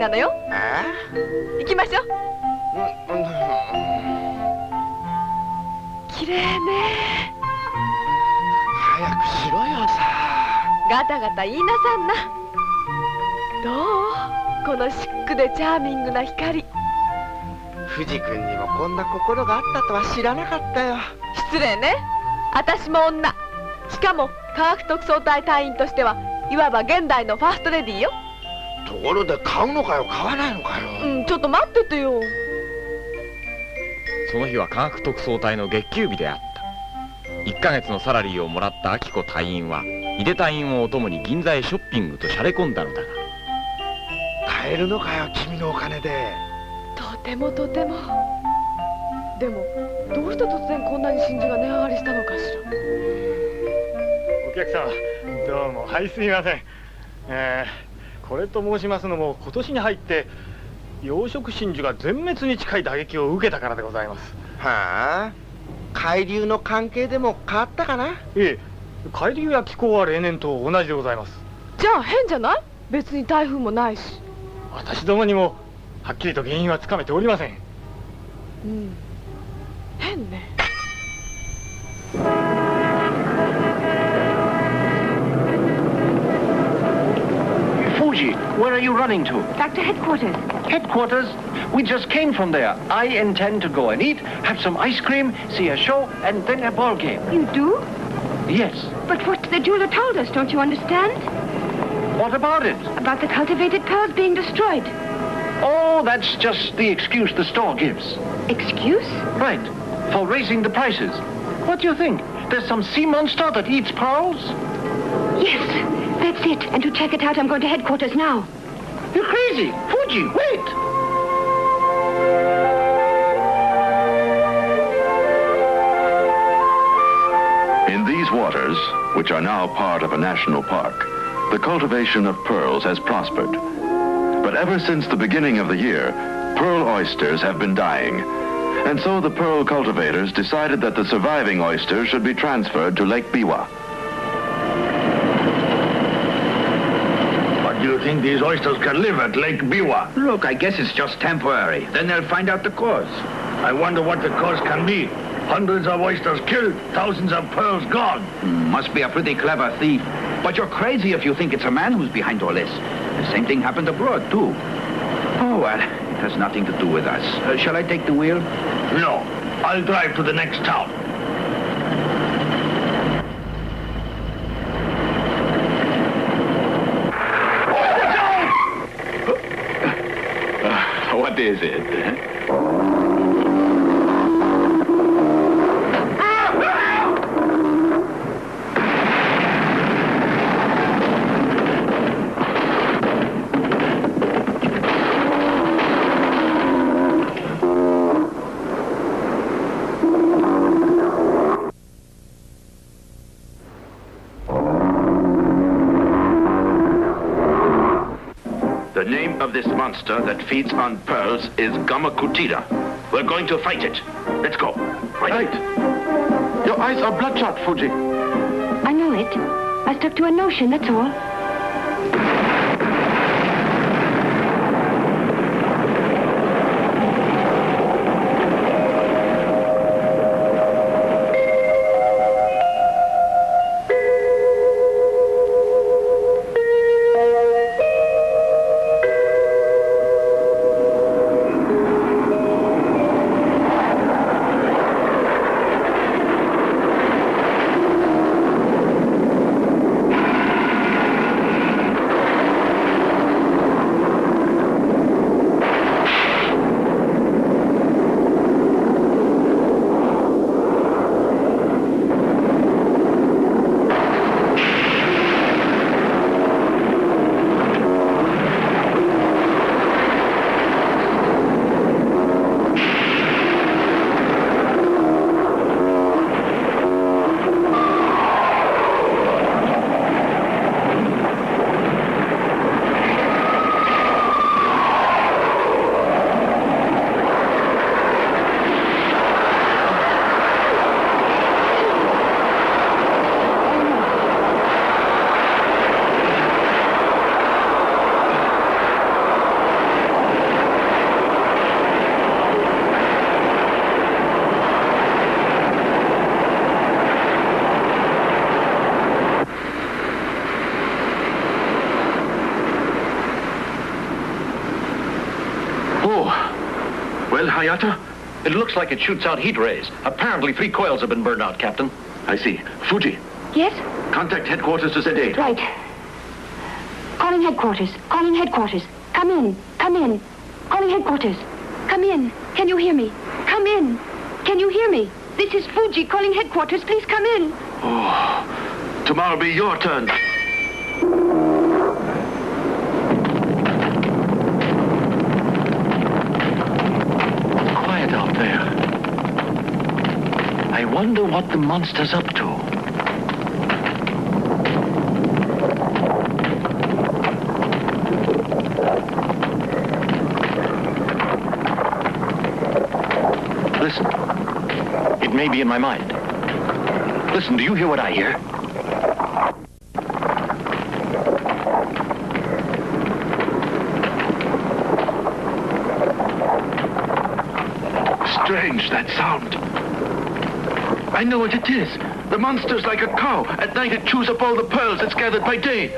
なのよ。行きましょう。綺麗ね。早くしろよさ。ガタガタ言いなさんな。どう？このシックでチャーミングな光。藤君にもこんな心があったとは知らなかったよ。失礼ね。私も女。しかも科学特捜隊隊員としてはいわば現代のファーストレディーよ。ところで買うのかよ、買わないのかよ。ちょっと待っててよ。その日は科学特捜隊の月給日であった。1ヶ月のサラリーをもらった明子隊員は井出隊員をお供に銀座へショッピングとしゃれ込んだのだが、買えるのかよ、君のお金で。とてもとても。でもどうして突然こんなに真珠が値上がりしたのかしら。お客様、どうも。はい、すみません。これと申しますのも、今年に入って養殖真珠が全滅に近い打撃を受けたからでございます。はあ、海流の関係でも変わったかな。ええ、海流や気候は例年と同じでございます。じゃあ変じゃない？別に台風もないし。私どもにもはっきりと原因はつかめておりません。変ね。Fuji, where are you running to? Back to headquarters. Headquarters? We just came from there. I intend to go and eat, have some ice cream, see a show, and then a ball game. You do? Yes. But what the jeweler told us, don't you understand? What about it? About the cultivated pearls being destroyed. Oh, that's just the excuse the store gives. Excuse? Right. For raising the prices. What do you think? There's some sea monster that eats pearls? Yes, that's it. And to check it out, I'm going to headquarters now. You're crazy. Fuji, wait! In these waters, which are now part of a national park, the cultivation of pearls has prospered. But ever since the beginning of the year, pearl oysters have been dying. And so the pearl cultivators decided that the surviving oysters should be transferred to Lake Biwa. But do you think these oysters can live at Lake Biwa? Look, I guess it's just temporary. Then they'll find out the cause. I wonder what the cause can be. Hundreds of oysters killed, thousands of pearls gone. Must be a pretty clever thief. But you're crazy if you think it's a man who's behind all this. The same thing happened abroad, too. Oh, well, it has nothing to do with us. Shall I take the wheel? No, I'll drive to the next town. What is it? The name of this monster that feeds on pearls is Gamakutira. We're going to fight it. Let's go. Right. Your eyes are bloodshot, Fuji. I know it. I stuck to a notion, that's all. Well, Hayata? It looks like it shoots out heat rays. Apparently 3 coils have been burned out, Captain. I see. Fuji, Yes? contact headquarters to Z8. Right. Calling headquarters. Calling headquarters. Come in. Come in. Calling headquarters. Come in. Can you hear me? Come in. Can you hear me? This is Fuji calling headquarters. Please come in. Oh, tomorrow be your turn. Quiet out there. I wonder what the monster's up to. Listen. It may be in my mind. Listen, do you hear what I hear? Strange, that sound. I know what it is. The monster's like a cow. At night it chews up all the pearls it's gathered by day.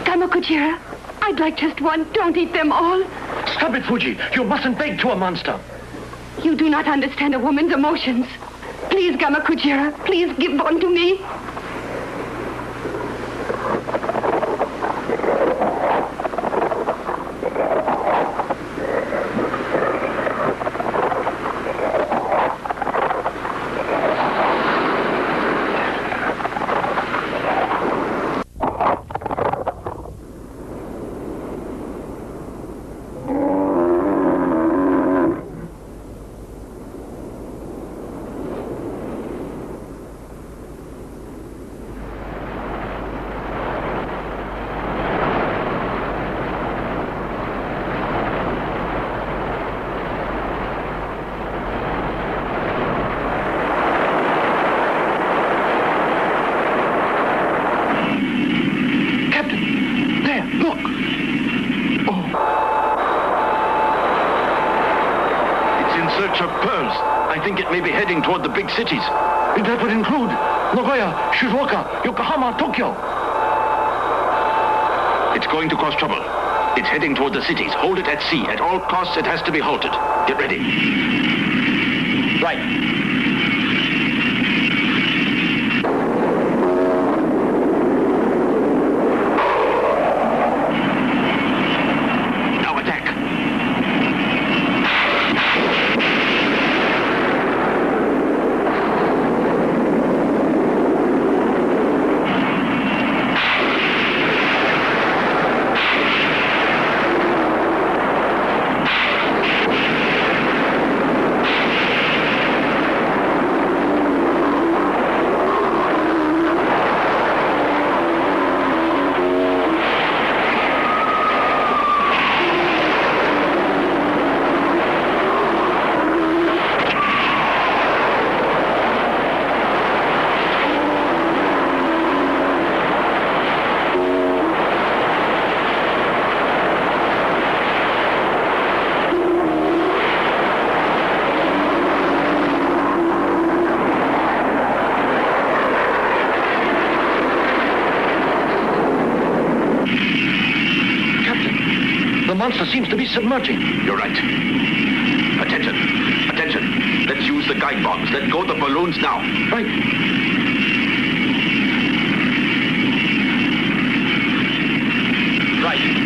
Kamakujira, I'd like just one. Don't eat them all. Stop it, Fuji. You mustn't beg to a monster. You do not understand a woman's emotions. Please, Gamakujira, please give one to me. Toward the big cities. That would include Nagoya, Shizuoka, Yokohama, Tokyo. It's going to cause trouble. It's heading toward the cities. Hold it at sea. At all costs, it has to be halted. Get ready. Right. Now attack. The monster seems to be submerging. You're right. Attention. Attention. Let's use the guide bombs. Let go the balloons now. Right. Right.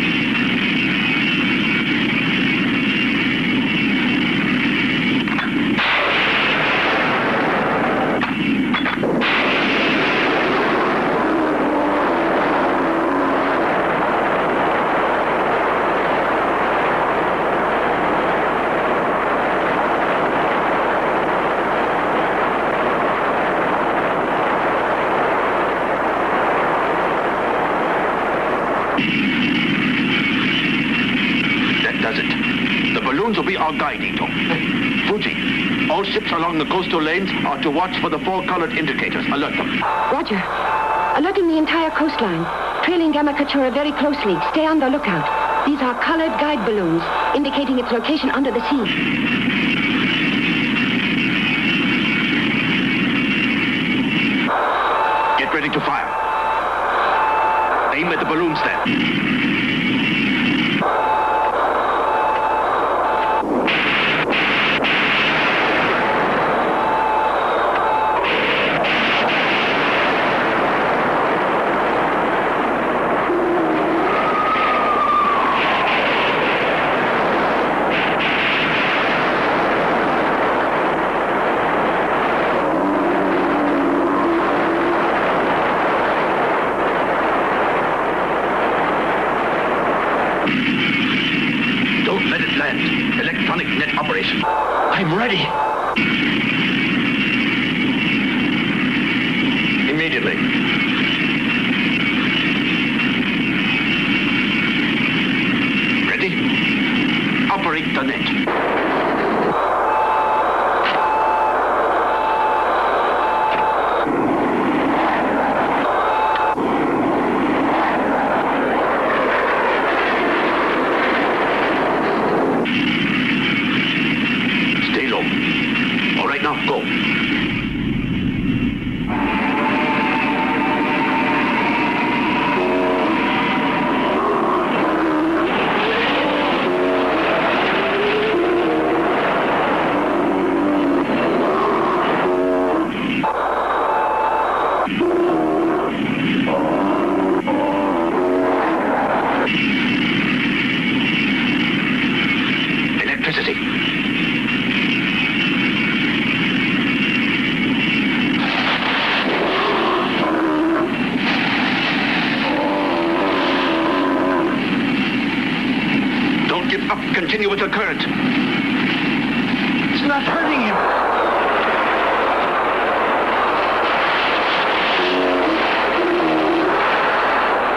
Will be our guide, Ito. Fuji, all ships along the coastal lanes are to watch for the 4-colored indicators. Alert them. Roger. Alerting the entire coastline. Trailing Gamma Katura very closely. Stay on the lookout. These are colored guide balloons, indicating its location under the sea. Get ready to fire. Aim at the balloons then. I'm ready. Immediately. Ready? Operate the net. Go. Electricity. Continue with the current. It's not hurting him.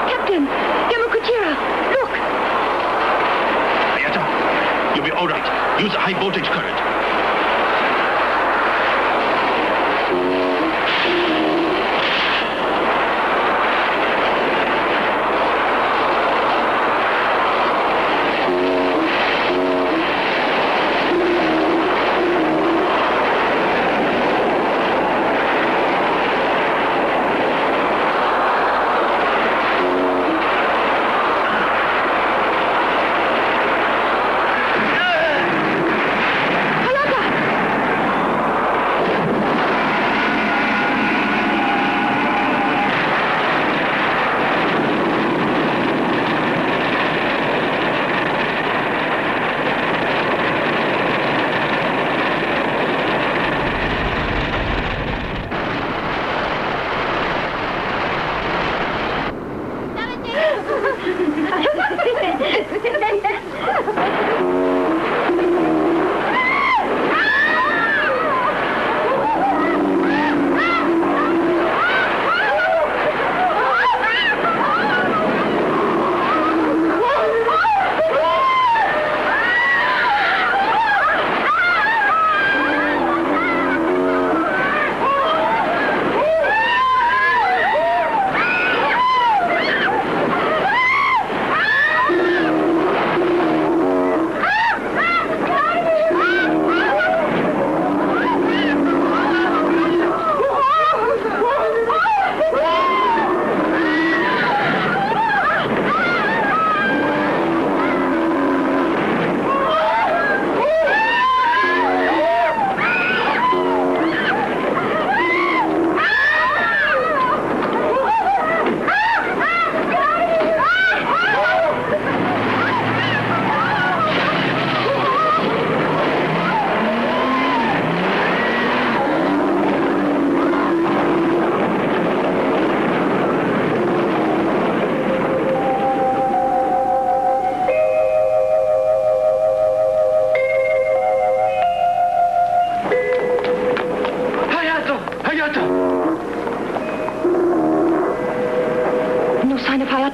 Captain! Yamakutira! Look! Ayata, you'll be all right. Use a high voltage current.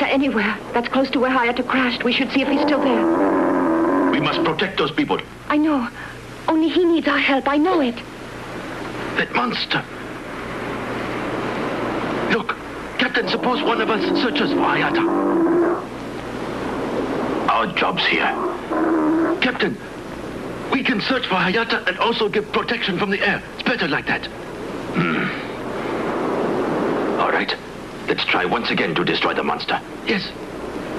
Anywhere. That's close to where Hayato crashed. We should see if he's still there. We must protect those people. I know. Only he needs our help. I know it. That monster. Look, Captain. Captain, suppose one of us searches for Hayata. Our job's here. Captain, we can search for Hayata and also give protection from the air. It's better like that. All right. Let's try once again to destroy the monster. Yes.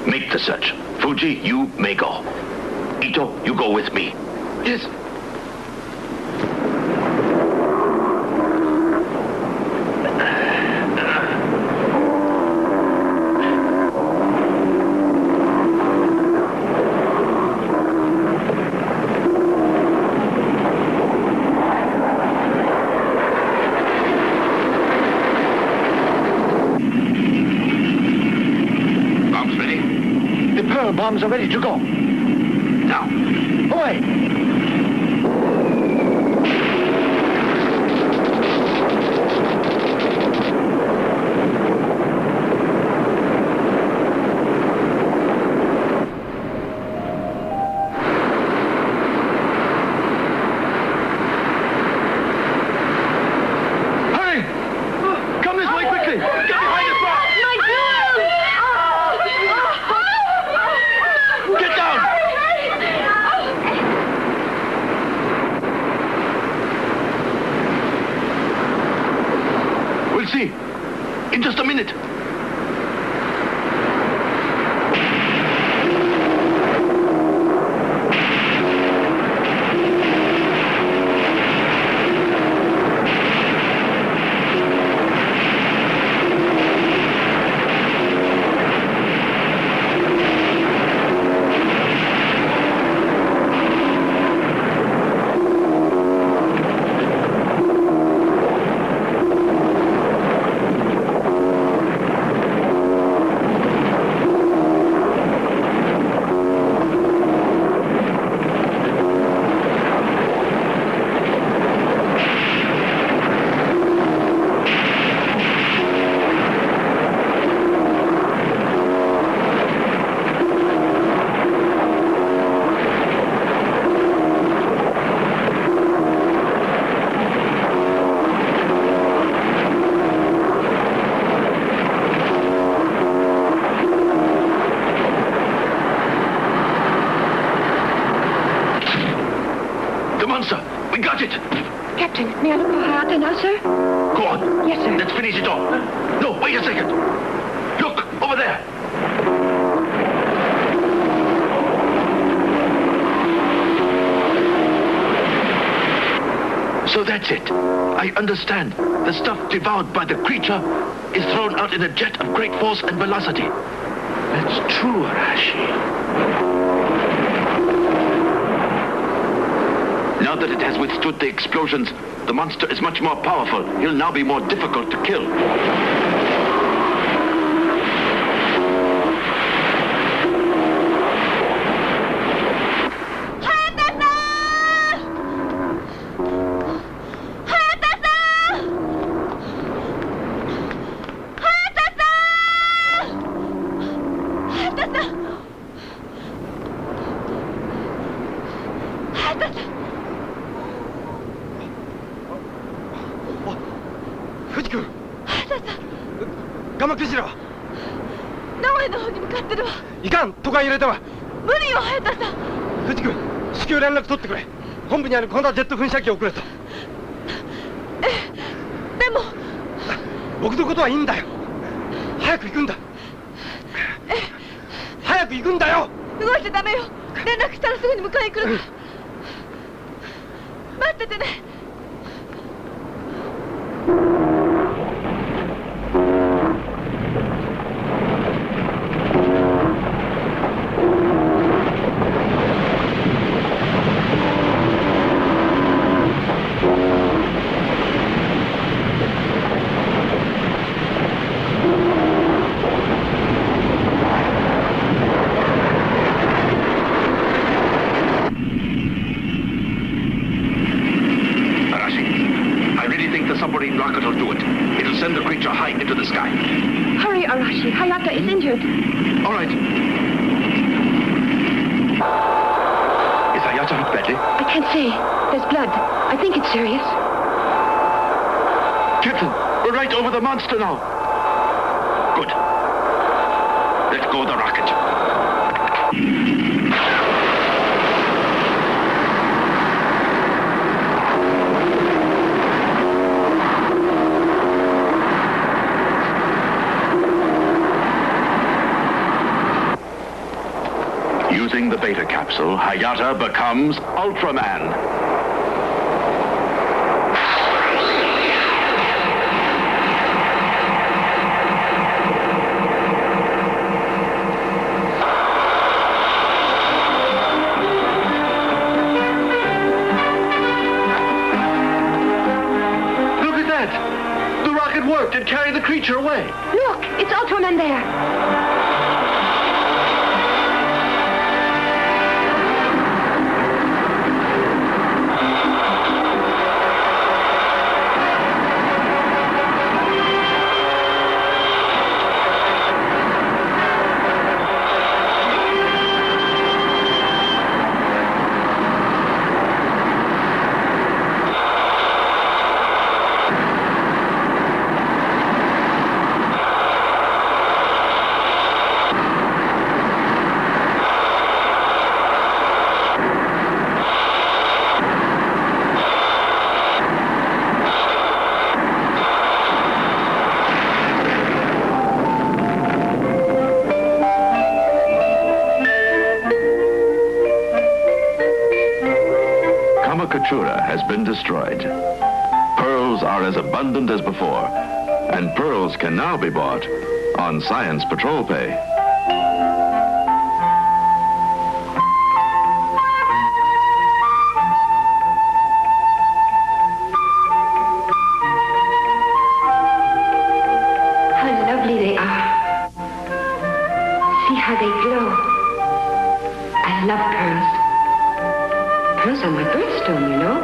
Make the search. Fuji, you may go. Ito, you go with me. Yes. Bombs are ready to go. Now. Away! Hurry! Come this way quickly! Get behind us! Get down! We'll see. In just a minute. We got it! Captain, may I look for Hayata now, sir? Go on. Yes, sir. Let's finish it off. No, wait a second. Look, over there. So that's it. I understand. The stuff devoured by the creature is thrown out in a jet of great force and velocity. That's true, Arashi. Now that it has withstood the explosions, the monster is much more powerful. He'll now be more difficult to kill.いかん、都会揺れたわ。無理よ、早田さん。藤君、至急連絡取ってくれ。本部にあるコンダジェット噴射機を送れと。でも僕のことはいいんだよ。早く行くんだ。早く行くんだよ。動いちゃダメよ。連絡したらすぐに迎えに来るから。待っててね。Hayata is injured. All right. Is Hayata hurt badly? I can't say. There's blood. I think it's serious. Captain, we're right over the monster now. Good. Let go of the rocket. Using the beta capsule, Hayata becomes Ultraman. Look at that! The rocket worked and carried the creature away. Look, it's Ultraman there. Has been destroyed. Pearls are as abundant as before, and pearls can now be bought on Science Patrol Pay. How lovely they are. See how they glow. I love pearls. Pearls are my birthstone, you know.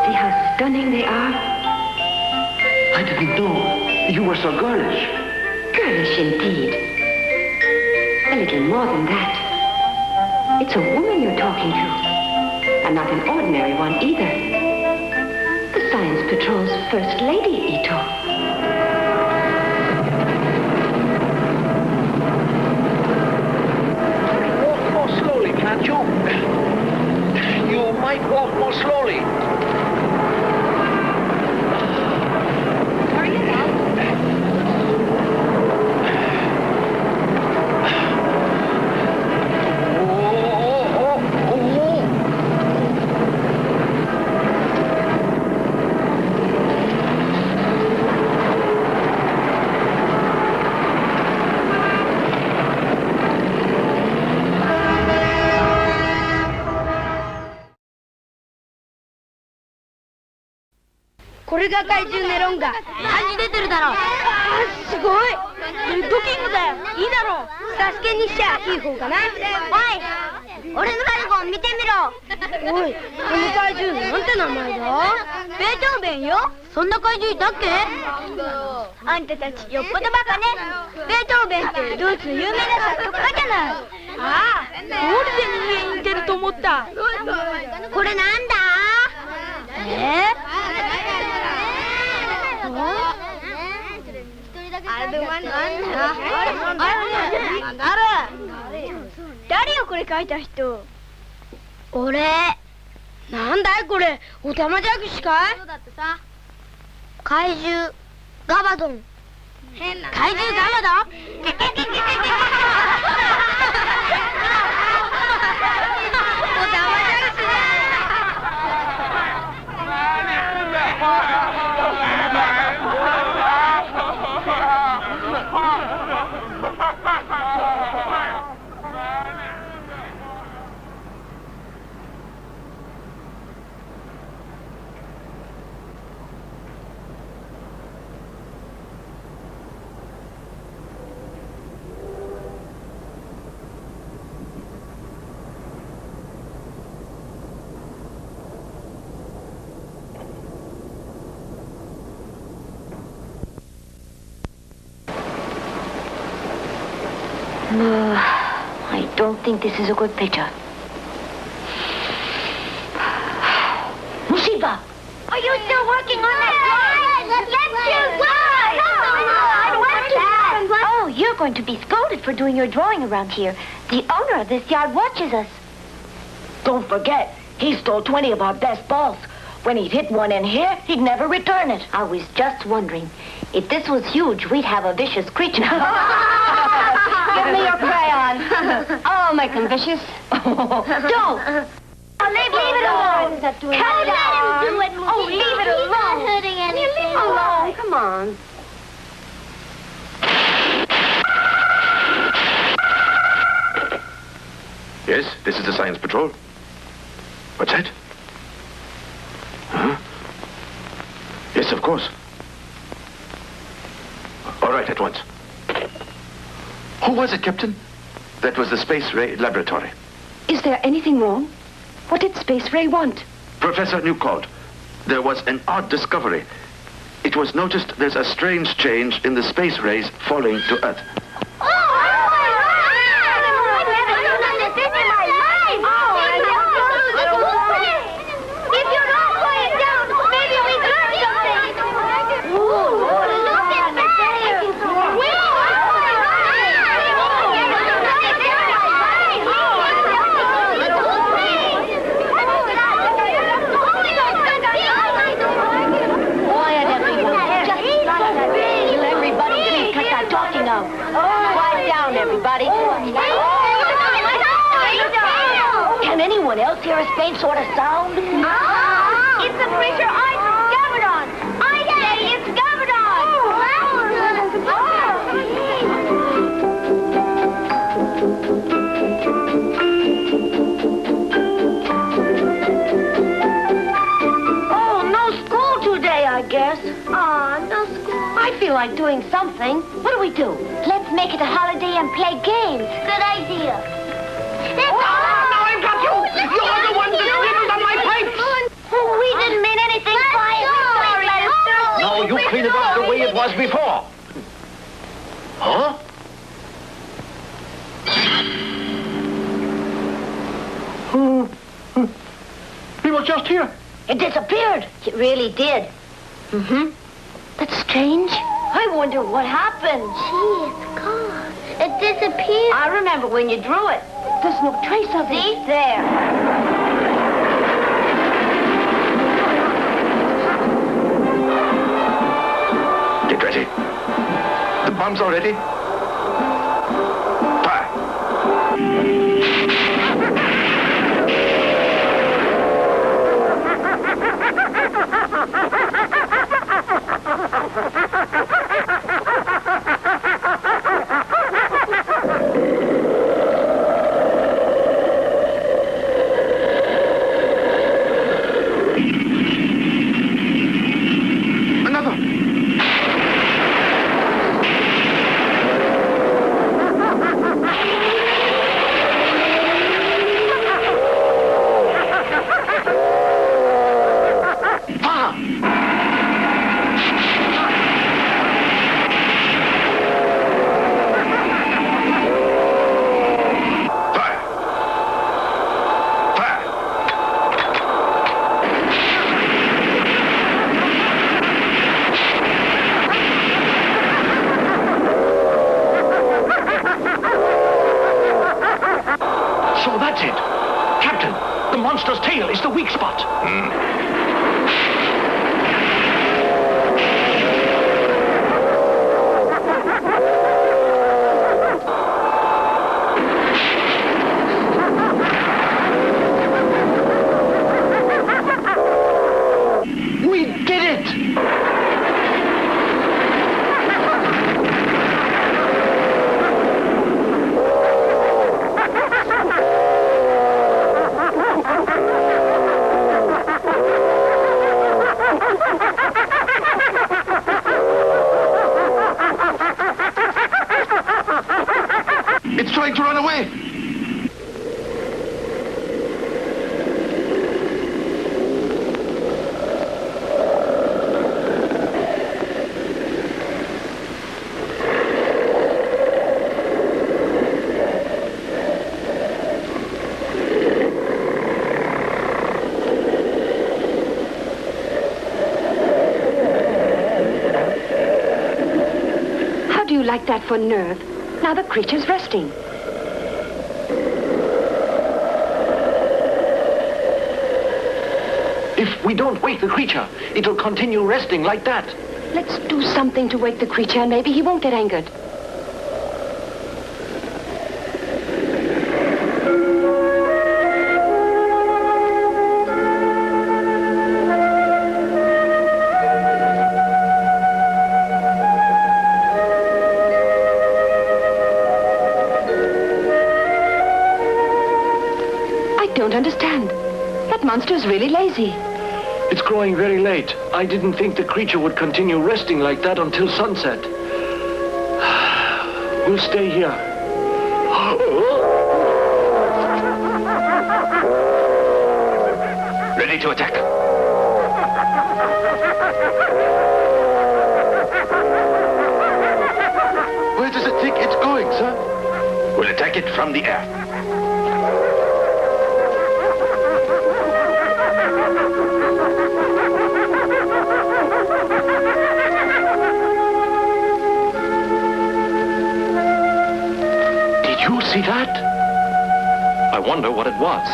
See how stunning they are? I didn't know you were so girlish. Girlish indeed. A little more than that. It's a woman you're talking to. And not an ordinary one either. The Science Patrol's First Lady, Ito. Walk more slowly, can't you? You might walk more slowly.これが怪獣ネロンガ。何出てるだろう。すごい。レッドキングだよ。いいだろう。サスケにしちゃいい方かな。おい、俺の最後を見てみろ。おい、この怪獣なんて名前だ？ベートーベンよ。そんな怪獣いたっけ？あんたたちよっぽどバカね。ベートーベンってドイツの有名な作曲家じゃない。ああ、オルゼに似てると思った。これなんだ？誰よこれ書いた人。俺。なんだいこれ、おたまじゃくしかい？そうだってさ。怪獣ガバドン。怪獣ガバドン？おたまじゃくしNo, I don't think this is a good picture. Mushiba! Are you still working on that drawing? Let's shoot! Why? Come on! You're going to be scolded for doing your drawing around here. The owner of this yard watches us. Don't forget, he stole 20 of our best balls. When he'd hit one in here, he'd never return it. I was just wondering. If this was huge, we'd have a vicious creature. Give me your crayon. I'll make him vicious. Don't. Leave it alone. Cut it Let him out. do it, Oh, leave it He's alone. not hurting anything. Leave it alone. Come on. Yes, this is the Science Patrol. What's that? Huh? Yes, of course. All right, at once. Who was it, Captain? That was the Space Ray Laboratory. Is there anything wrong? What did Space Ray want? Professor New called. There was an odd discovery. It was noticed there's a strange change in the space rays falling to Earth. Can anyone else hear a strange sort of sound? It's a creature I discovered on. I say it's Oh, no school today, I guess. Aw, no school. I feel like doing something. What do we do? Let's make it a holiday and play games. Good idea. Now I've got you! You're the one that scribbled on my pipes! We didn't mean anything by it. Sorry, Lester. No, you clean it up the way it was before. Huh? He was just here. It disappeared. It really did. Mm-hmm. That's strange. I wonder what happened. Gee, it's gone. It disappeared. I remember when you drew it. There's no trace of it. See? There. Get ready. The bombs are ready. Fire. Another. So that's it. Captain, the monster's tail is the weak spot. We did it! It's trying to run away. How do you like that for nerve? Now the creature's resting. If we don't wake the creature, it'll continue resting like that. Let's do something to wake the creature, and maybe he won't get angered. I don't understand. That monster's really lazy. It's growing very late. I didn't think the creature would continue resting like that until sunset. We'll stay here. Ready to attack. Where does it think it's going, sir? We'll attack it from the air. Did you see that? I wonder what it was.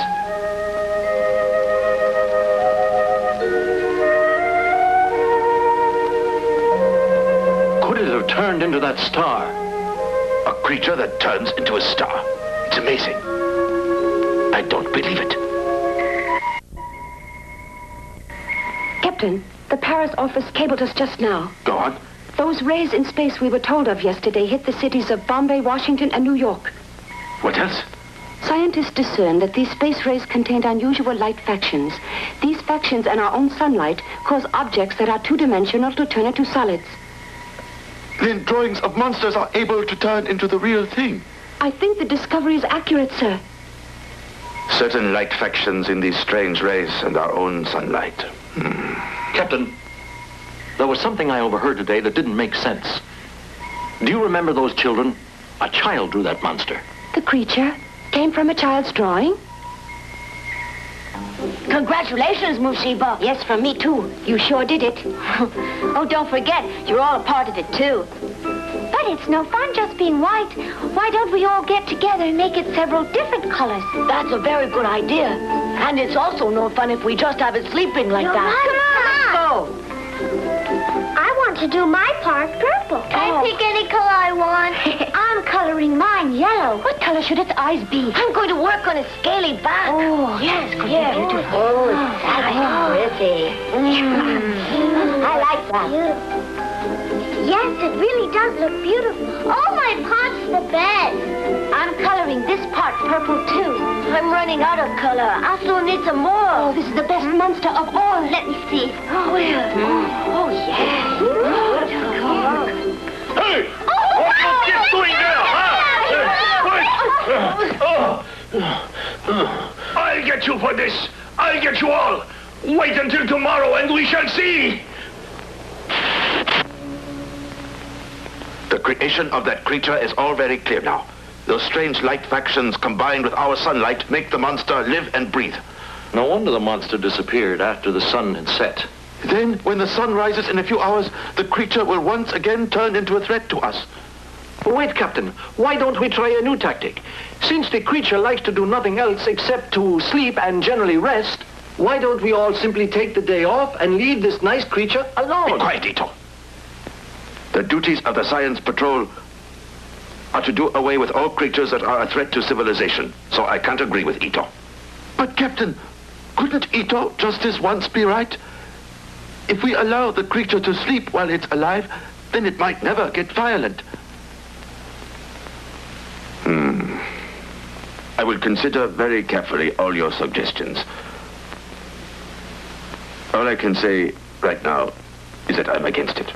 Could it have turned into that star? A creature that turns into a star. It's amazing. I don't believe it. Captain, the Paris office cabled us just now. Go on. Those rays in space we were told of yesterday hit the cities of Bombay, Washington, and New York. What else? Scientists discerned that these space rays contained unusual light factions. These factions and our own sunlight cause objects that are two-dimensional to turn into solids. Then drawings of monsters are able to turn into the real thing. I think the discovery is accurate, sir. Certain light factions in these strange rays and our own sunlight. Captain, there was something I overheard today that didn't make sense. Do you remember those children? A child drew that monster. The creature came from a child's drawing? Congratulations, Mushiba. Yes, from me, too. You sure did it. Oh, don't forget, you're all a part of it, too. But it's no fun just being white. Why don't we all get together and make it several different colors? That's a very good idea. And it's also no fun if we just have it sleeping like that. Right. Come on, let's go. I want to do my part purple. Can I pick any color I want? I'm coloring mine yellow. What color should its eyes be? I'm going to work on its scaly back. Oh, yes, beautiful. Oh, that's pretty. I like that. Yes, it really does look beautiful. Oh, my part's the best. I'm coloring this part purple, too. I'm running out of color. I'll soon need some more. Oh, this is the best monster of all. Let me see. Where? Oh, yes. Hey! What are you doing there, huh? I'll get you for this. I'll get you all. Wait until tomorrow and we shall see. The creation of that creature is all very clear now. Those strange light factions combined with our sunlight make the monster live and breathe. No wonder the monster disappeared after the sun had set. Then, when the sun rises in a few hours, the creature will once again turn into a threat to us. Wait, Captain. Why don't we try a new tactic? Since the creature likes to do nothing else except to sleep and generally rest, why don't we all simply take the day off and leave this nice creature alone? Be quiet, Ito. The duties of the Science Patrol are to do away with all creatures that are a threat to civilization. So I can't agree with Ito. But, Captain, couldn't Ito just this once be right? If we allow the creature to sleep while it's alive, then it might never get violent. I will consider very carefully all your suggestions. All I can say right now is that I'm against it.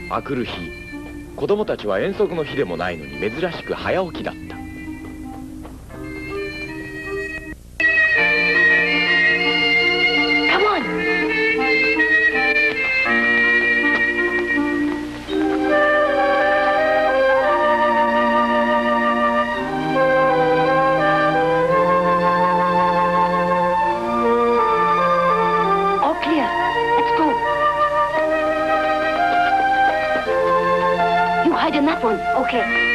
あくる日、子供たちは遠足の日でもないのに珍しく早起きだった。hide in that one. Okay.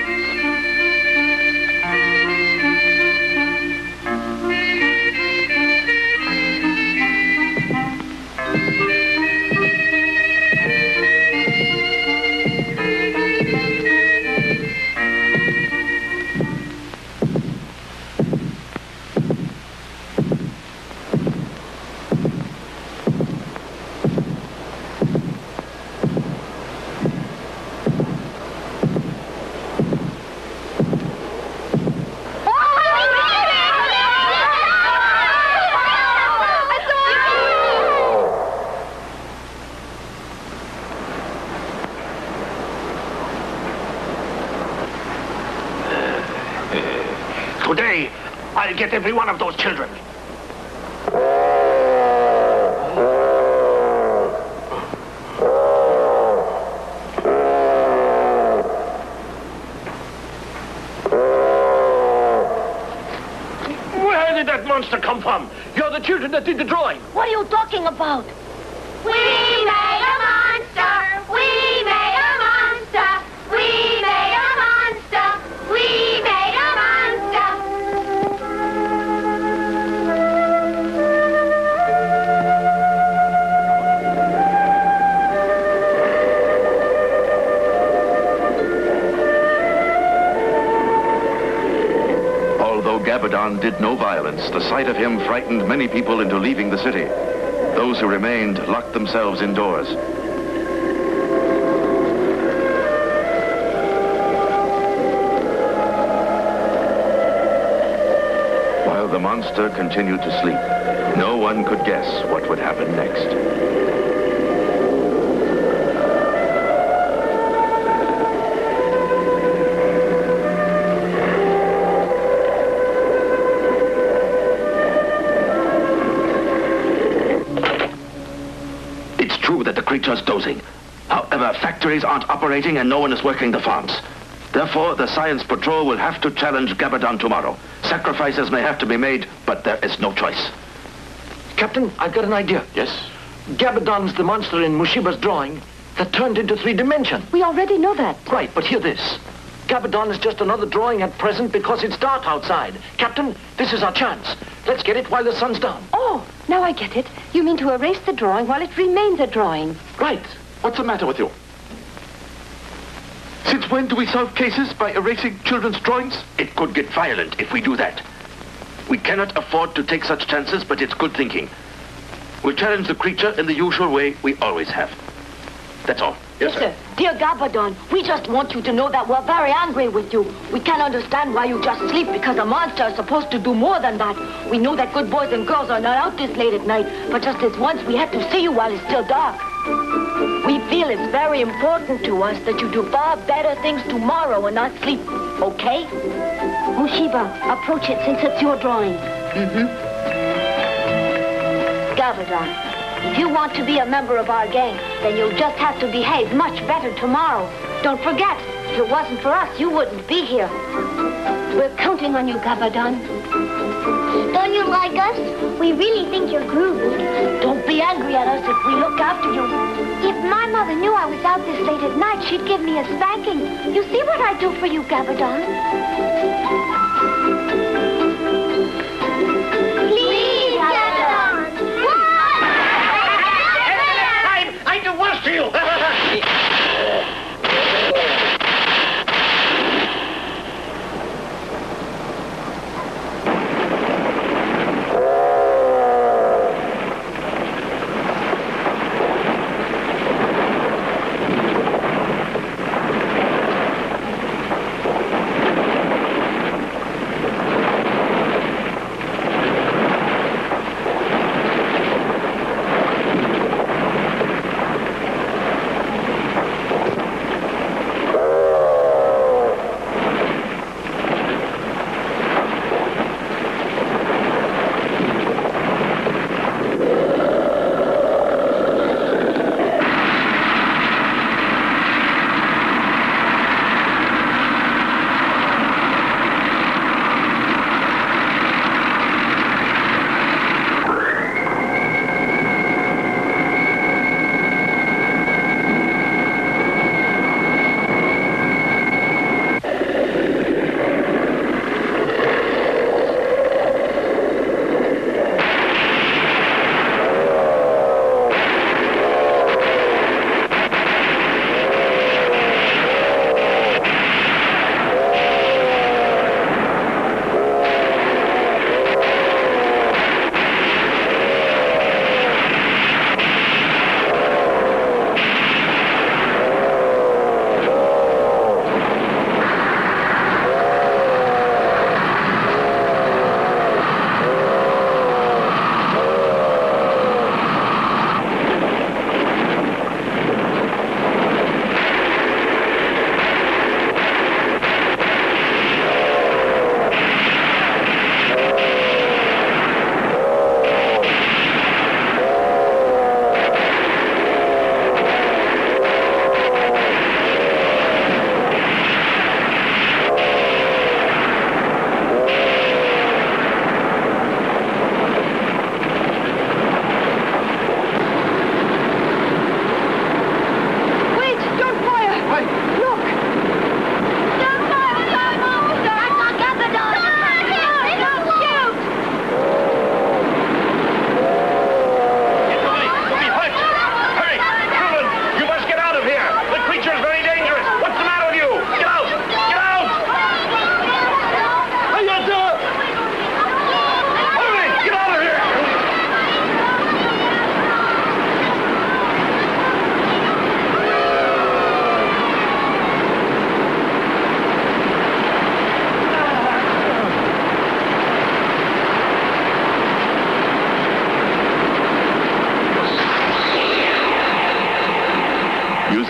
Today, I'll get every one of those children. Where did that monster come from? You're the children that did the drawing. What are you talking about? We made a monster! We made a monster! We made a monster! We made a monster! Although Gabadon did no violence, the sight of him frightened many people into leaving the city. Those who remained locked themselves indoors. While the monster continued to sleep, no one could guess what would happen next. It's true that the creature's dozing. However, factories aren't operating and no one is working the farms. Therefore, the Science Patrol will have to challenge Gabadon tomorrow. Sacrifices may have to be made, but there is no choice. Captain, I've got an idea. Yes? Gabadon's the monster in Mushiba's drawing that turned into 3-dimension. We already know that. Right, but hear this. Gabadon is just another drawing at present because it's dark outside. Captain, this is our chance. Let's get it while the sun's down. Oh, now I get it. You mean to erase the drawing while it remains a drawing. Right. What's the matter with you? Since when do we solve cases by erasing children's drawings? It could get violent if we do that. We cannot afford to take such chances, but it's good thinking. We'll challenge the creature in the usual way we always have. That's all. Yes, sir. Dear Gabadon, we just want you to know that we're very angry with you. We can't understand why you just sleep because a monster is supposed to do more than that. We know that good boys and girls are not out this late at night, but just this once we had to see you while it's still dark. We feel it's very important to us that you do far better things tomorrow and not sleep, okay? Mushiba, approach it since it's your drawing. Gabadon, if you want to be a member of our gang, then you'll just have to behave much better tomorrow. Don't forget, if it wasn't for us, you wouldn't be here. We're counting on you, Gabadon. Don't you like us? We really think you're groovy. Don't be angry at us if we look after you. If my mother knew I was out this late at night, she'd give me a spanking. You see what I do for you, Gabadon? Please, Gabadon! I do worse to you!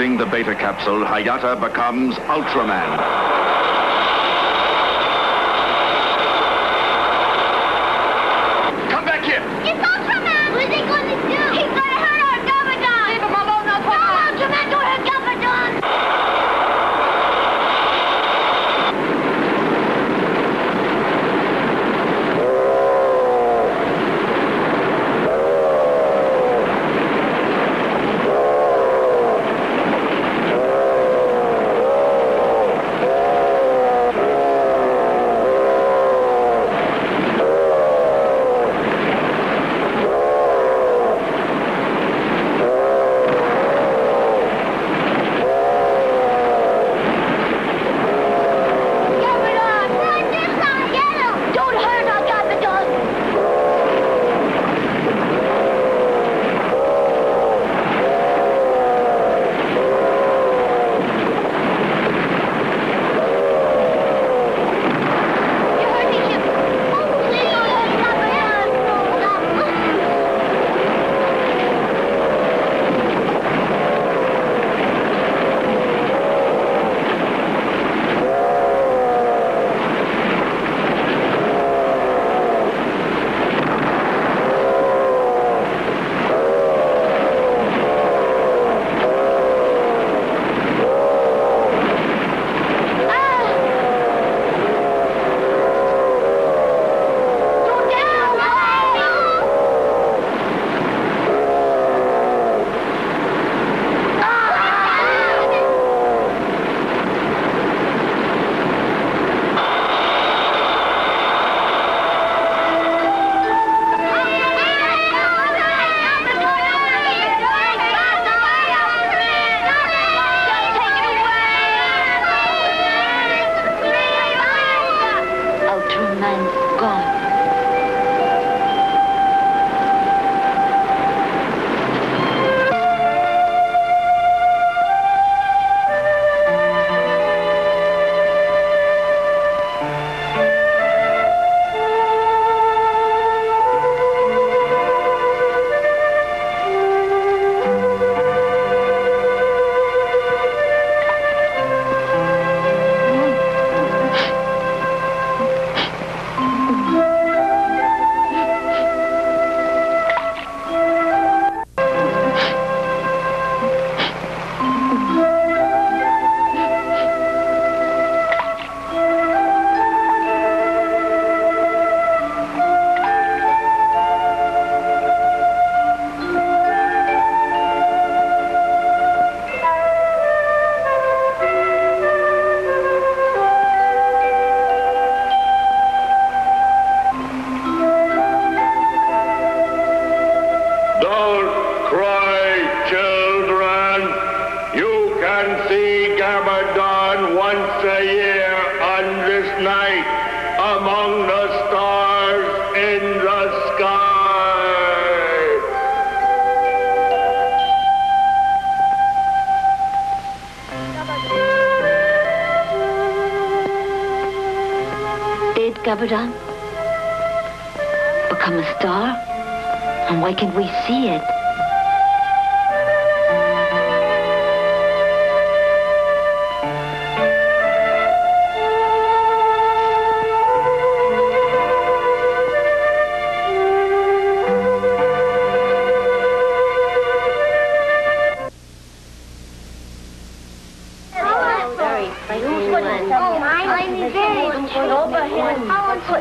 Boarding the beta capsule, Hayata becomes Ultraman. It's Ultraman! What is he going to do? He's going to hurt our Gabadon! Leave him alone, Ultraman! No, Ultraman, don't hurt Gabadon! Gabadon? Become a star? And why can't we see it?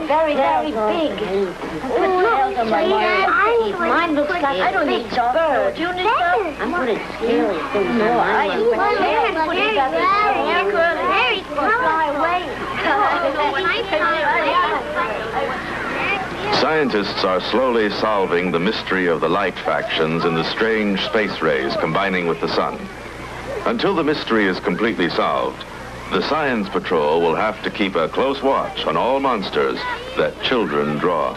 Very, very big. Mine looks like I don't need bird. You need I'm good at scaly things. No, I very fly away. Scientists are slowly solving the mystery of the light factions in the strange space rays combining with the sun. Until the mystery is completely solved, the Science Patrol will have to keep a close watch on all monsters that children draw.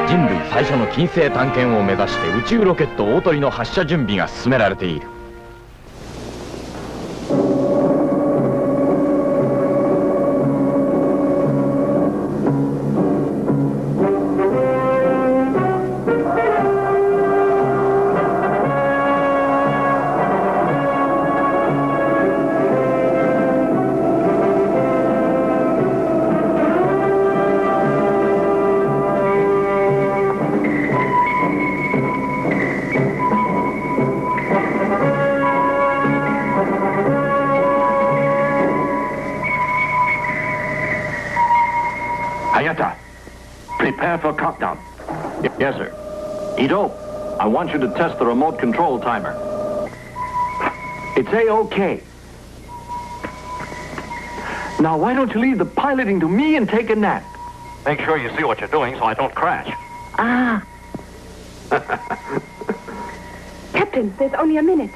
人類最初の金星探検を目指して宇宙ロケット大鳥の発射準備が進められている。Hayata, prepare for countdown. Yes, sir. Ito, I want you to test the remote control timer. It's A-OK. Now, why don't you leave the piloting to me and take a nap? Make sure you see what you're doing so I don't crash. Ah. Captain, there's only a minute.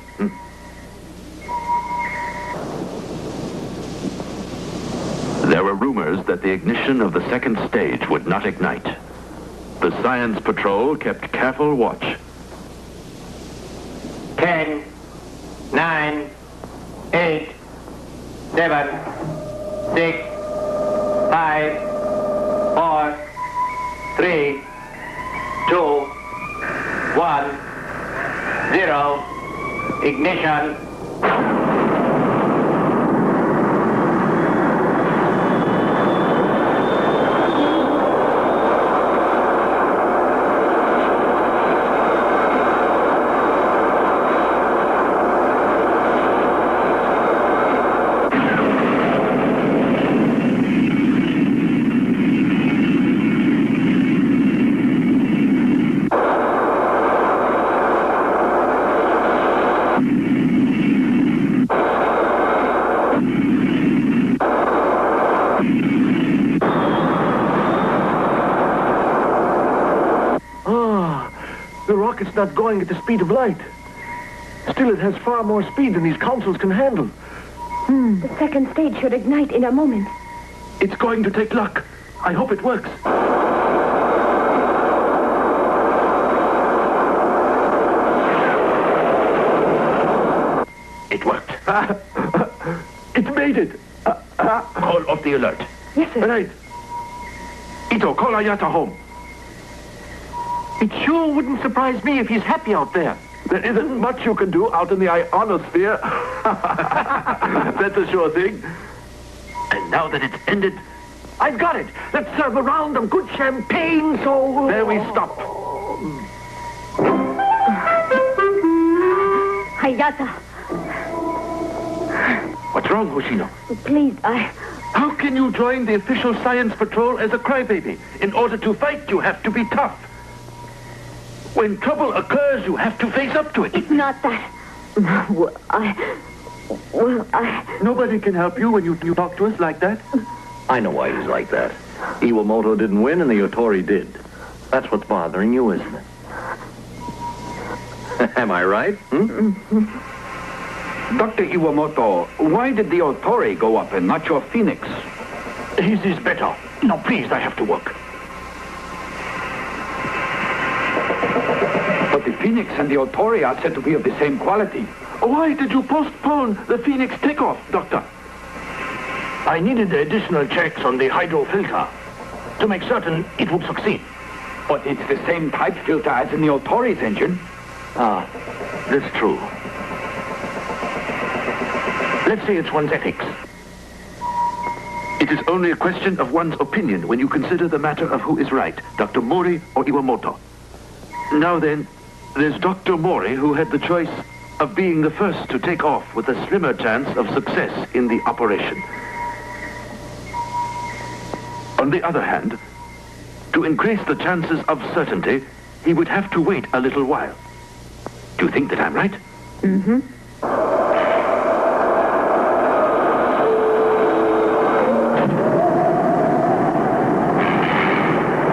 There were rumors that the ignition of the second stage would not ignite. The Science Patrol kept careful watch. 10, 9, 8, 7, 6, 5, 4, 3, 2, 1, 0, ignition. It's not going at the speed of light. Still, it has far more speed than these consoles can handle. The second stage should ignite in a moment. It's going to take luck. I hope it works. It worked. It made it. Call off the alert. Yes, sir. Right. Ito, call Ayata home. It sure wouldn't surprise me if he's happy out there. There isn't much you can do out in the ionosphere. That's a sure thing. And now that it's ended, I've got it. Let's serve a round of good champagne, so... there we stop. Hayata, What's wrong, Hoshino? please, How can you join the official science patrol as a crybaby? In order to fight, you have to be tough. When trouble occurs, you have to face up to it. It's not that. Nobody can help you when you talk to us like that. I know why he's like that. Iwamoto didn't win and the Otori did. That's what's bothering you, isn't it? Am I right? Dr. Iwamoto, why did the Otori go up and not your Phoenix? His is better. Now, please, I have to work. But the Phoenix and the Otori are said to be of the same quality. Why did you postpone the Phoenix takeoff, Doctor? I needed additional checks on the hydro filter to make certain it would succeed. But it's the same type filter as in the Otori's engine. Ah, that's true. Let's see it's one's ethics. It is only a question of one's opinion when you consider the matter of who is right, Dr. Mori or Iwamoto. Now then, there's Dr. Mori who had the choice of being the first to take off with a slimmer chance of success in the operation. On the other hand, to increase the chances of certainty, he would have to wait a little while. Do you think that I'm right? Mm-hmm.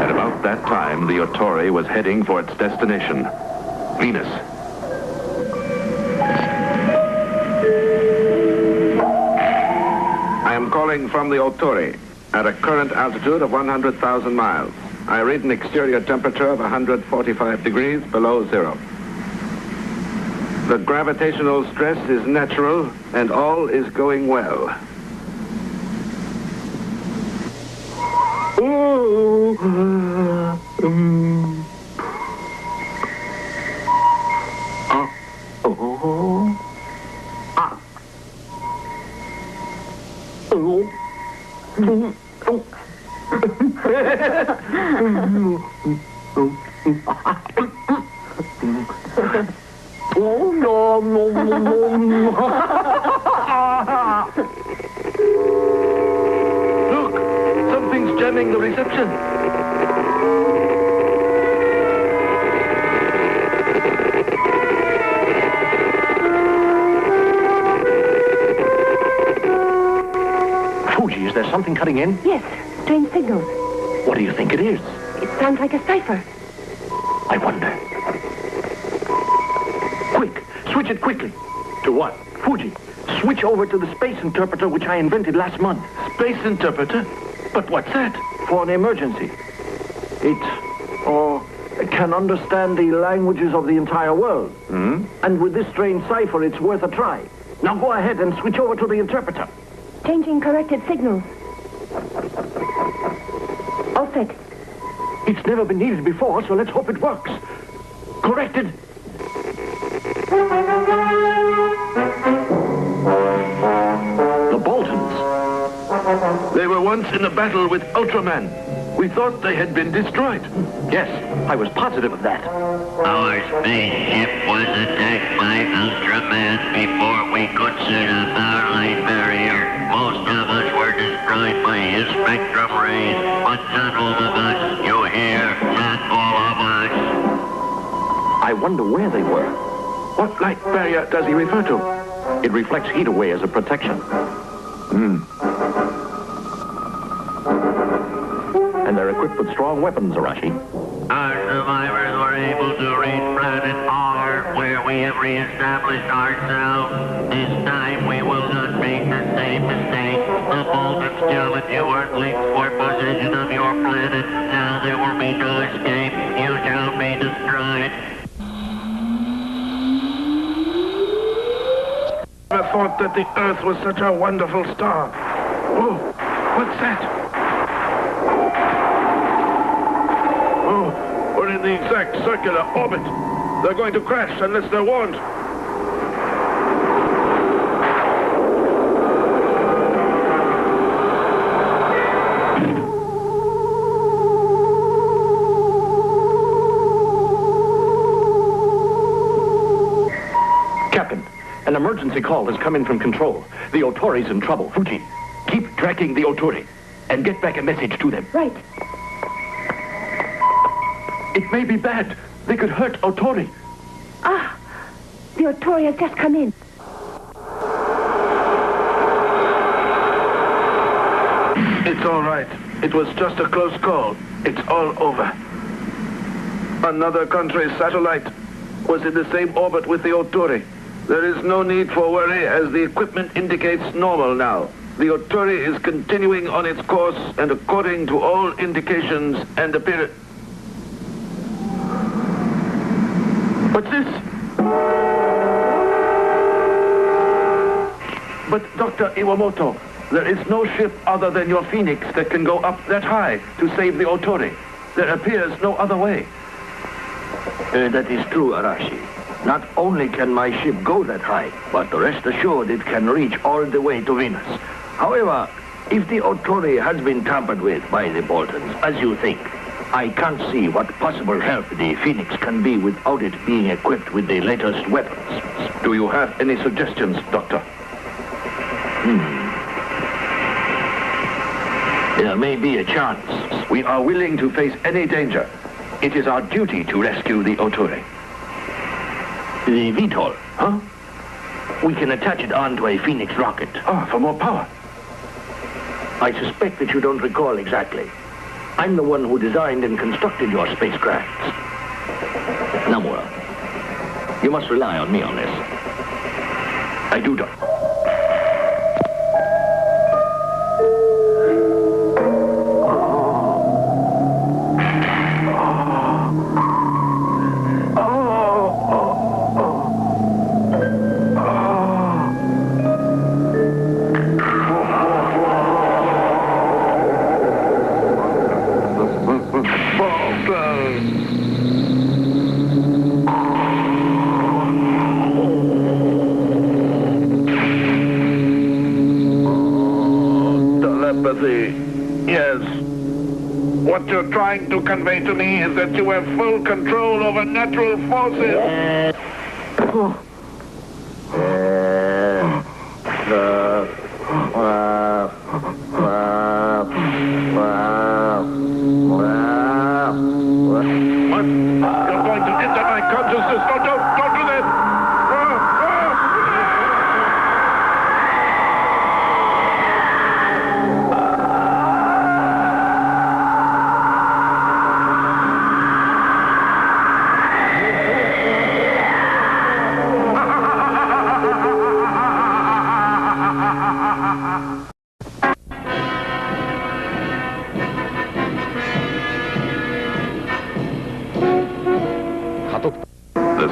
At about that time, the Otori was heading for its destination, Venus. I am calling from the Otori at a current altitude of 100,000 miles. I read an exterior temperature of 145 degrees below zero. The gravitational stress is natural and all is going well. Look, something's jamming the reception. Fuji, is there something cutting in? Yes, strange signals. What do you think it is? It sounds like a cipher. I wonder. Quick, switch it quickly. To what? Fuji, switch over to the space interpreter which I invented last month. Space interpreter? But what's that? For an emergency. It can understand the languages of the entire world. And with this strange cipher, it's worth a try. Now go ahead and switch over to the interpreter. Changing corrected signals. All set. It's never been needed before, so let's hope it works. Corrected. The Boltons. They were once in a battle with Ultraman. We thought they had been destroyed. Yes, I was positive of that. Our spaceship was attacked by Ultraman before we could set up our light barrier. Most of us were destroyed by his spectrum rays, but not all of us, you hear? Not all of us. I wonder where they were. What light barrier does he refer to? It reflects heat away as a protection. And they're equipped with strong weapons, Arashi. Our survivors were able to reach planet R, where we have reestablished ourselves. This time we will not make the same mistake. The Boltons challenge you Earthlings for possession of your planet. Now there will be no escape. You shall be destroyed. I thought that the Earth was such a wonderful star. Oh, what's that? Oh, we're in the exact circular orbit. They're going to crash unless they're warned. Captain, an emergency call has come in from control. The Otori's in trouble. Fuji, keep tracking the Otori and get back a message to them. Right. It may be bad. They could hurt Otori. Ah, the Otori has just come in. It's all right. It was just a close call. It's all over. Another country's satellite was in the same orbit with the Otori. There is no need for worry, as the equipment indicates normal now. The Otori is continuing on its course, and according to all indications and appearance... What's this? But, Dr. Iwamoto, there is no ship other than your Phoenix that can go up that high to save the Otori. There appears no other way. That is true, Arashi. Not only can my ship go that high, but rest assured it can reach all the way to Venus. However, if the Otori has been tampered with by the Boltons, as you think, I can't see what possible help the Phoenix can be without it being equipped with the latest weapons. Do you have any suggestions, Doctor? There may be a chance. We are willing to face any danger. It is our duty to rescue the Otori. The VTOL, huh? We can attach it onto a Phoenix rocket. Ah, for more power. I suspect that you don't recall exactly. I'm the one who designed and constructed your spacecrafts. Namura, you must rely on me on this. I do, Doctor. Yes. What you're trying to convey to me is that you have full control over natural forces.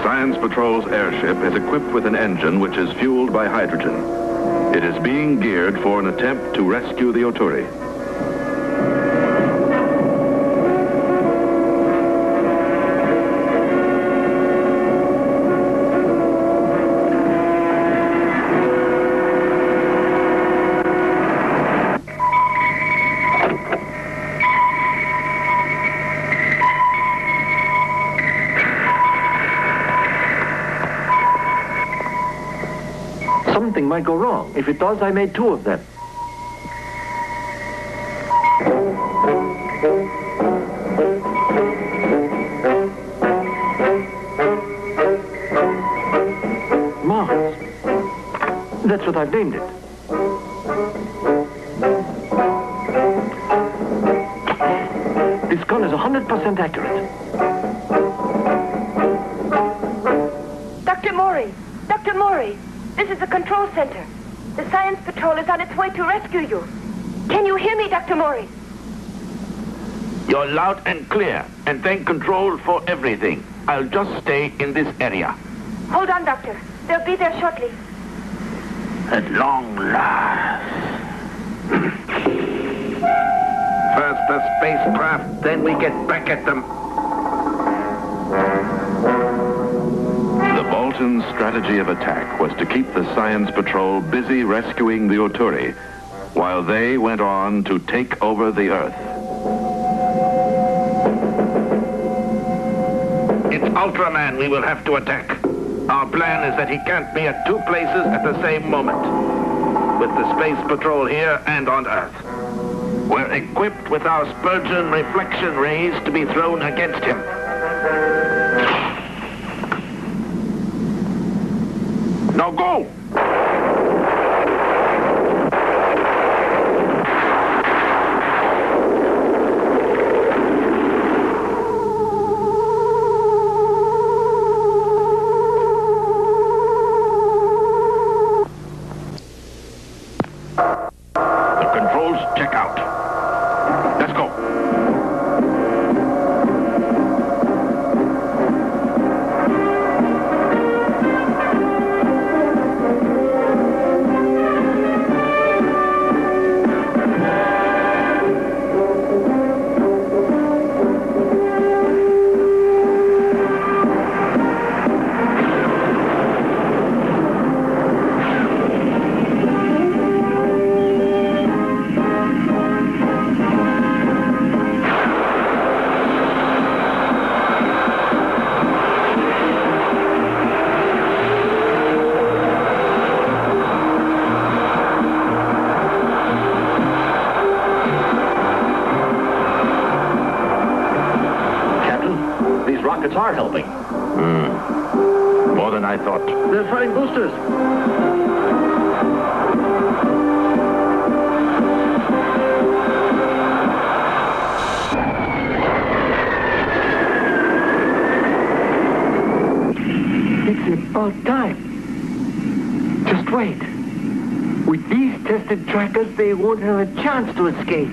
Science Patrol's airship is equipped with an engine which is fueled by hydrogen. It is being geared for an attempt to rescue the Oturi. Something might go wrong. If it does, I made 2 of them. Mars. That's what I've named it. This gun is 100% accurate. Dr. Mori! Dr. Mori! This is the control center. The Science Patrol is on its way to rescue you. Can you hear me, Dr. Mori? You're loud and clear, and thank Control for everything. I'll just stay in this area. Hold on, Doctor. They'll be there shortly. At long last. First the spacecraft, then we get back at them. The Bolton's strategy of attack was to keep the Science Patrol busy rescuing the Oturi, while they went on to take over the Earth. It's Ultraman we will have to attack. Our plan is that he can't be at 2 places at the same moment. With the Space Patrol here and on Earth. We're equipped with our Spurgeon reflection rays to be thrown against him. Now go! The controls check out. Let's go. Rockets are helping. More than I thought. They're firing boosters. It's about time. Just wait. With these tested trackers, they won't have a chance to escape.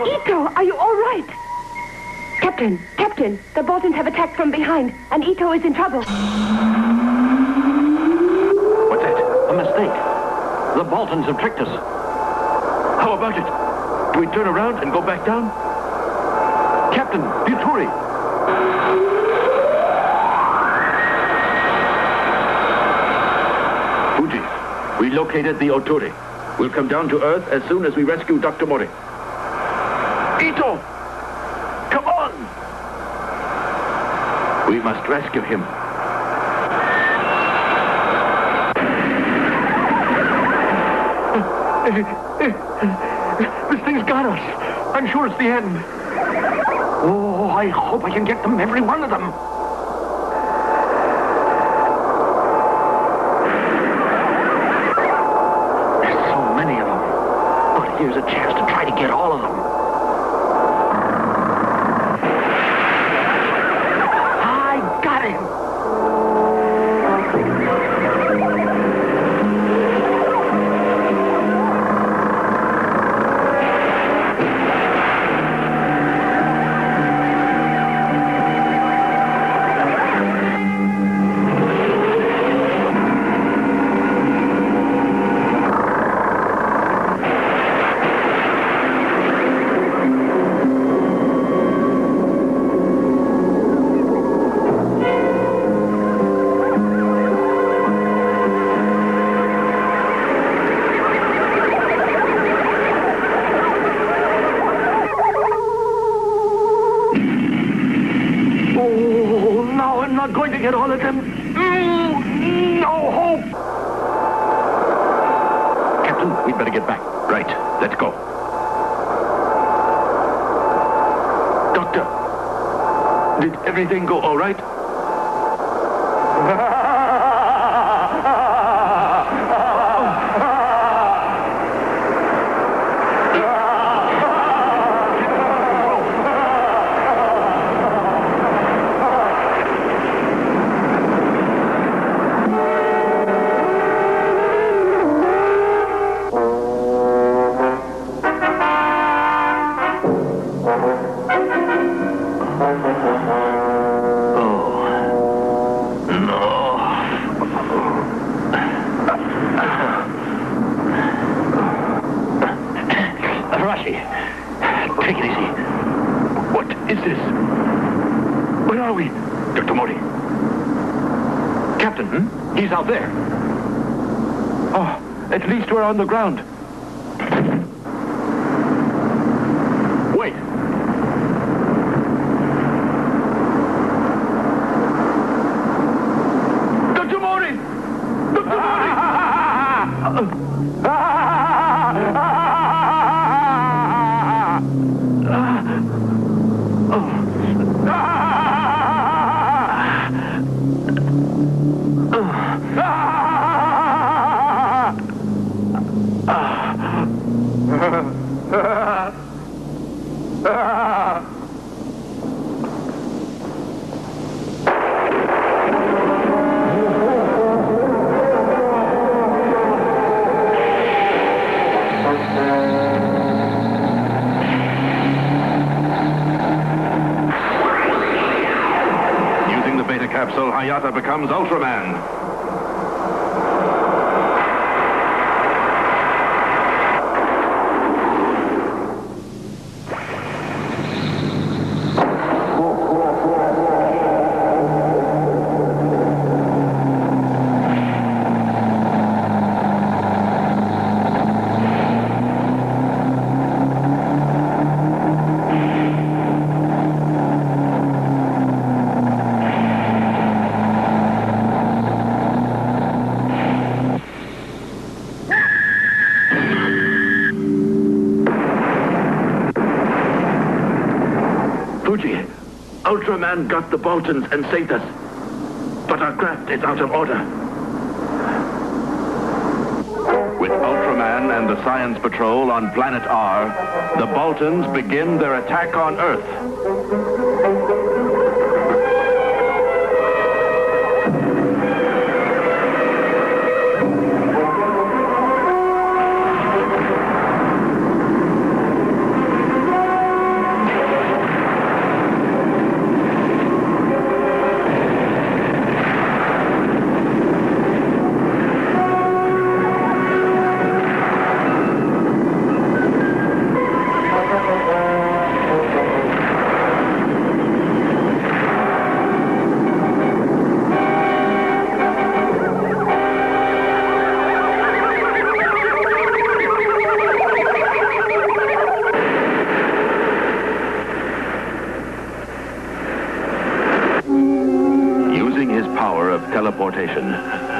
Ito, are you all right? Captain, the Boltons have attacked from behind, and Ito is in trouble. What's that? A mistake. The Boltons have tricked us. How about it? Do we turn around and go back down? Captain, the Oturi. Fuji, located the Oturi. We'll come down to Earth as soon as we rescue Dr. Mori. Ito! Come on! We must rescue him. This thing's got us. I'm sure it's the end. Oh, I hope I can get them, every one of them. There's so many of them. But here's a chance to try to get all of them. I got him. Going to get all of them. No hope. Captain, we'd better get back. Right, let's go. Doctor, did everything go all right? Take it easy. What is this? Where are we? Dr. Mori. Captain, he's out there. Oh, at least we're on the ground. Wait. Dr. Mori! Dr. Mori! Capsule, Hayata becomes Ultraman. Ultraman got the Boltons and saved us. But our craft is out of order. With Ultraman and the Science Patrol on planet R, the Boltons begin their attack on Earth. his power of teleportation,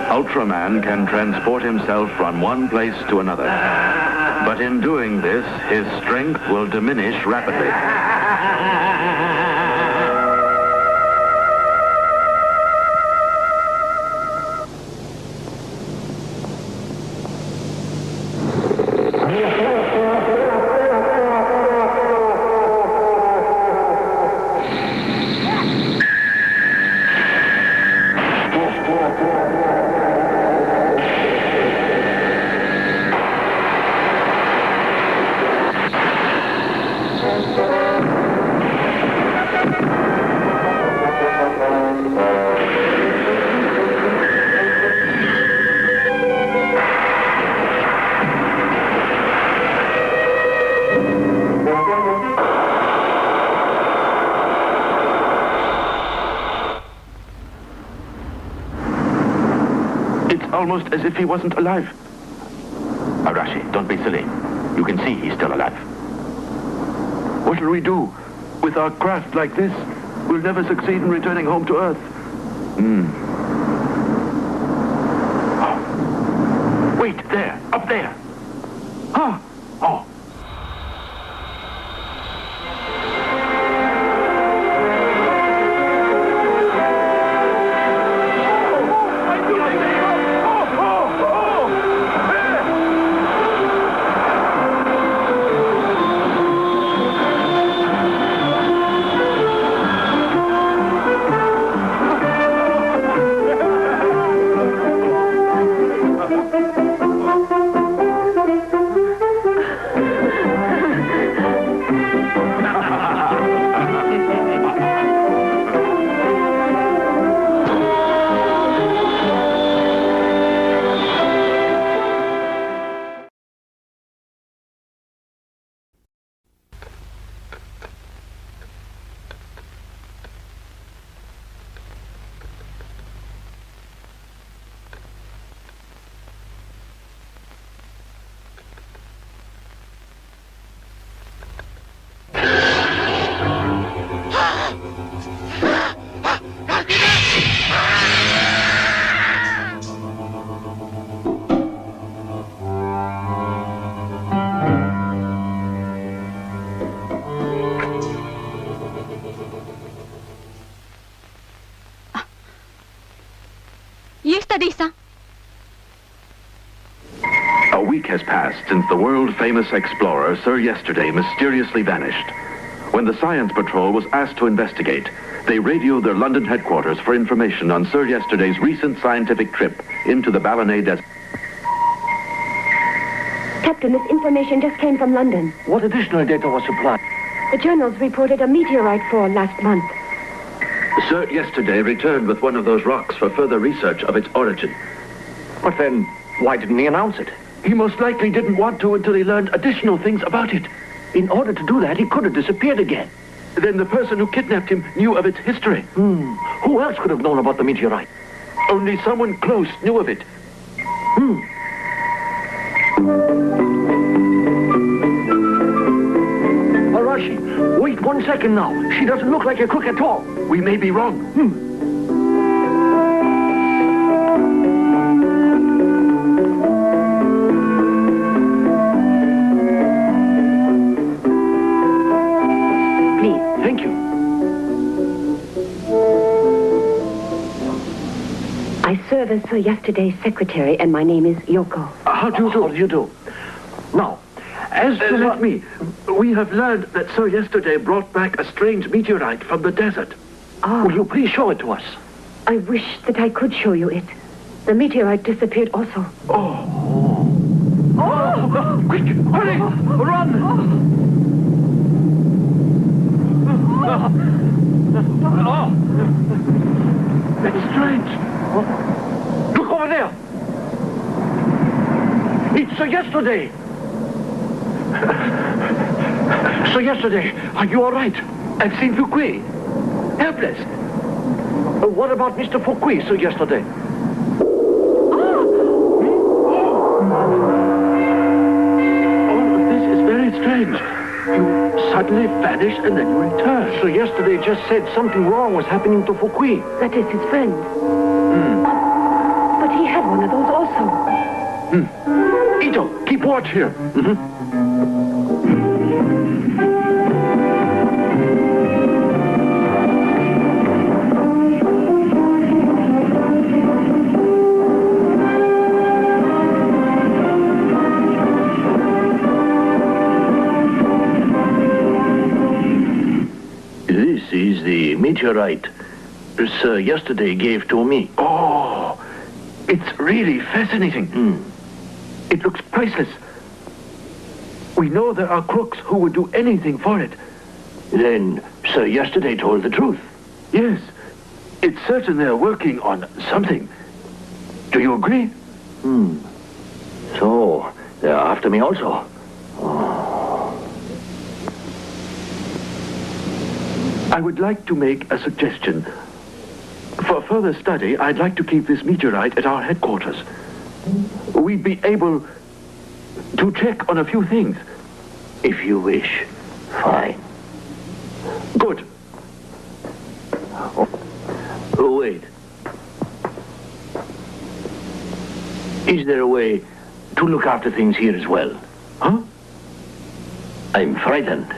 Ultraman can transport himself from one place to another. But in doing this, his strength will diminish rapidly. Almost as if he wasn't alive. Arashi, don't be silly. You can see he's still alive. What'll we do? With our craft like this, we'll never succeed in returning home to Earth. Oh. Wait, there, up there. Huh? Oh. A week has passed since the world-famous explorer Sir Yesterday mysteriously vanished. When the Science Patrol was asked to investigate, they radioed their London headquarters for information on Sir Yesterday's recent scientific trip into the Ballonnet Desert. Captain, this information just came from London. What additional data was supplied? The journals reported a meteorite fall last month. Sir Yesterday returned with one of those rocks for further research of its origin. But then, why didn't he announce it? He most likely didn't want to until he learned additional things about it. In order to do that, he could have disappeared again. Then the person who kidnapped him knew of its history. Who else could have known about the meteorite? Only someone close knew of it. Arashi, wait 1 second now. She doesn't look like a crook at all. We may be wrong. Thank you. I serve as Sir Yesterday's secretary, and my name is Yoko. How do you do? How do you do? Now, as to let me. We have learned that Sir Yesterday brought back a strange meteorite from the desert. Will you please show it to us? I wish that I could show you it. The meteorite disappeared also. Quick, hurry, run! That's strange. Look over there. It's Sir Yesterday. Sir Yesterday, are you all right? I've seen Fouquet. Helpless. What about Mr. Fouquet, Sir Yesterday? All of this is very strange. You suddenly vanish and then you return. So yesterday just said something wrong was happening to Fukui. That is his friend. But he had one of those also. Ito, keep watch here. This is the meteorite Sir yesterday gave to me. Oh, it's really fascinating. It looks priceless. We know there are crooks who would do anything for it. Then Sir yesterday told the truth. Yes, it's certain they're working on something. Do you agree? So, they're after me also. I would like to make a suggestion. For further study, I'd like to keep this meteorite at our headquarters. We'd be able to check on a few things. If you wish. Fine. Good. Oh, wait. Is there a way to look after things here as well? Huh? I'm frightened.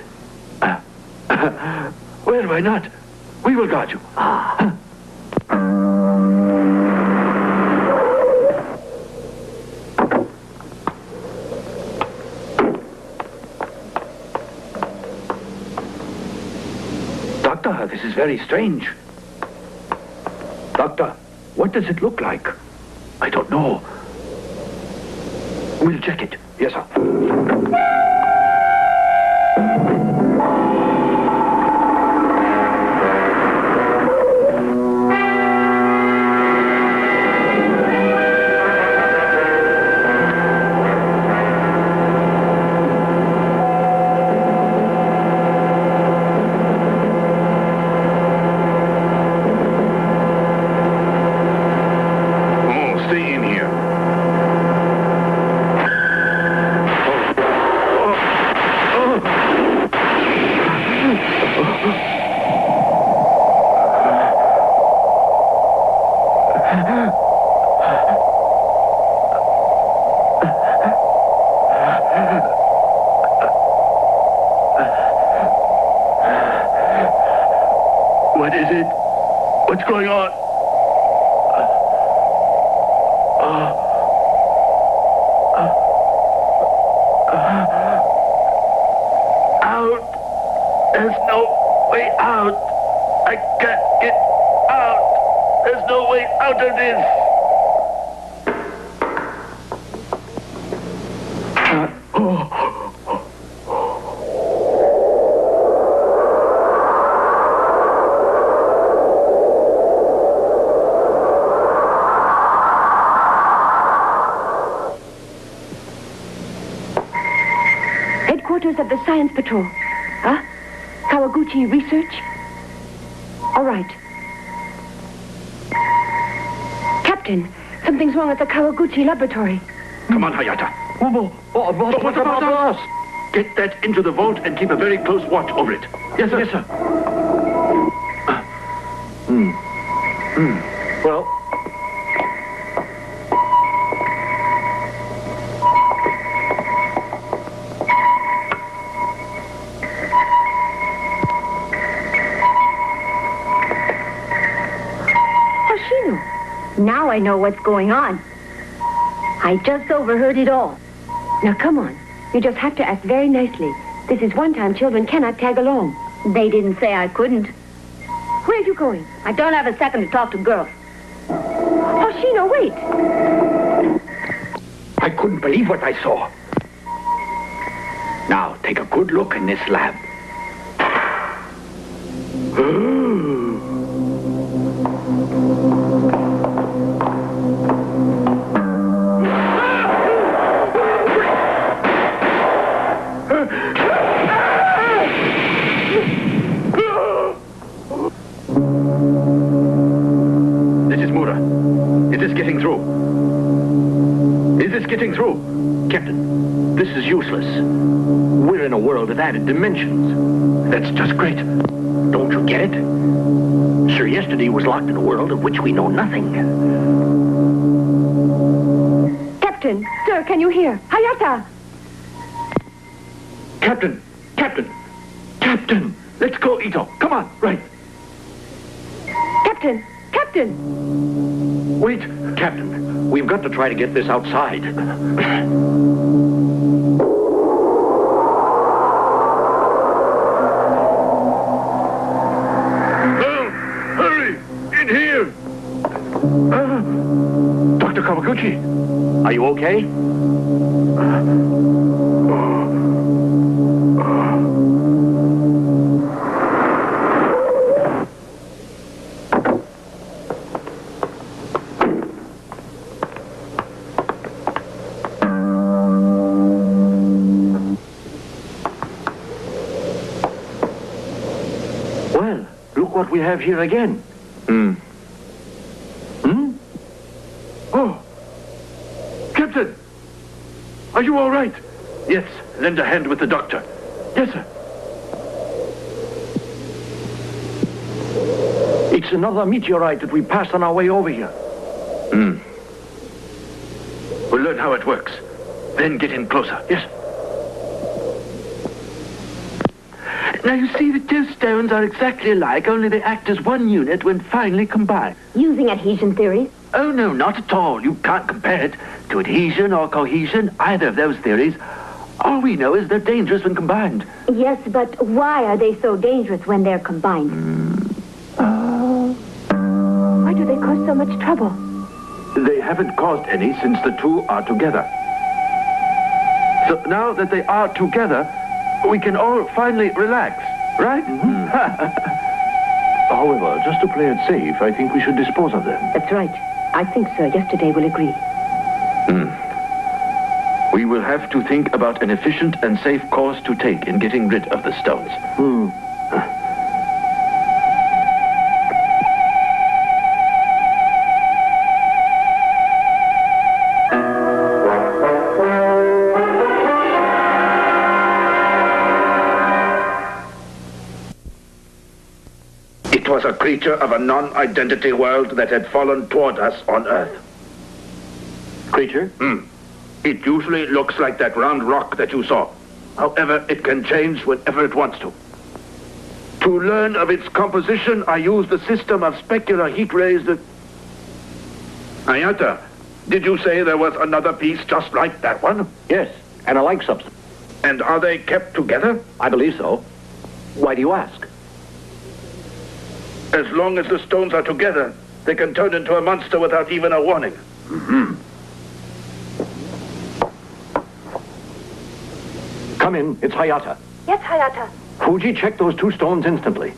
Well, why not? We will guard you. Doctor, this is very strange. Doctor, what does it look like? I don't know. We'll check it. Yes, sir. What is it? What's going on? Out. There's no way out. I can't get out. There's no way out of this. Headquarters of the Science Patrol. Huh? Kawaguchi Research? All right. Captain, something's wrong at the Kawaguchi laboratory. Come on, Hayata. What about us? Get that into the vault and keep a very close watch over it. Yes, sir. Yes, sir. Well... Now I know what's going on. I just overheard it all. Now, come on. You just have to act very nicely. This is one time children cannot tag along. They didn't say I couldn't. Where are you going? I don't have a second to talk to girls. Hoshino, wait. I couldn't believe what I saw. Now, take a good look in this lab. This is useless. We're in a world of added dimensions. That's just great. Don't you get it? Sir Yesterday was locked in a world of which we know nothing. Captain, sir, can you hear? Hayata! Captain! Let's go, Ito. Come on, right. Captain! Wait, Captain. We've got to try to get this outside. Hurry! In here! Dr. Kawaguchi, are you okay? Well, look what we have here again. Oh! Captain! Are you all right? Yes, lend a hand with the doctor. Yes, sir. It's another meteorite that we passed on our way over here. We'll learn how it works. Then get in closer. Yes. Now, you see, the two stones are exactly alike, only they act as one unit when finally combined. Using adhesion theories? Oh, no, not at all. You can't compare it to adhesion or cohesion, either of those theories. All we know is they're dangerous when combined. Yes, but why are they so dangerous when they're combined? Why do they cause so much trouble? They haven't caused any since the two are together. So now that they are together, we can all finally relax, right? However, just to play it safe, I think we should dispose of them. That's right. I think Sir Yesterday will agree. We will have to think about an efficient and safe course to take in getting rid of the stones. It was a creature of a non-identity world that had fallen toward us on Earth. Creature? It usually looks like that round rock that you saw. However, it can change whenever it wants to. To learn of its composition, I used the system of specular heat rays that... Ayata, did you say there was another piece just like that one? Yes, and a like substance. And are they kept together? I believe so. Why do you ask? As long as the stones are together, they can turn into a monster without even a warning. Come in, it's Hayata. Yes, Hayata. Fuji, check those two stones instantly.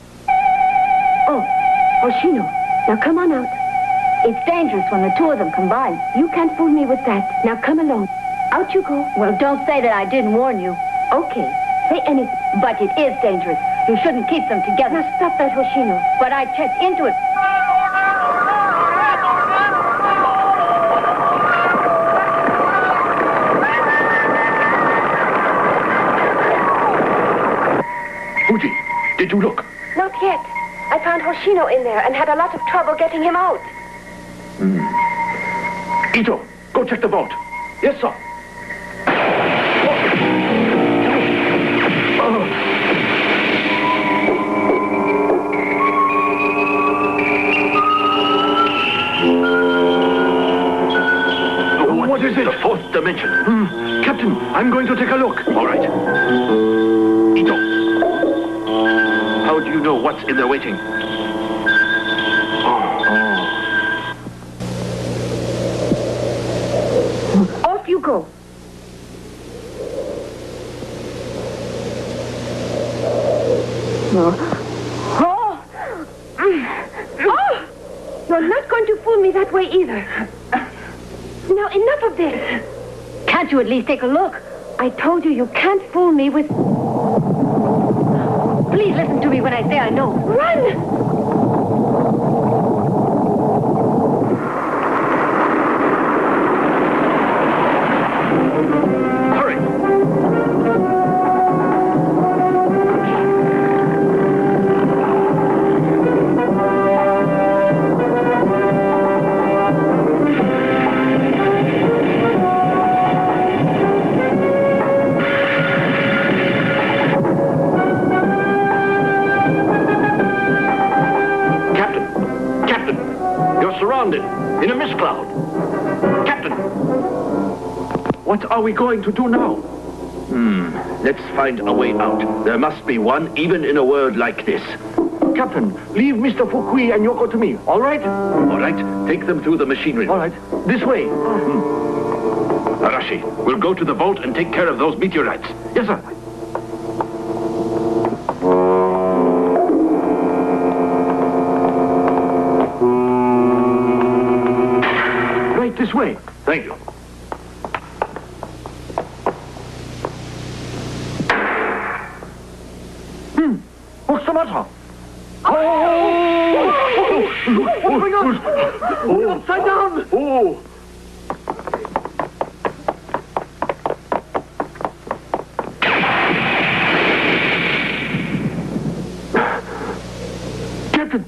Oh, Hoshino. Now come on out. It's dangerous when the two of them combine. You can't fool me with that. Now come along. Out you go. Well, don't say that I didn't warn you. Okay. Say anything. But it is dangerous. You shouldn't keep them together. Now stop that, Hoshino. But I checked into it. Fuji, did you look? Not yet. I found Hoshino in there and had a lot of trouble getting him out. Ito, go check the vault. Yes, sir. What is it? The fourth dimension. Captain, I'm going to take a look. All right. Ito, how do you know what's in there waiting? Off you go. You're not going to fool me that way either. Now, enough of this. Can't you at least take a look? I told you you can't fool me with... Please listen to me when I say I know. Run! Hurry! are surrounded in a mist cloud. Captain, what are we going to do now? Let's find a way out. There must be one, even in a world like this. Captain, leave Mr. Fukui and Yoko to me, all right? All right. Take them through the machinery. All right. This way. Arashi, we'll go to the vault and take care of those meteorites. Yes, sir. Right this way. Thank you. What's the matter? What's going on? We're upside down! Oh! Captain!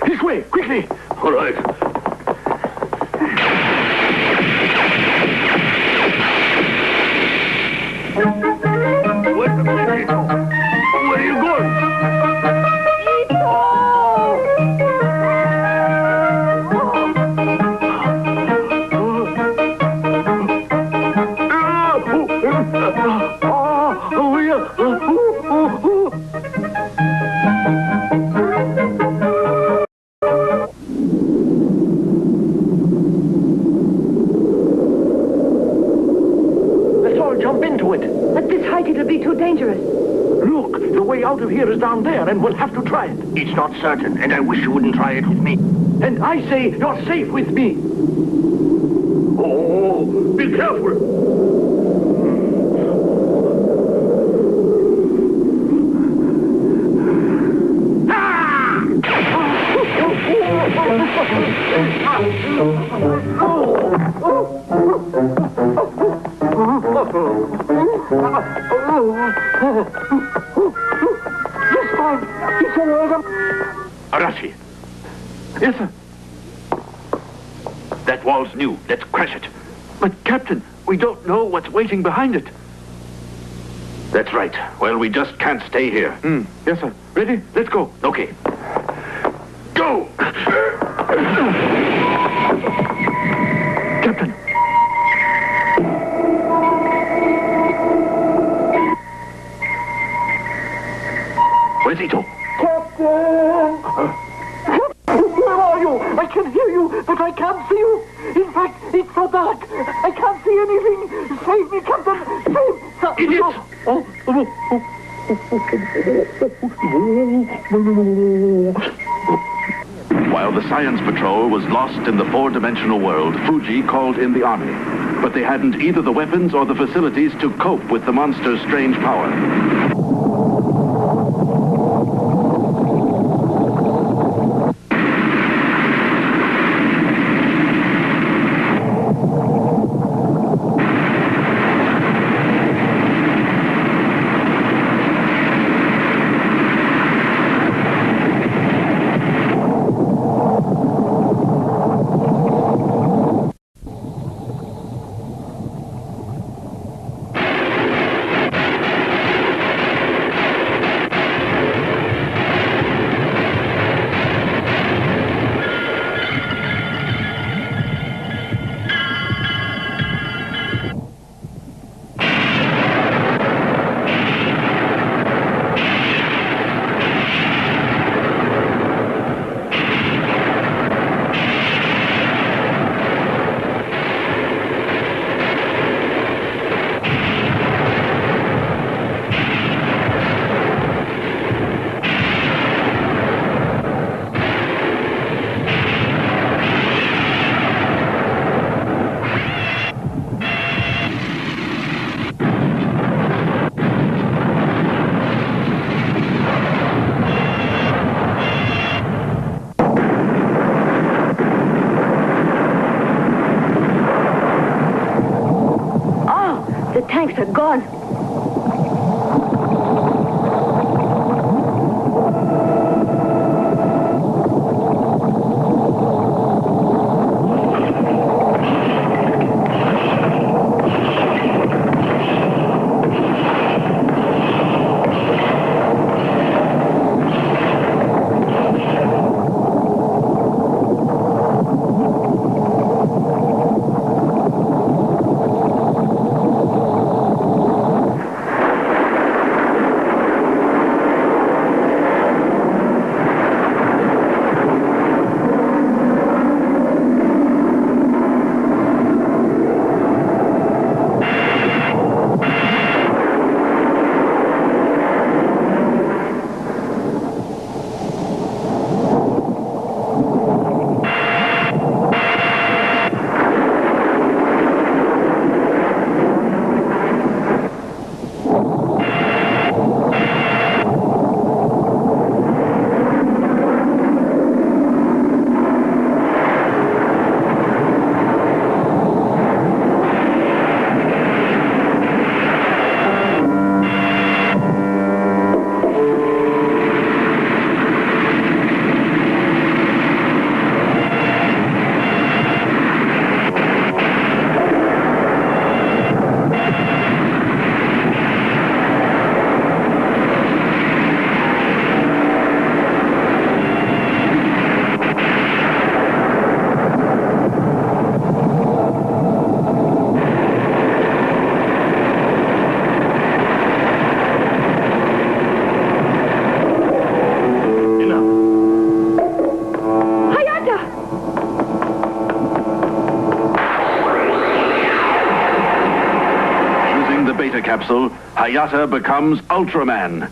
This way, quickly! All right. Where's the plane? Where are you going? Let's all jump into it. At this height, it'll be too dangerous. Look, the way out of here is down there, and we'll have to try it. It's not certain, and I wish you wouldn't try it with me. And I say you're safe with me. Oh, be careful. Arashi. Yes, sir. That wall's new. Let's crash it. But, Captain, we don't know what's waiting behind it. That's right. Well, we just can't stay here. Yes, sir. Ready? Let's go. Okay. Go! Captain. Where's Ito? Captain! Where are you? I can hear you, but I can't see you. In fact, it's so dark. I can't see anything. Save me, Captain. Save... Idiot! While the science patrol was lost in the four-dimensional world, Fuji called in the army. But they hadn't either the weapons or the facilities to cope with the monster's strange power. capsule, Hayata becomes Ultraman.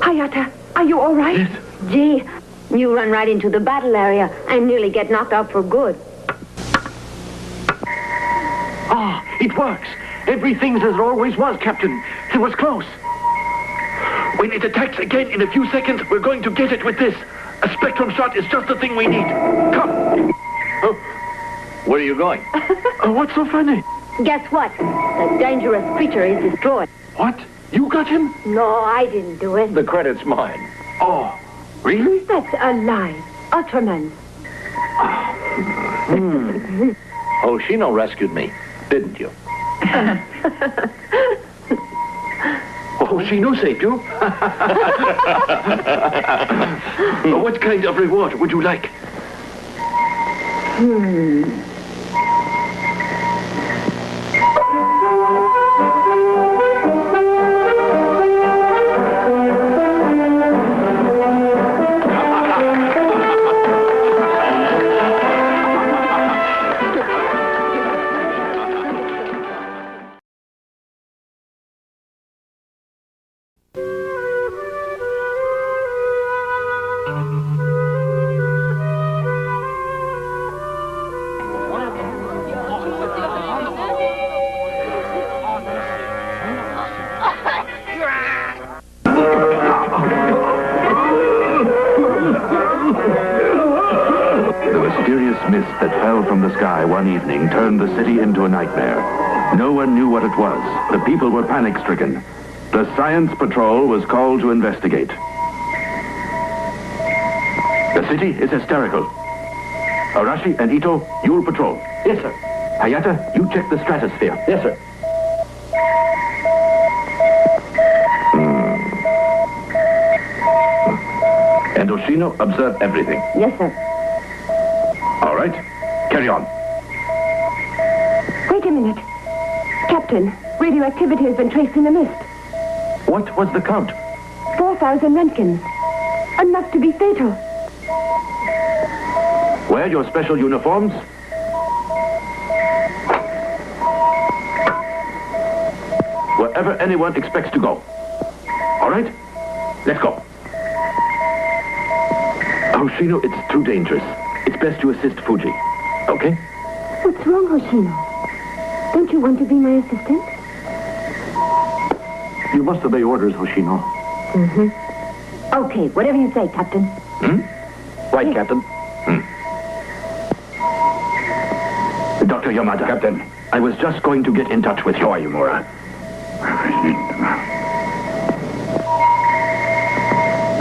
Hayata, are you all right? Yes. Gee, you run right into the battle area and nearly get knocked out for good. Ah, it works. Everything's as it always was, Captain. It was close. When it attacks again in a few seconds, we're going to get it with this. A spectrum shot is just the thing we need. Come. Oh, where are you going? What's so funny? Guess what? The dangerous creature is destroyed. What? You got him? No, I didn't do it. The credit's mine. Oh, really? That's a lie. Ultraman. Oshino rescued me, didn't you? Oshino saved you? What kind of reward would you like? Mist that fell from the sky one evening turned the city into a nightmare. No one knew what it was. The people were panic-stricken. The Science Patrol was called to investigate. The city is hysterical. Arashi and Ito, you'll patrol. Yes, sir. Hayata, you check the stratosphere. Yes, sir. And Oshino, observe everything. Yes, sir. All right, carry on. Wait a minute. Captain, radioactivity has been traced in the mist. What was the count? 4,000 Roentgens. Enough to be fatal. Wear your special uniforms wherever anyone expects to go. All right? Let's go. Hoshino, it's too dangerous. It's best you assist Fuji. Okay? What's wrong, Hoshino? Don't you want to be my assistant? You must obey orders, Hoshino. Mm-hmm. Okay, whatever you say, Captain. Right, yes. Captain. Dr. Yamada. Captain. I was just going to get in touch with you. How are you, Mura?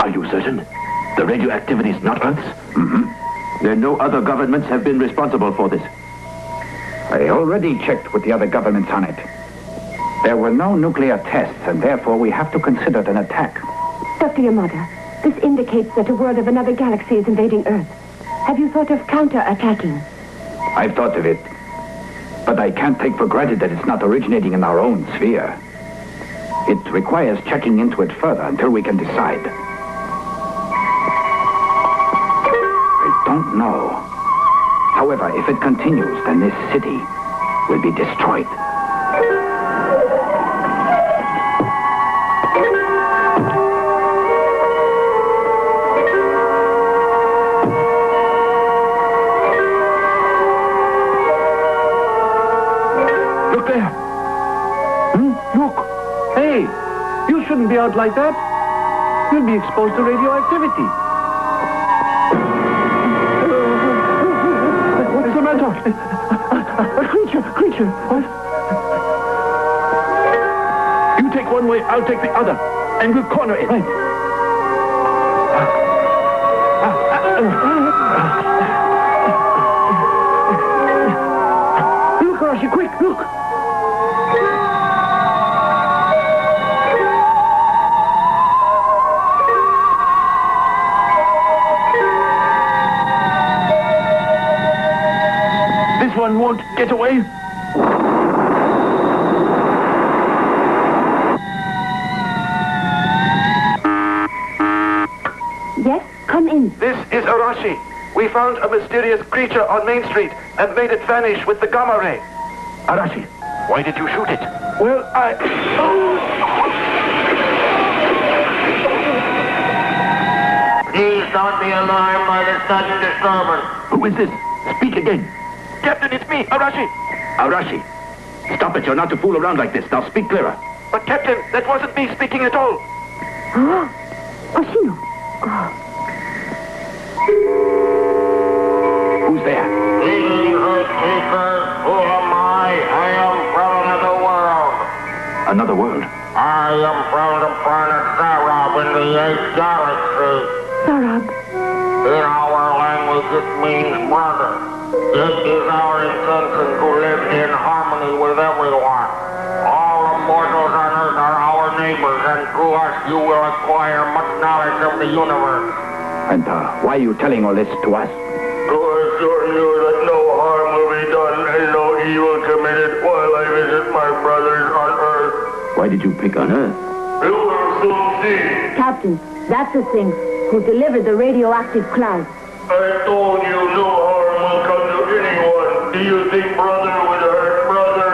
Are you certain? The radioactivity is not Earth's? Mm-hmm. Then no other governments have been responsible for this. I already checked with the other governments on it. There were no nuclear tests, and therefore we have to consider it an attack. Dr. Yamada, this indicates that a world of another galaxy is invading Earth. Have you thought of counter-attacking? I've thought of it. But I can't take for granted that it's not originating in our own sphere. It requires checking into it further until we can decide. I don't know. However, if it continues, then this city will be destroyed. Look there. Look. Hey, you shouldn't be out like that. You'll be exposed to radioactivity. What's the matter? A creature. What? You take one way, I'll take the other, and we'll corner it. Right. Look, Arashi, quick, look. This one won't get away. Yes, come in. This is Arashi. We found a mysterious creature on Main Street and made it vanish with the gamma ray. Arashi, why did you shoot it? Well, Please don't be alarmed by the sudden disturbance. Who is this? Speak again. Captain, it's me, Arashi. Arashi, stop it. You're not to fool around like this. Now speak clearer. But Captain, that wasn't me speaking at all. Hoshino. Who's there? Greetings, Earth keepers. Who am I? I am from another world. Another world? I am from the planet Sarab in the 8th galaxy. Sarab? In our language, it means brother. It is our intention to live in harmony with everyone. All immortals on Earth are our neighbors, and through us you will acquire much knowledge of the universe. And why are you telling all this to us? To assure you that no harm will be done and no evil committed while I visit my brothers on Earth. Why did you pick on Earth? You will soon see. Captain, that's the thing who delivered the radioactive cloud. I told you no harm will come to anyone. Do you think brother would hurt brother?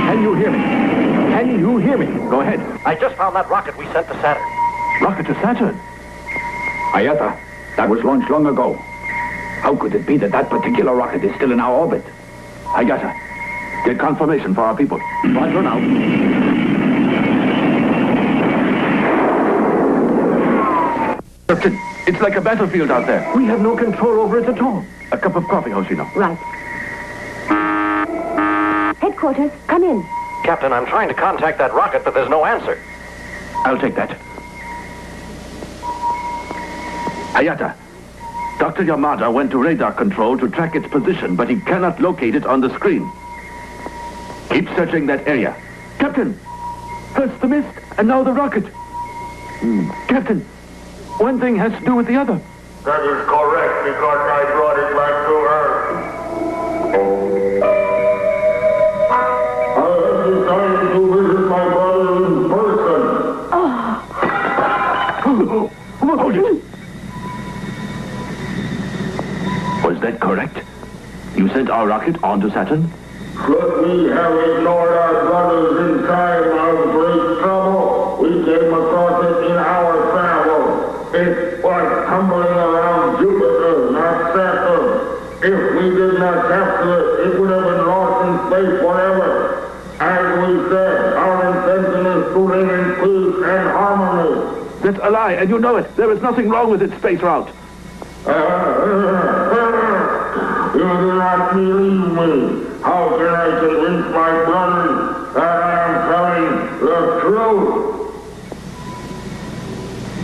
Can you hear me? Can you hear me? Go ahead. I just found that rocket we sent to Saturn. Rocket to Saturn? Ayata, that was launched long ago. How could it be that that particular rocket is still in our orbit? Ayata, get confirmation for our people. Roger now. Captain, it's like a battlefield out there. We have no control over it at all. A cup of coffee, Hoshino. Right. Headquarters, come in. Captain, I'm trying to contact that rocket, but there's no answer. I'll take that. Ayata, Dr. Yamada went to radar control to track its position, but he cannot locate it on the screen. Keep searching that area. Captain, first the mist, and now the rocket. Captain, one thing has to do with the other. That is correct, because I brought it back to Earth. I have decided to visit my brother in person. Hold it. Was that You sent our rocket onto Saturn? Should we have ignored our brothers in time of great trouble, we came across it in our travels. It was tumbling around Jupiter, not Saturn. If we did not capture it, it would have been lost in space forever. As we said, our intention is to live in peace and harmony. That's a lie, and you know it. There is nothing wrong with its space route. You do not believe me. How can I convince my brothers that I am telling the truth?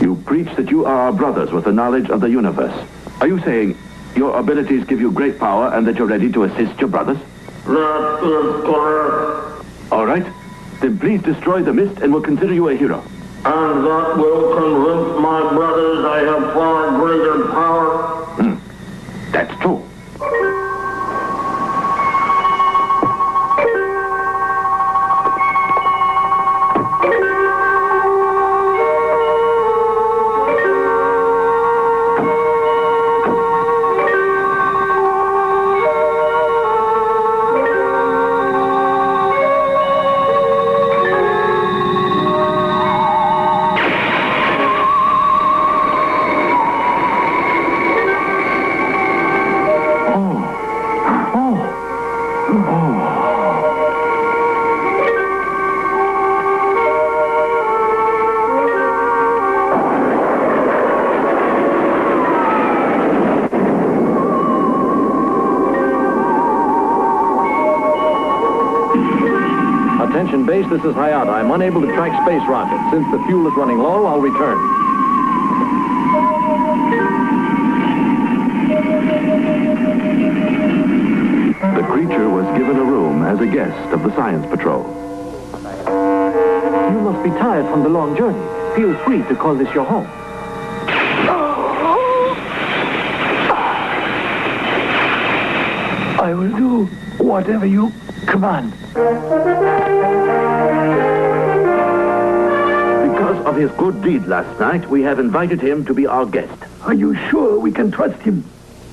You preach that you are our brothers with the knowledge of the universe. Are you saying your abilities give you great power and that you're ready to assist your brothers? That is correct. All right. Then please destroy the mist and we'll consider you a hero. And that will convince my brothers I have far greater power. That's true. Base, this is Hayata. I'm unable to track space rockets. Since the fuel is running low, I'll return. The creature was given a room as a guest of the Science Patrol. You must be tired from the long journey. Feel free to call this your home. I will do whatever you command. Because of his good deed last night, we have invited him to be our guest. Are you sure we can trust him?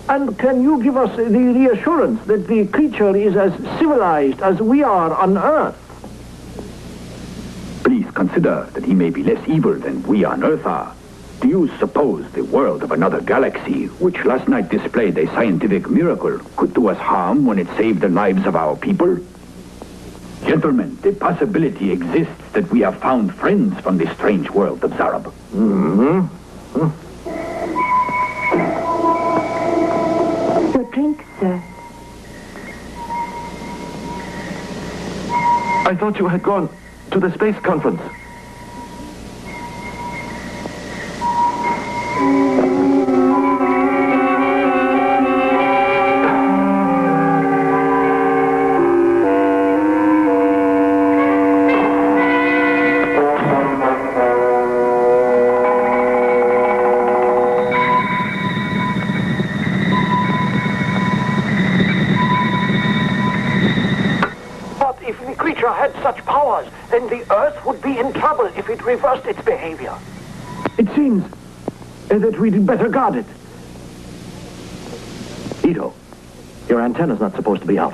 And can you give us the reassurance that the creature is as civilized as we are on Earth? Please consider that he may be less evil than we on Earth are. Do you suppose the world of another galaxy, which last night displayed a scientific miracle, could do us harm when it saved the lives of our people? Gentlemen, the possibility exists that we have found friends from this strange world of Zarab. Your drink, sir. I thought you had gone to the space conference. Had such powers, then the Earth would be in trouble if it reversed its behavior. It seems that we'd better guard it. Ito, your antenna's not supposed to be out.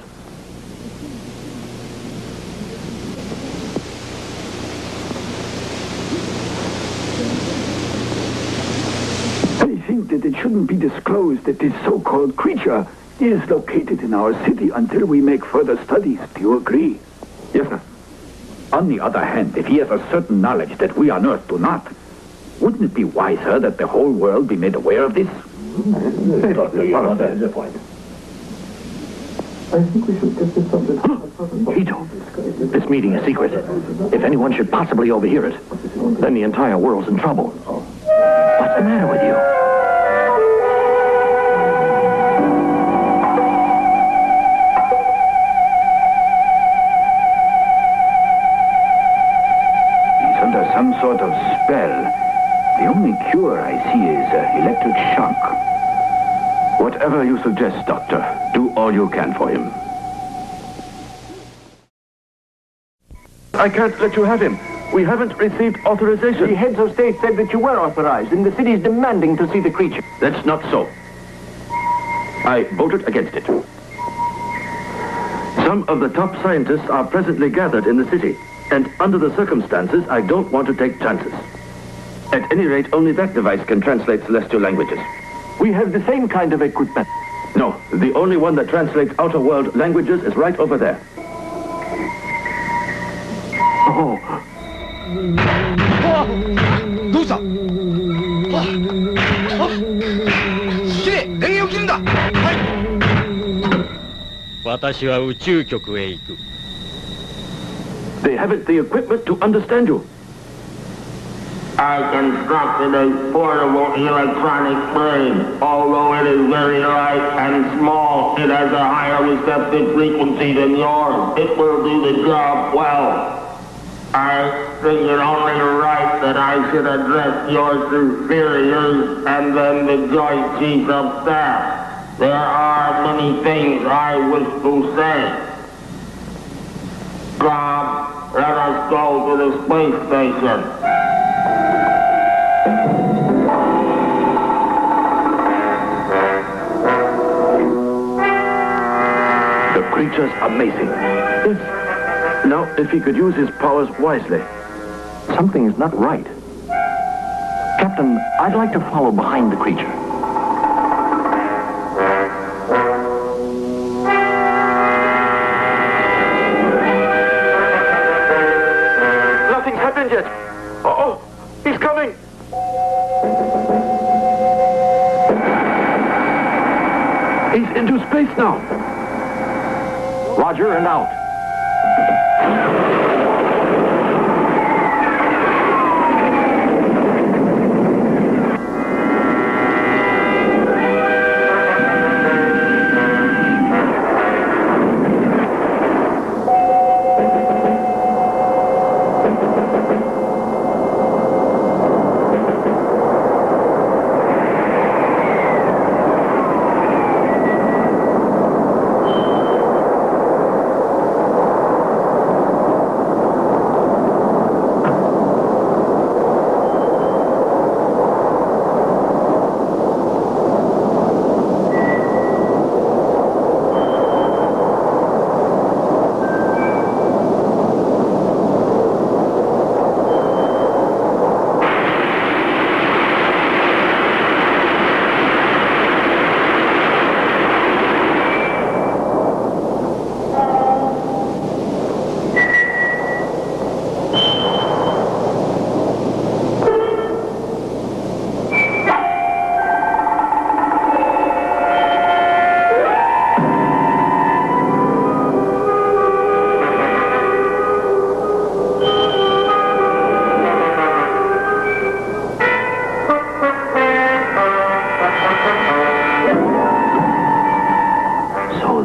I think that it shouldn't be disclosed that this so-called creature is located in our city until we make further studies. Do you agree? Yes, sir. On the other hand, if he has a certain knowledge that we on Earth do not, wouldn't it be wiser that the whole world be made aware of this? That's the point. I think we should get this subject. Ito, this meeting is secret. If anyone should possibly overhear it, then the entire world's in trouble. What's the matter with you? Some sort of spell. The only cure I see is electric shock. Whatever you suggest, Doctor, do all you can for him. I can't let you have him. We haven't received authorization. The heads of state said that you were authorized, and the city's demanding to see the creature. That's not so. I voted against it. Some of the top scientists are presently gathered in the city, and under the circumstances, I don't want to take chances. At any rate, only that device can translate celestial languages. We have the same kind of equipment. No, the only one that translates outer world languages is right over there. Oh. どうした？司令、電源を切るんだ。はい。私は宇宙局へ行く。They haven't the equipment to understand you. I constructed a portable electronic brain. Although it is very light and small, it has a higher receptive frequency than yours. It will do the job well. I think it only right that I should address your superiors and then the Joint Chiefs of Staff. There are many things I wish to say. Come, let us go to the space station. The creature's amazing. Yes. Now, if he could use his powers wisely. Something is not right. Captain, I'd like to follow behind the creature. Nothing's happened yet. Uh-oh, he's coming. He's into space now. Roger and out.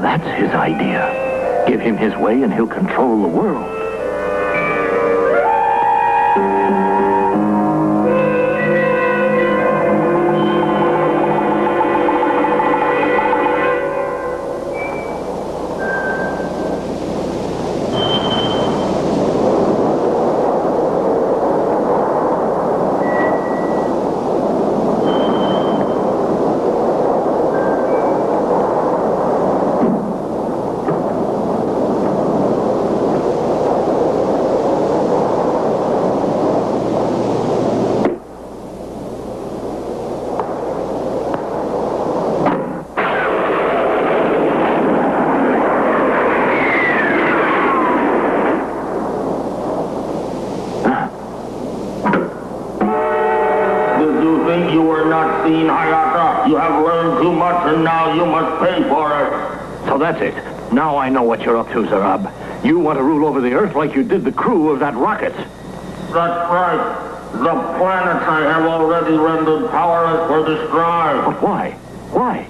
That's his idea. Give him his way and he'll control the world. You have learned too much and now you must pay for it. So that's it. Now I know what you're up to, Zarab. You want to rule over the Earth like you did the crew of that rocket. That's right. The planets I have already rendered powerless or destroyed. But why? Why?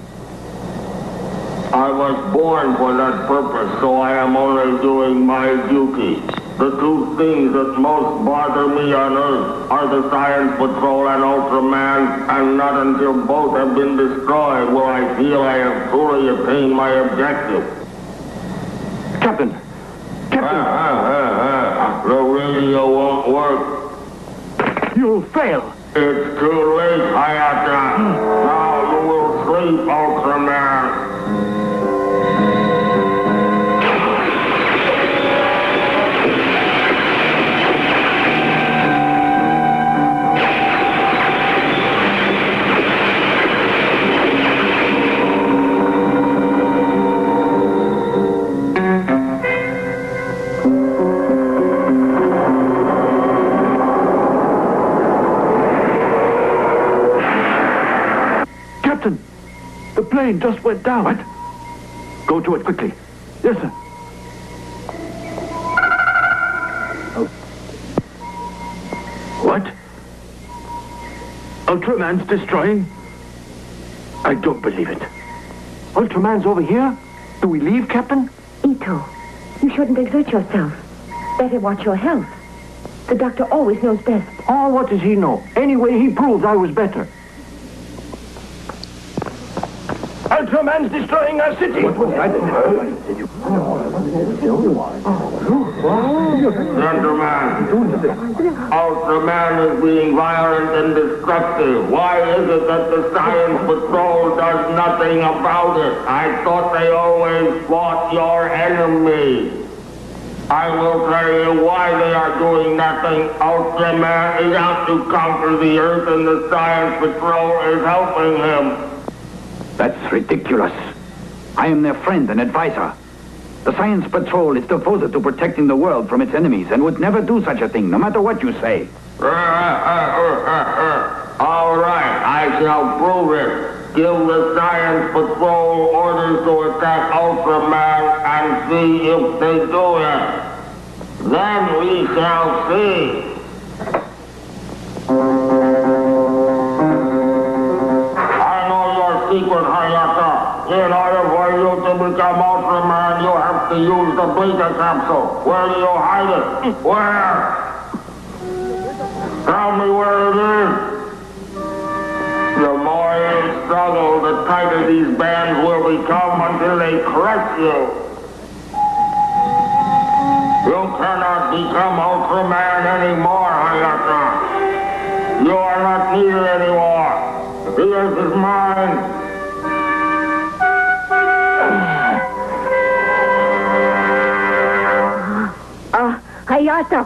I was born for that purpose, so I am only doing my duty. The two things that most bother me on Earth are the Science Patrol and Ultraman, and not until both have been destroyed will I feel I have truly attained my objective. Captain! Captain! The radio won't work. You'll fail. It's too late, Hayata. Now you will sleep, Ultraman. plane just went down. What? Go to it quickly. Yes, sir. What? Ultraman's destroying? I don't believe it. Ultraman's over here? Do we leave, Captain? Ito, you shouldn't exert yourself. Better watch your health. The doctor always knows best. Oh, what does he know? Anyway, he proved I was better. Ultraman's destroying our city! What was that? Gentlemen, Ultraman is being violent and destructive. Why is it that the Science Patrol does nothing about it? I thought they always fought your enemy. I will tell you why they are doing nothing. Ultraman is out to conquer the Earth and the Science Patrol is helping him. That's ridiculous. I am their friend and advisor. The Science Patrol is devoted to protecting the world from its enemies and would never do such a thing, no matter what you say. All right, I shall prove it. Give the Science Patrol orders to attack Ultraman and see if they do it. Then we shall see. Secret, Hayata. In order for you to become Ultraman, you have to use the beta capsule. Where do you hide it? Where? Tell me where it is. The more you struggle, the tighter these bands will become until they crush you. You cannot become Ultraman anymore, Hayata. You are not needed anymore. The Earth is mine. Hayata.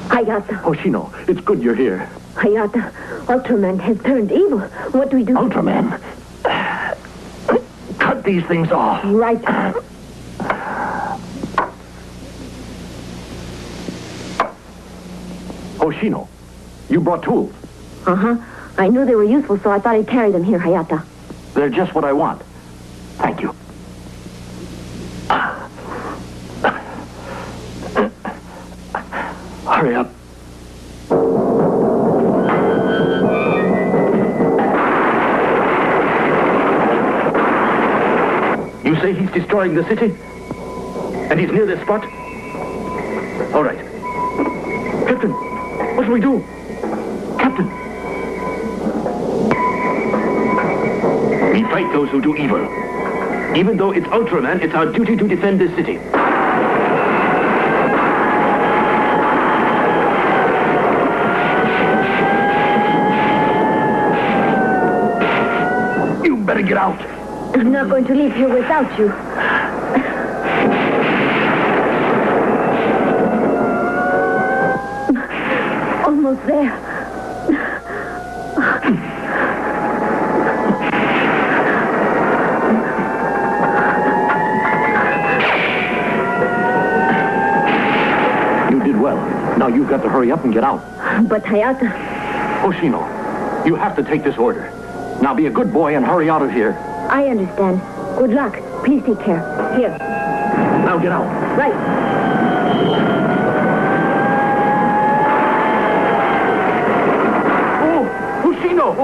Hayata. Hoshino, it's good you're here. Hayata, Ultraman has turned evil. What do we do? Ultraman? Cut these things off. Right. Hoshino, you brought tools. Uh-huh. I knew they were useful, so I thought I'd carry them here, Hayata. They're just what I want. Thank you. Hurry up. You say he's destroying the city? And he's near this spot? All right. Captain, what do we do? Captain! We fight those who do evil. Even though it's Ultraman, it's our duty to defend this city. You better get out. I'm not going to leave here without you. Almost there. You did well. Now you've got to hurry up and get out. But Hayata... Hoshino, you have to take this order. Now be a good boy and hurry out of here. I understand. Good luck. Please take care. Here. Now get out. Right. Hoshino!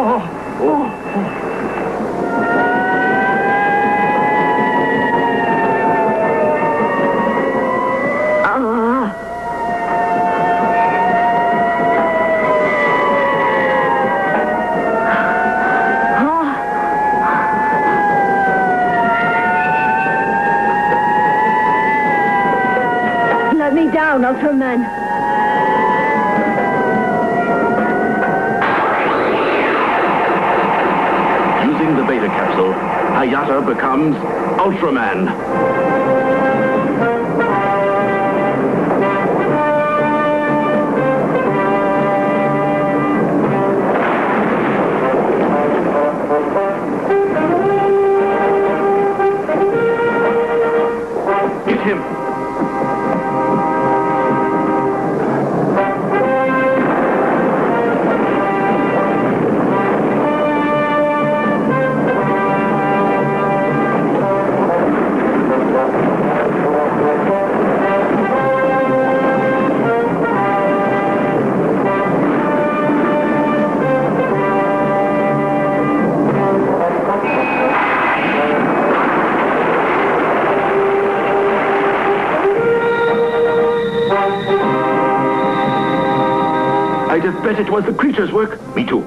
Let me down, Ultraman. Using the beta capsule, Hayata becomes Ultraman. It's him. bet it was the creature's work. Me too.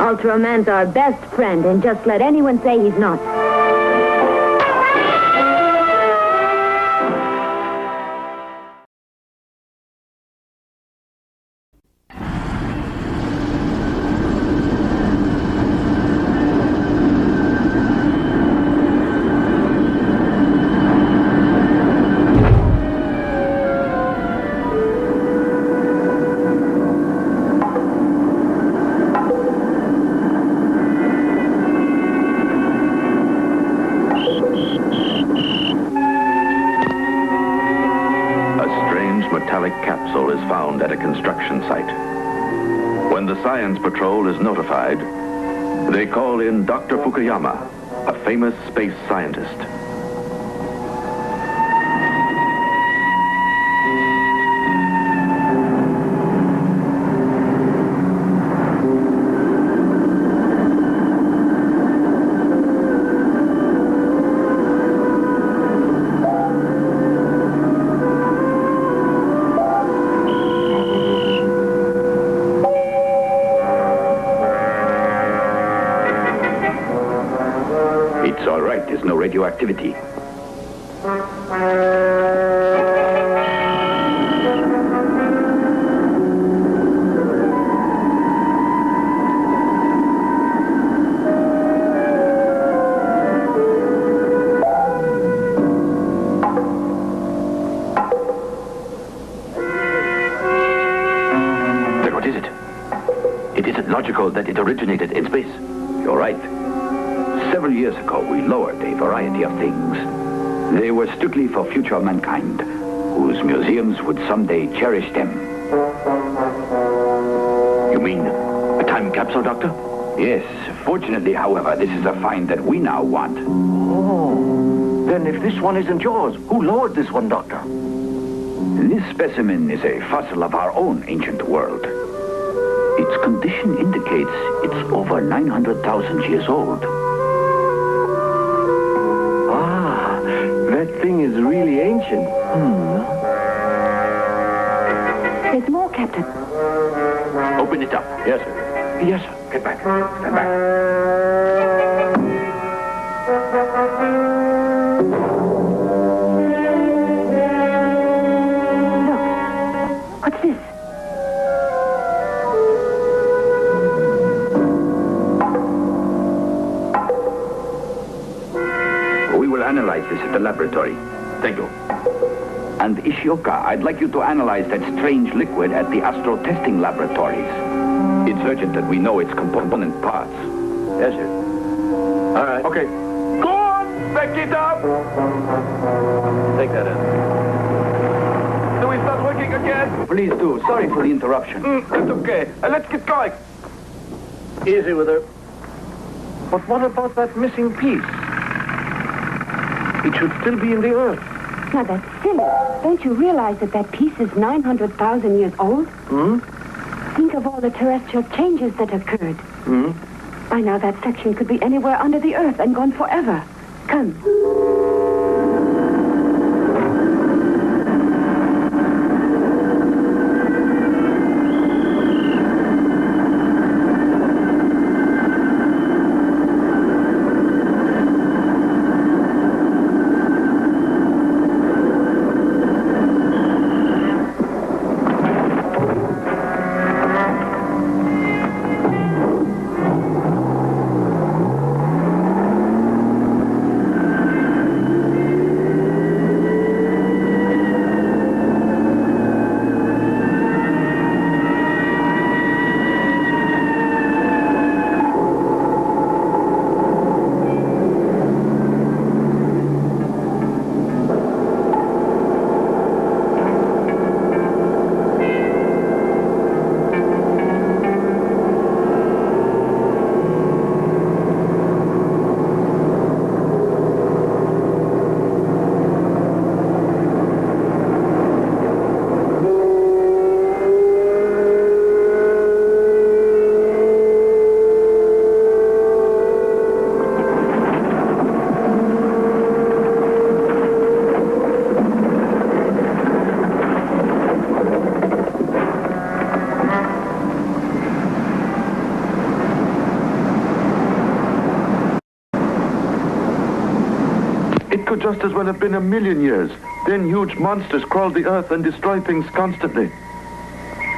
Ultraman's our best friend, and just let anyone say he's not. Capsule is found at a construction site. When the Science Patrol is notified, they call in Dr. Fukuyama, a famous space scientist. It's all right. There's no radioactivity. Then what is it? It isn't logical that it originated in space. You're right. Several years ago, we lowered a variety of things. They were strictly for future mankind, whose museums would someday cherish them. You mean a time capsule, Doctor? Yes. Fortunately, however, this is a find that we now want. Oh. Then if this one isn't yours, who lowered this one, Doctor? This specimen is a fossil of our own ancient world. Its condition indicates it's over 900,000 years old. That thing is really ancient. There's more, Captain. Open it up. Yes, sir. Yes, sir. Get back. Stand back. Look. What's this? We will analyze this at the laboratory. Thank you. And Ishioka, I'd like you to analyze that strange liquid at the Astro Testing Laboratories. It's urgent that we know its component parts. Yes, sir. All right. Okay. Go on! Back it up! Take that in. Do we start working again? Please do. Sorry for the interruption. It's okay. Let's get going. Easy with her. But what about that missing piece? It should still be in the Earth. Now, that's silly. Don't you realize that that piece is 900,000 years old? Think of all the terrestrial changes that occurred. By now, that section could be anywhere under the Earth and gone forever. Come. could just as well have been 1,000,000 years. Then huge monsters crawled the earth and destroyed things constantly.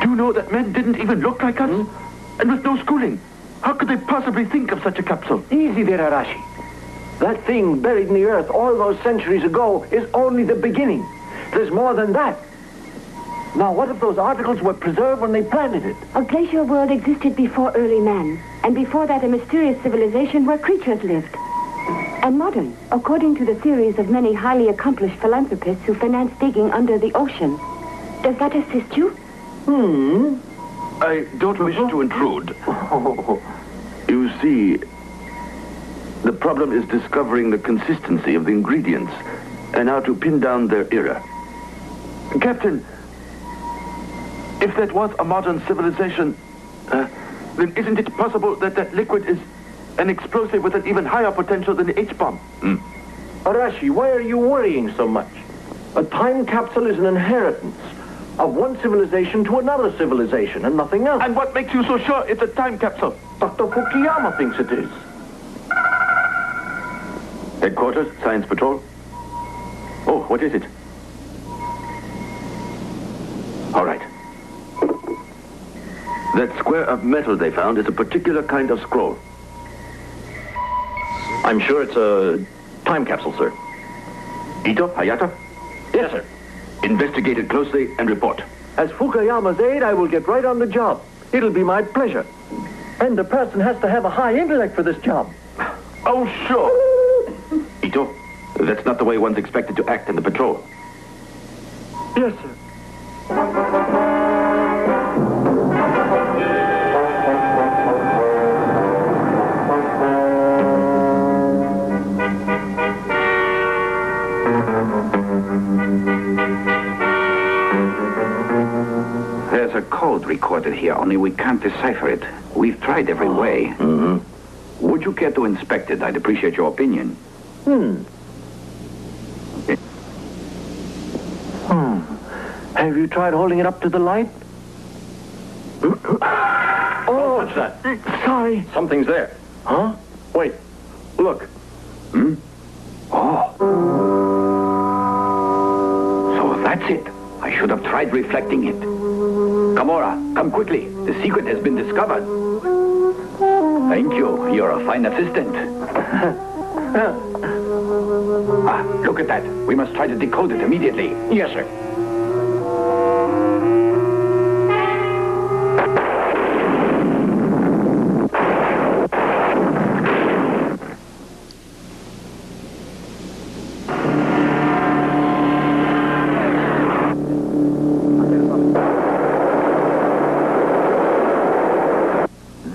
Do you know that men didn't even look like us? And with no schooling, how could they possibly think of such a capsule? Easy there, Arashi. That thing buried in the earth all those centuries ago is only the beginning. There's more than that. Now, what if those articles were preserved when they planted it? A glacial world existed before early man, and before that a mysterious civilization where creatures lived. And modern, according to the theories of many highly accomplished philanthropists who finance digging under the ocean. Does that assist you? I don't wish to intrude. You see, the problem is discovering the consistency of the ingredients and how to pin down their era. Captain, if that was a modern civilization, then isn't it possible that that liquid is an explosive with an even higher potential than the H-bomb? Arashi, why are you worrying so much? A time capsule is an inheritance of one civilization to another civilization and nothing else. And what makes you so sure it's a time capsule? Dr. Fukuyama thinks it is. Headquarters, Science Patrol. Oh, what is it? All right. That square of metal they found is a particular kind of scroll. I'm sure it's a time capsule, sir. Ito, Hayata? Yes, sir. Investigate it closely and report. As Fukuyama's aide, I will get right on the job. It'll be my pleasure. And the person has to have a high intellect for this job. Oh, sure. Ito, that's not the way one's expected to act in the patrol. Yes, sir. There's a code recorded here, only we can't decipher it. We've tried every way. Would you care to inspect it? I'd appreciate your opinion. Have you tried holding it up to the light? Oh, what's that? Sorry. Something's there. Huh? Wait. Look. Oh. So that's it. I should have tried reflecting it. Gamora, come quickly. The secret has been discovered. Thank you. You're a fine assistant. Look at that. We must try to decode it immediately. Yes, sir.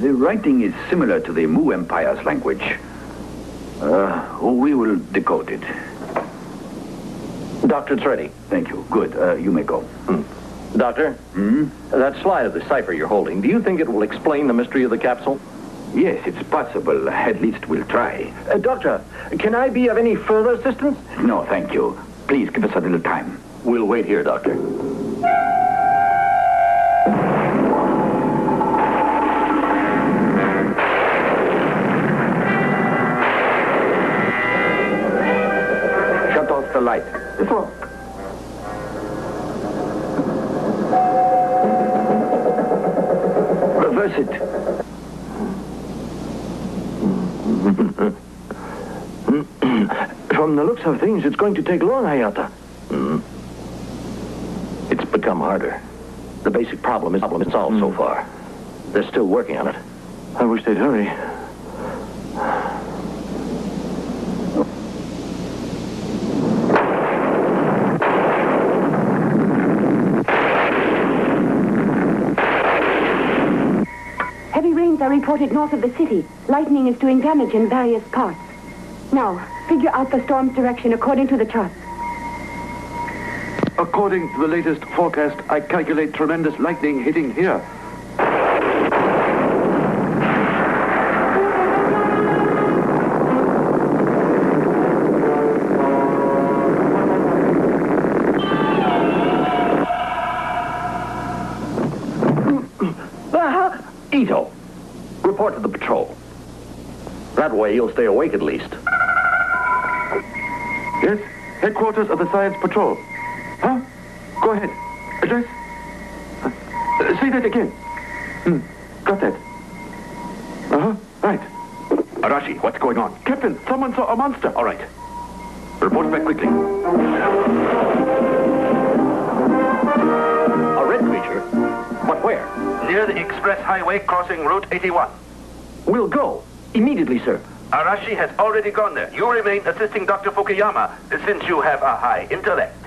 The writing is similar to the Mu Empire's language. We will decode it. Doctor, it's ready. Thank you. Good. You may go. Doctor? That slide of the cipher you're holding, do you think it will explain the mystery of the capsule? Yes, it's possible. At least we'll try. Doctor, can I be of any further assistance? No, thank you. Please give us a little time. We'll wait here, Doctor. Shut off the light. Reverse it. From the looks of things, it's going to take long, Hayata. It's become harder. The basic problem is solved so far. They're still working on it. I wish they'd hurry. Heavy rains are reported north of the city. Lightning is doing damage in various parts. Now, figure out the storm's direction according to the chart. According to the latest forecast, I calculate tremendous lightning hitting here. Ito, report to the patrol. That way you'll stay awake at least. Yes, headquarters of the Science Patrol. Huh? Go ahead. Address? Say that again. Got that. Uh-huh, right. Arashi, what's going on? Captain, someone saw a monster. All right. Report back quickly. A red creature? But where? Near the express highway crossing Route 81. We'll go. Immediately, sir. Arashi has already gone there. You remain assisting Dr. Fukuyama since you have a high intellect.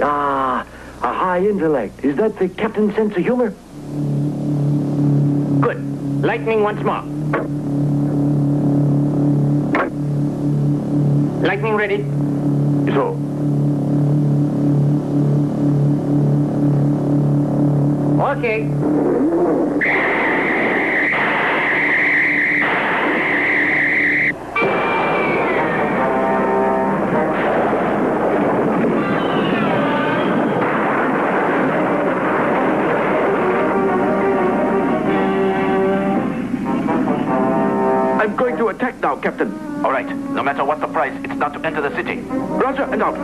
Ah, a high intellect. Is that the captain's sense of humor? Good. Lightning once more. Lightning ready. So, Okay. I'm going to attack now, Captain. All right. No matter what the price, it's not to enter the city. Roger, and out.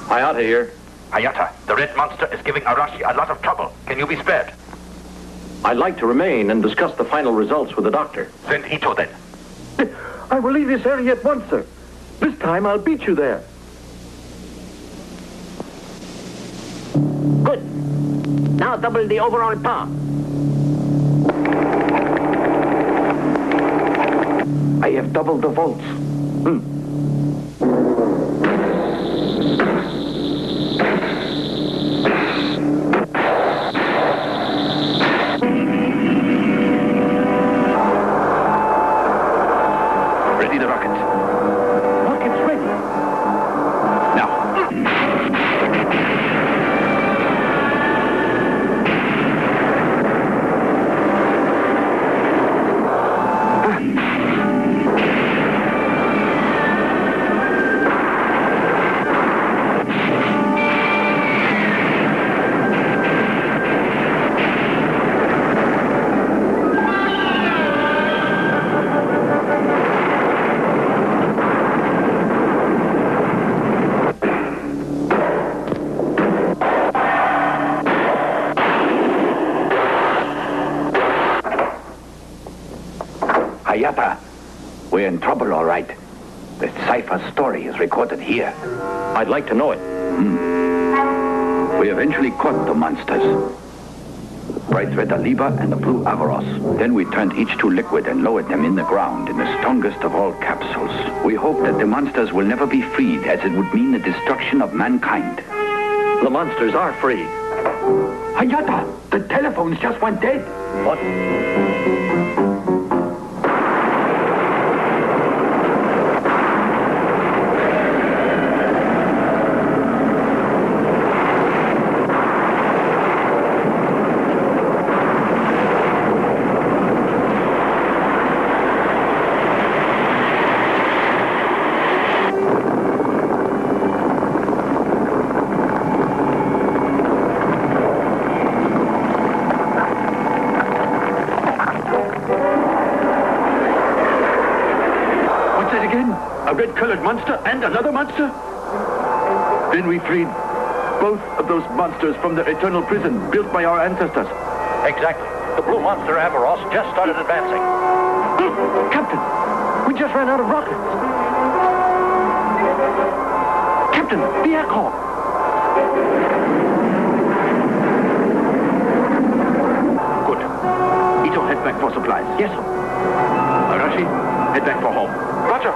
Hayata here. Hayata, the red monster is giving Arashi a lot of trouble. Can you be spared? I'd like to remain and discuss the final results with the doctor. Send Ito then. I will leave this area at once, sir. This time I'll beat you there. Good. Now double the overall power. I have doubled the volts. Ready the rocket. Rocket's ready. Now. Hayata, we're in trouble, all right. The cipher story is recorded here. I'd like to know it. We eventually caught the monsters. Bright red Aliba and the blue Avaros. Then we turned each to liquid and lowered them in the ground in the strongest of all capsules. We hope that the monsters will never be freed, as it would mean the destruction of mankind. The monsters are free. Hayata, the telephones just went dead. What? A red-colored monster and another monster? Then we freed both of those monsters from their eternal prison built by our ancestors. Exactly. The blue monster Avaros just started advancing. Captain, we just ran out of rockets. Captain, the air call. Good. Ito, head back for supplies. Yes, sir. Arashi, head back for home. Roger.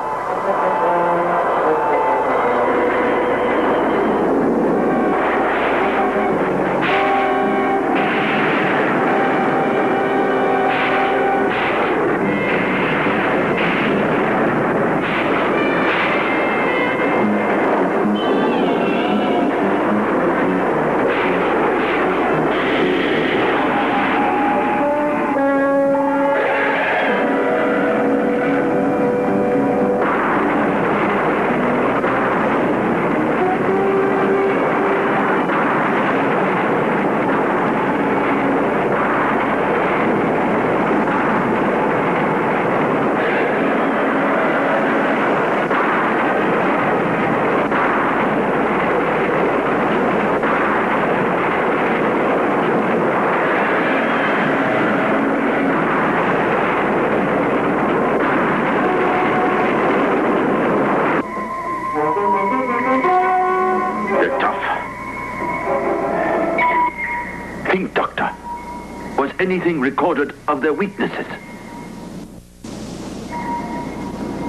anything recorded of their weaknesses.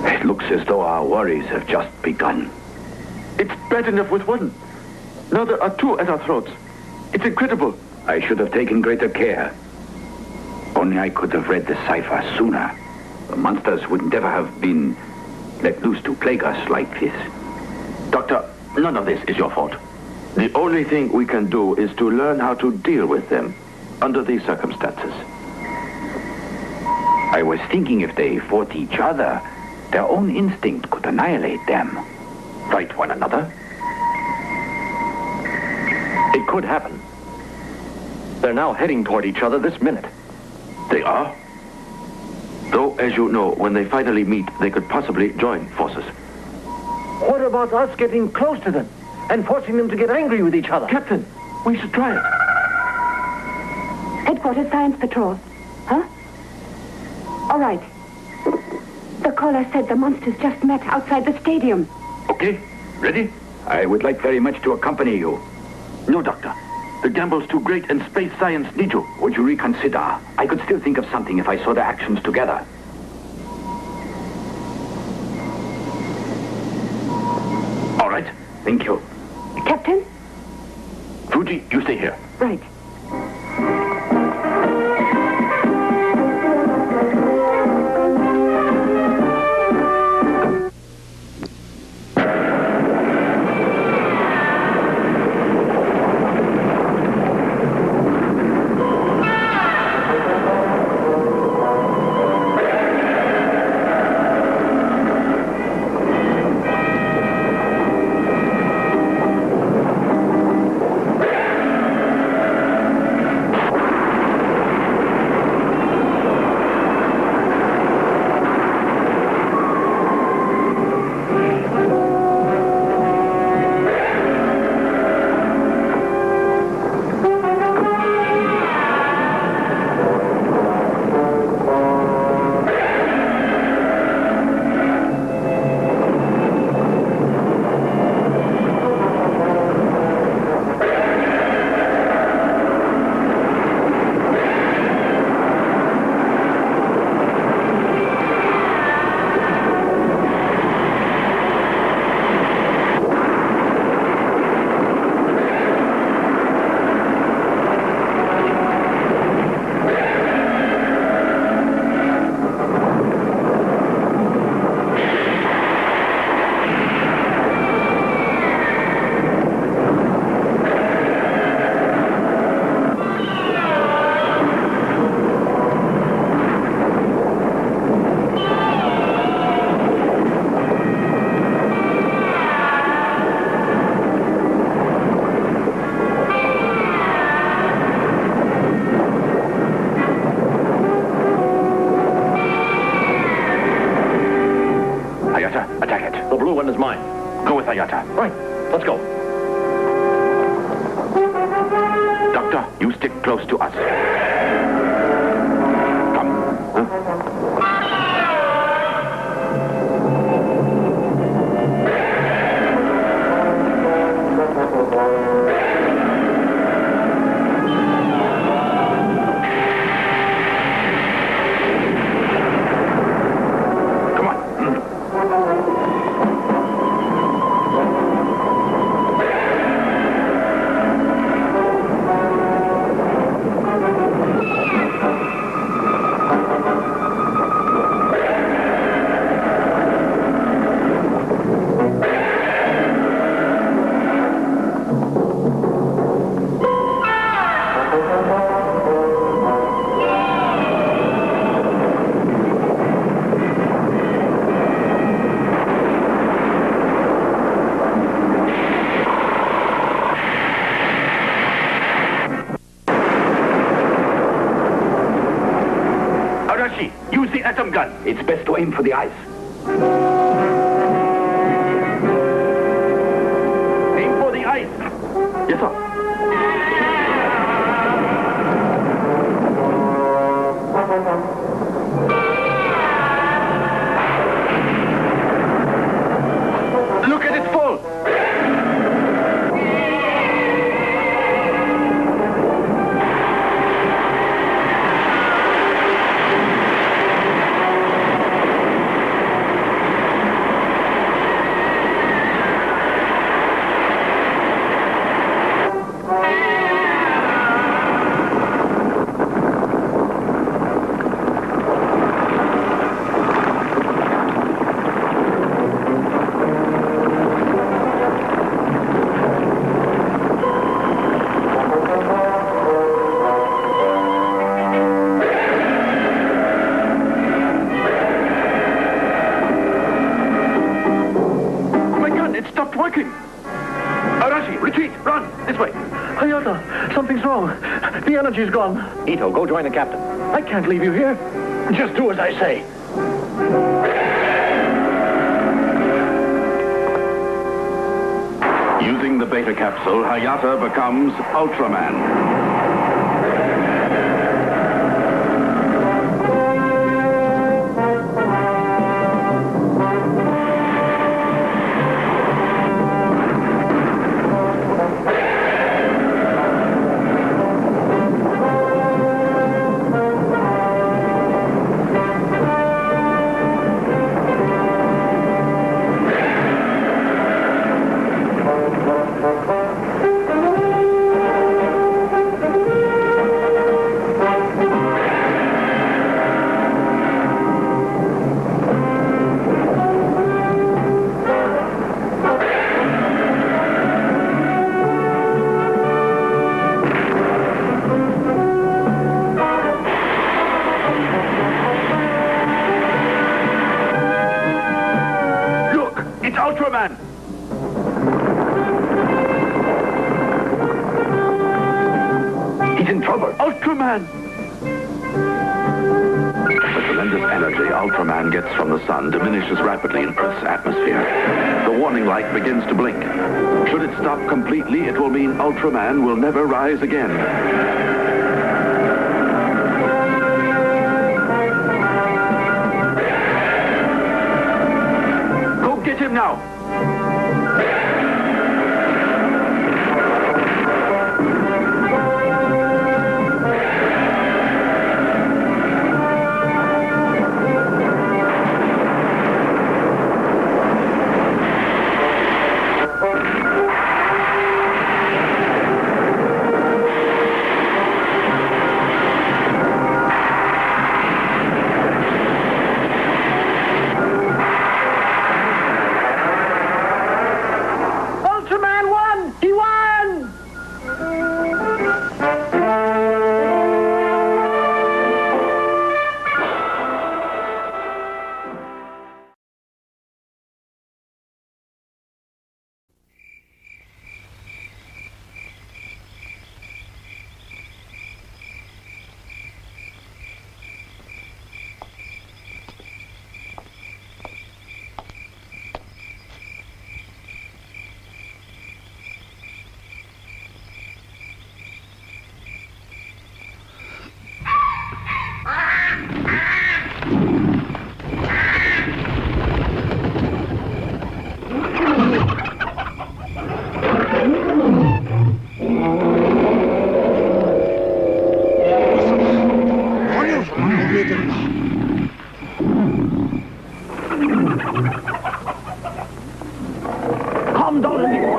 It looks as though our worries have just begun. It's bad enough with one. Now there are two at our throats. It's incredible. I should have taken greater care. Only I could have read the cipher sooner. The monsters would never have been let loose to plague us like this. Doctor, none of this is your fault. The only thing we can do is to learn how to deal with them under these circumstances. I was thinking if they fought each other, their own instinct could annihilate them. Fight one another? It could happen. They're now heading toward each other this minute. They are? Though, as you know, when they finally meet, they could possibly join forces. What about us getting close to them and forcing them to get angry with each other? Captain, we should try it. Headquarters Science Patrol. Huh? All right. The caller said the monsters just met outside the stadium. Okay, ready? I would like very much to accompany you. No, Doctor. The gamble's too great and space science needs you. Would you reconsider? I could still think of something if I saw their actions together. All right. Thank you. Captain? Fuji, you stay here. Right. Right, let's go. Doctor, you stick close to us. Come. Use the atom gun. It's best to aim for the eyes. Aim for the eyes. Yes, sir. Look at it fall. It stopped working. Arashi, retreat, run, this way. Hayata, something's wrong. The energy's gone. Ito, go join the captain. I can't leave you here. Just do as I say. Using the beta capsule, Hayata becomes Ultraman. Ultraman! He's in trouble. Ultraman! The tremendous energy Ultraman gets from the sun diminishes rapidly in Earth's atmosphere. The warning light begins to blink. Should it stop completely, it will mean Ultraman will never rise again. Get him now! Calm down, anymore.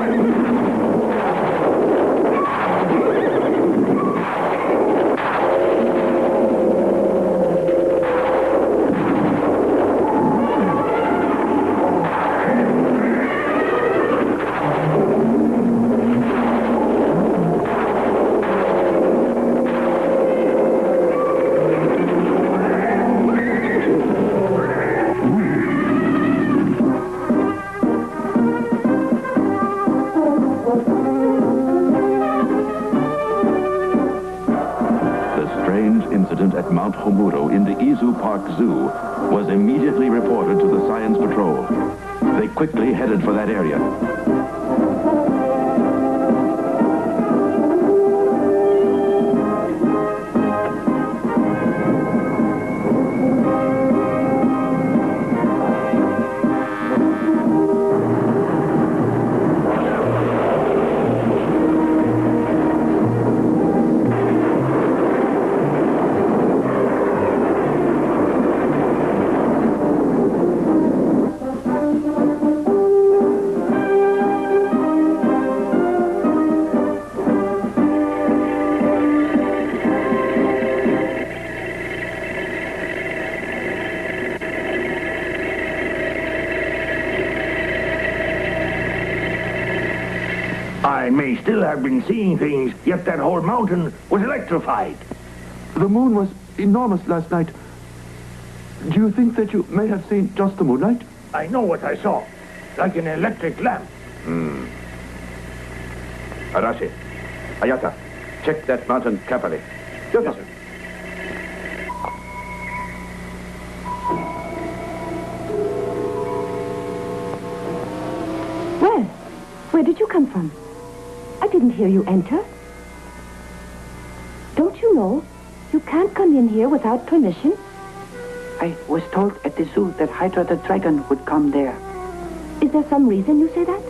At Mount Homuro in the Izu Park Zoo was immediately reported to the Science Patrol. They quickly headed for that area. I may still have been seeing things, yet that whole mountain was electrified. The moon was enormous last night. Do you think that you may have seen just the moonlight? I know what I saw. like an electric lamp. Arashi, Ayata, check that mountain carefully. Yes, sir. Well, where did you come from? I didn't hear you enter. Don't you know? You can't come in here without permission. I was told at the zoo that Hydra the dragon would come there. Is there some reason you say that?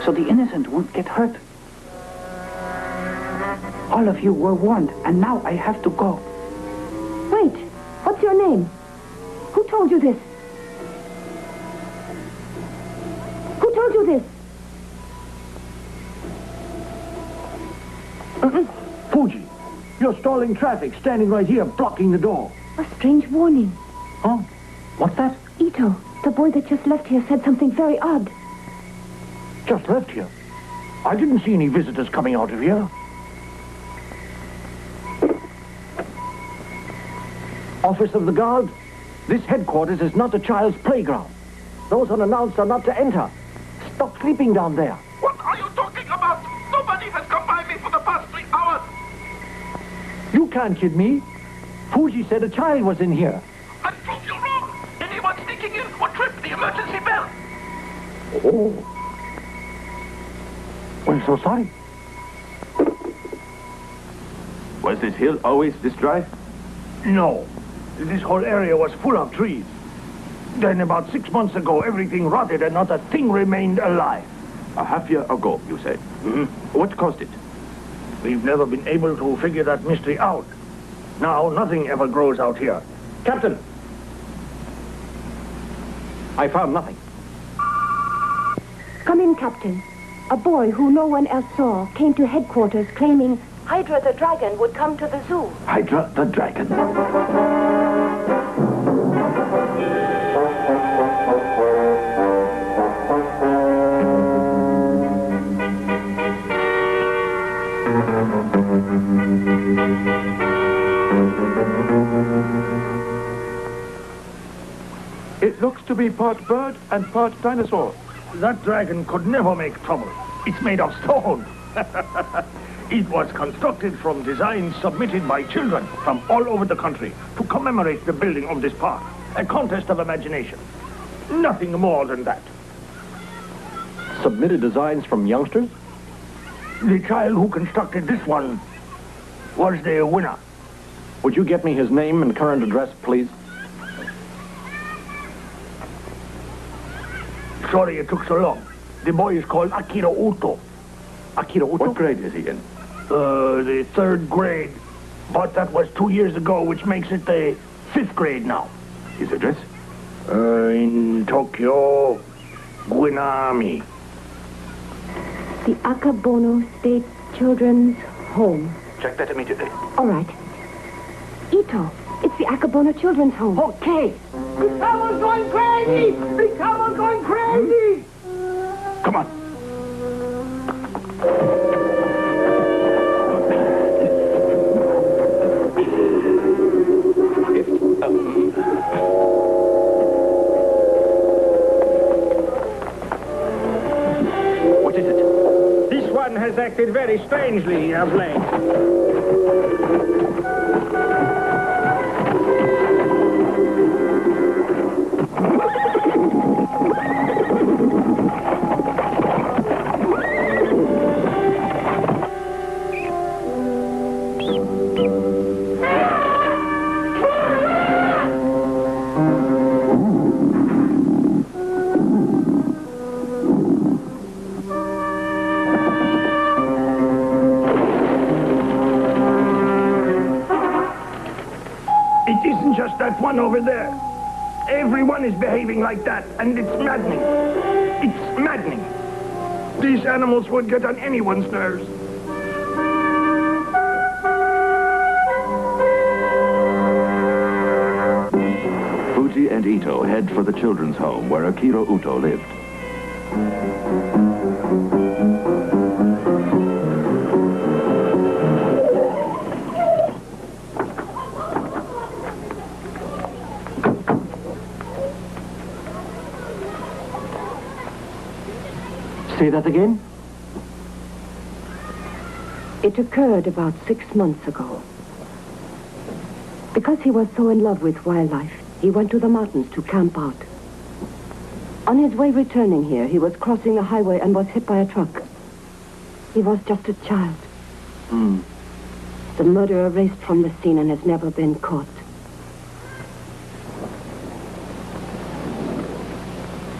So the innocent won't get hurt. All of you were warned, and now I have to go. Wait, what's your name? Who told you this? Who told you this? Fuji, you're stalling traffic, standing right here, blocking the door. A strange warning. Huh? What's that? Ito, the boy that just left here said something very odd. Just left here. I didn't see any visitors coming out of here. Office of the Guard, this headquarters is not a child's playground. Those unannounced are not to enter. Stop sleeping down there. What are you talking about? Nobody has come by me for the past 3 hours. You can't kid me. Fuji said a child was in here. I prove you wrong. Anyone sneaking in would trip the emergency bell. Oh. We're so sorry. Was this hill always this dry? No. This whole area was full of trees. Then about 6 months ago, everything rotted and not a thing remained alive. A half year ago, you say. What caused it? We've never been able to figure that mystery out. Now, nothing ever grows out here. Captain! I found nothing. Come in, Captain. A boy who no one else saw came to headquarters claiming Hydra the dragon would come to the zoo. Hydra the dragon. It looks to be part bird and part dinosaur. That dragon could never make trouble. It's made of stone. It was constructed from designs submitted by children from all over the country to commemorate the building of this park. A contest of imagination. Nothing more than that. Submitted designs from youngsters? The child who constructed this one was the winner. Would you get me his name and current address, please? Sorry it took so long. The boy is called Akira Uto. Akira Uto? What grade is he in? The 3rd grade. But that was 2 years ago, which makes it the 5th grade now. His address? In Tokyo, Guinami. The Akabono State Children's Home. Check that immediately. All right. Ito, it's the Akabono Children's Home. Okay. The camera's going crazy! The camera's going crazy! Come on. What is it? This one has acted very strangely of late. That one over there. Everyone is behaving like that, and it's maddening. It's maddening. These animals would get on anyone's nerves. Fuji and Ito head for the children's home where Akira Uto lived. Say that again? It occurred about 6 months ago. Because he was so in love with wildlife, he went to the mountains to camp out. On his way returning here, he was crossing the highway and was hit by a truck. He was just a child. The murderer raced from the scene and has never been caught.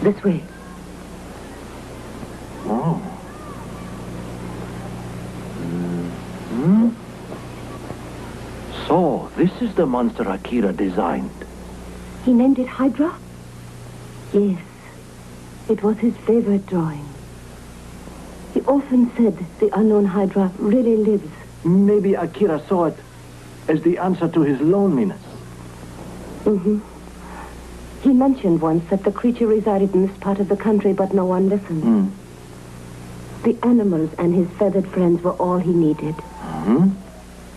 This way. Oh. So, this is the monster Akira designed. He named it Hydra? Yes. It was his favorite drawing. He often said the unknown Hydra really lives. Maybe Akira saw it as the answer to his loneliness. He mentioned once that the creature resided in this part of the country, but no one listened. The animals and his feathered friends were all he needed.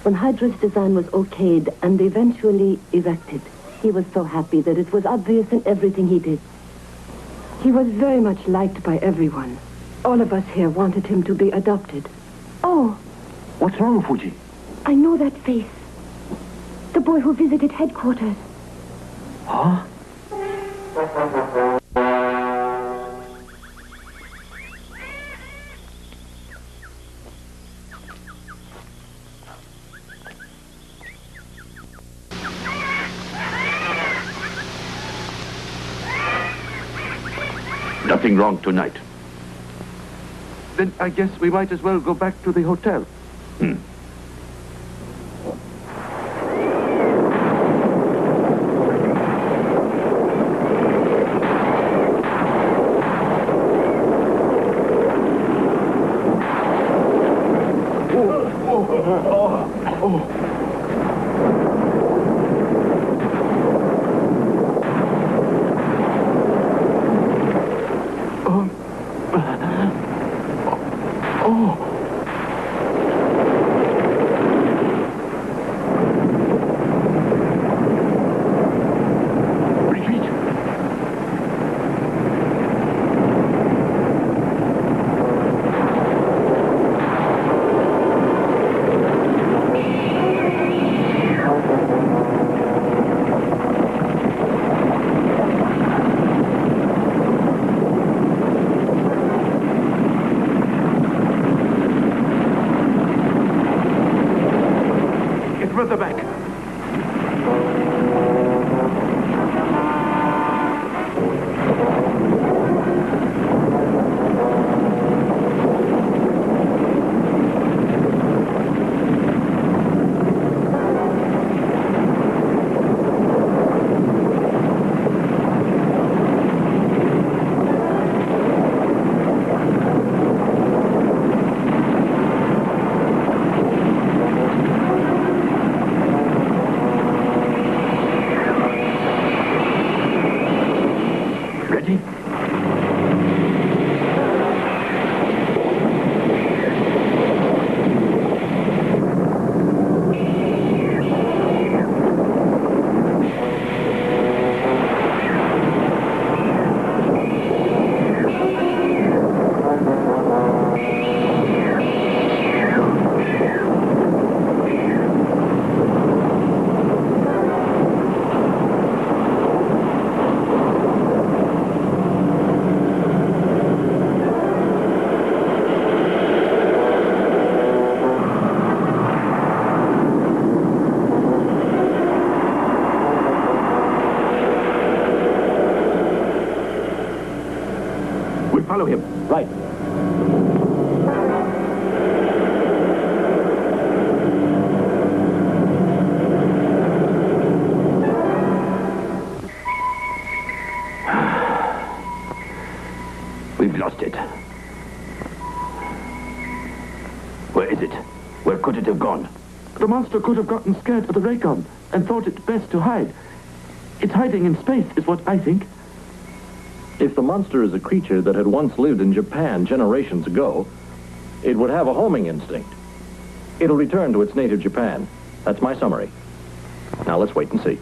When Hydra's design was okayed and eventually erected, he was so happy that it was obvious in everything he did. He was very much liked by everyone. All of us here wanted him to be adopted. Oh, what's wrong, Fuji? I know that face. The boy who visited headquarters. Huh? Nothing wrong tonight. Then I guess we might as well go back to the hotel. Further back. Follow him. Right. We've lost it. Where is it? Where could it have gone? The monster could have gotten scared of the ray gun and thought it best to hide. It's hiding in space, is what I think. If the monster is a creature that had once lived in Japan generations ago, it would have a homing instinct. It'll return to its native Japan. That's my summary. Now let's wait and see.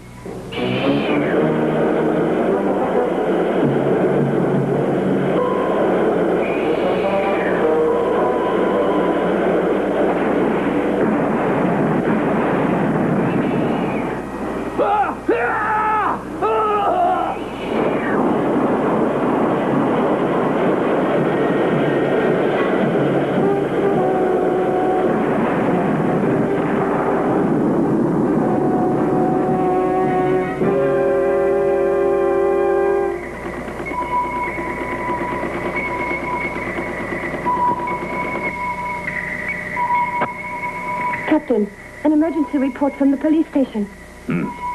Captain, an emergency report from the police station.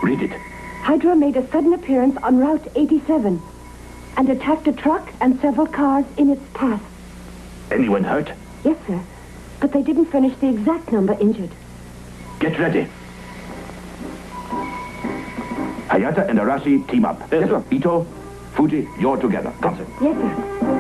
Read it. Hydra made a sudden appearance on Route 87 and attacked a truck and several cars in its path. Anyone hurt? Yes, sir. But they didn't furnish the exact number injured. Get ready. Hayata and Arashi team up. Yes, sir. Ito, Fuji, you're together. Come. Yes, sir.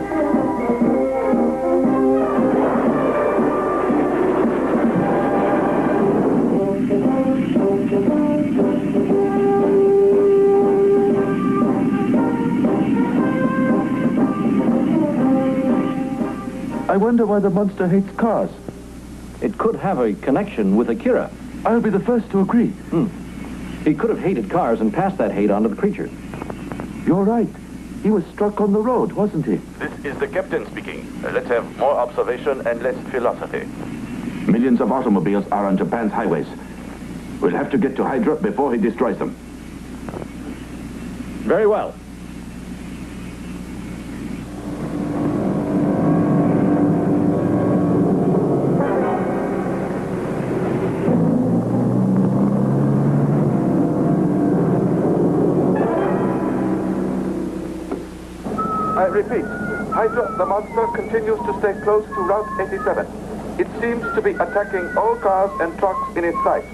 I wonder why the monster hates cars. It could have a connection with Akira. I'll be the first to agree. He could have hated cars and passed that hate on to the creatures. You're right. He was struck on the road, wasn't he? This is the captain speaking. Let's have more observation and less philosophy. Millions of automobiles are on Japan's highways. We'll have to get to Hydra before he destroys them. Very well. I repeat, Hydra, the monster, continues to stay close to Route 87. It seems to be attacking all cars and trucks in its sight.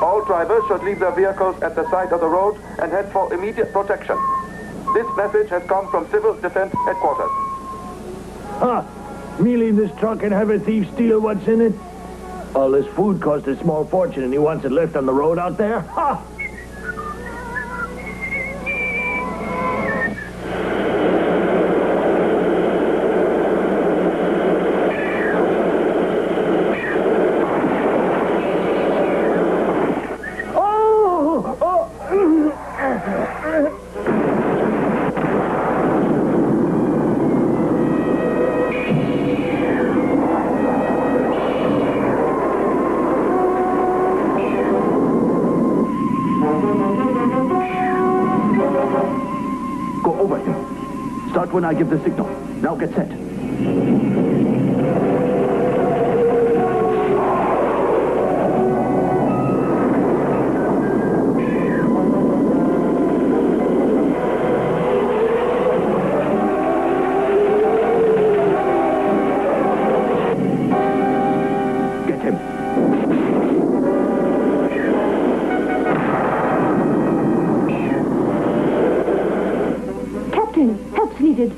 All drivers should leave their vehicles at the side of the road and head for immediate protection. This message has come from Civil Defense Headquarters. Me leave this truck and have a thief steal what's in it? All this food cost a small fortune and he wants it left on the road out there? Ha! When I give the signal. Now get set. Get him. Captain, help's needed.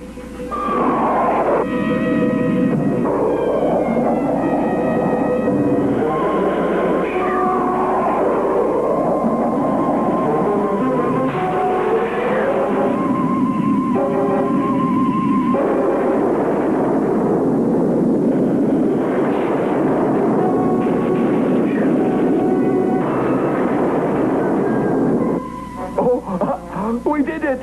We did it!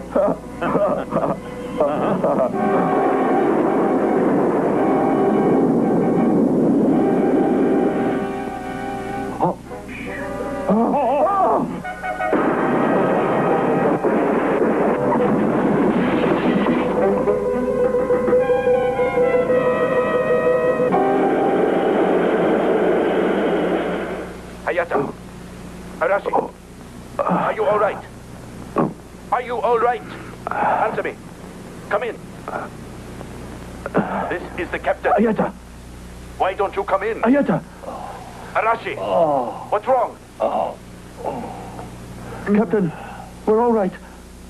Hayata. Arashi. Are you all right? Are you all right? Answer me. Come in. This is the captain. Hayata! Why don't you come in? Hayata! Arashi! What's wrong? Captain, we're all right.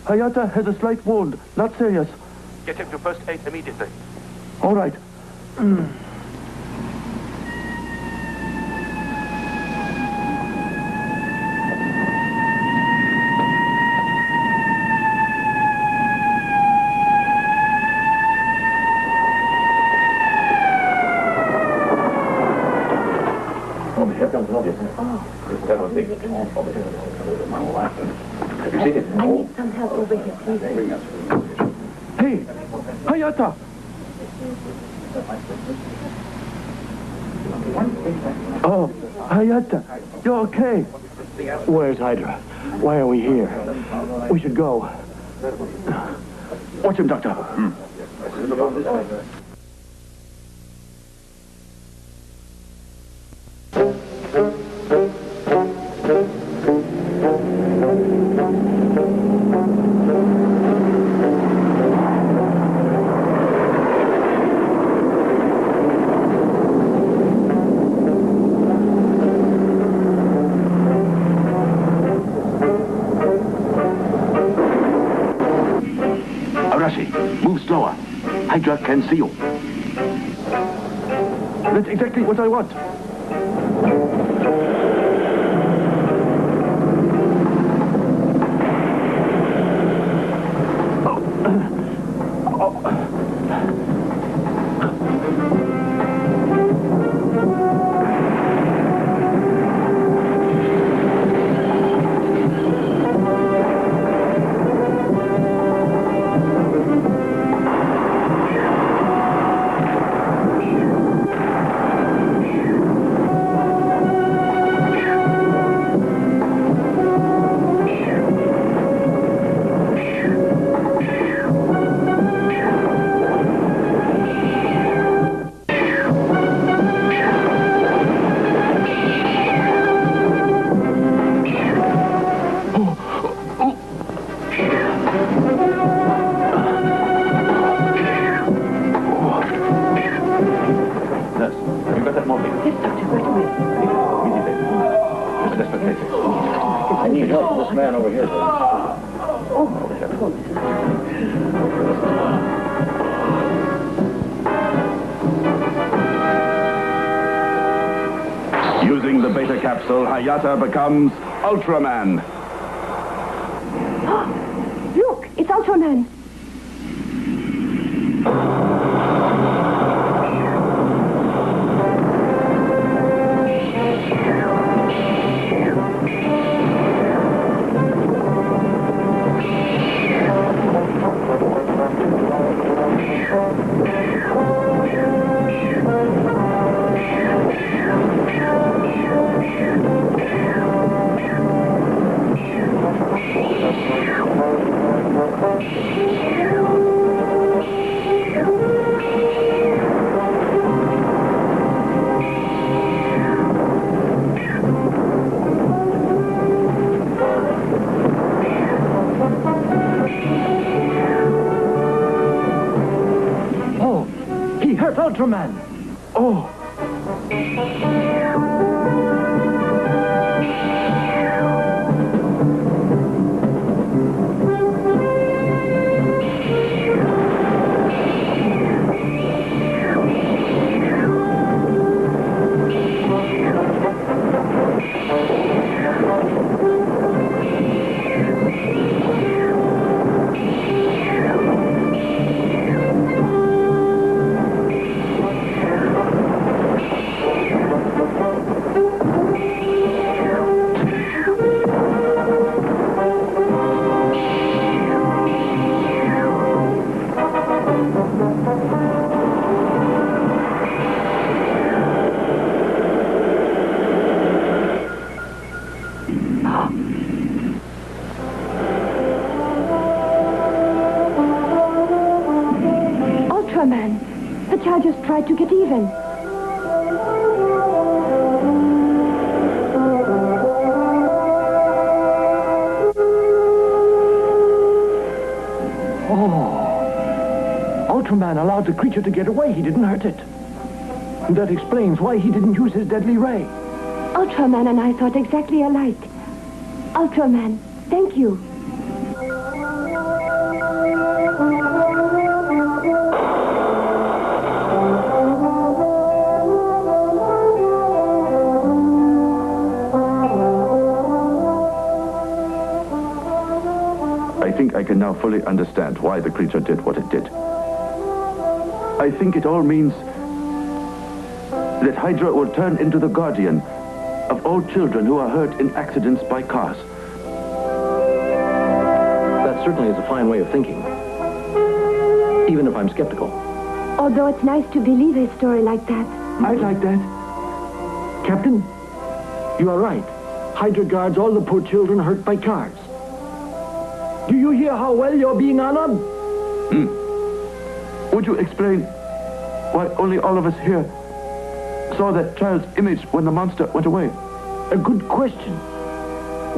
Hayata has a slight wound, not serious. Get him to first aid immediately. All right. Have you seen it? I need some help over here, please. Hey, Hayata! Oh, Hayata, you're okay. Where's Hydra? Why are we here? We should go. Watch him, Doctor. Hydra can see you. That's exactly what I want. I need help with this man over here. Using the beta capsule, Hayata becomes Ultraman. Look, it's Ultraman. Ultraman! Oh! Ultraman, the child just tried to get even. Ultraman allowed the creature to get away. He didn't hurt it. That explains why he didn't use his deadly ray. Ultraman and I thought exactly alike. Ultraman, thank you. I think I can now fully understand why the creature did what it did. I think it all means that Hydra will turn into the guardian of all children who are hurt in accidents by cars. That certainly is a fine way of thinking, even if I'm skeptical. Although it's nice to believe a story like that. I like that. Captain, you are right. Hydra guards all the poor children hurt by cars. Do you hear how well you're being honored? Would you explain why only all of us here saw that child's image when the monster went away? A good question.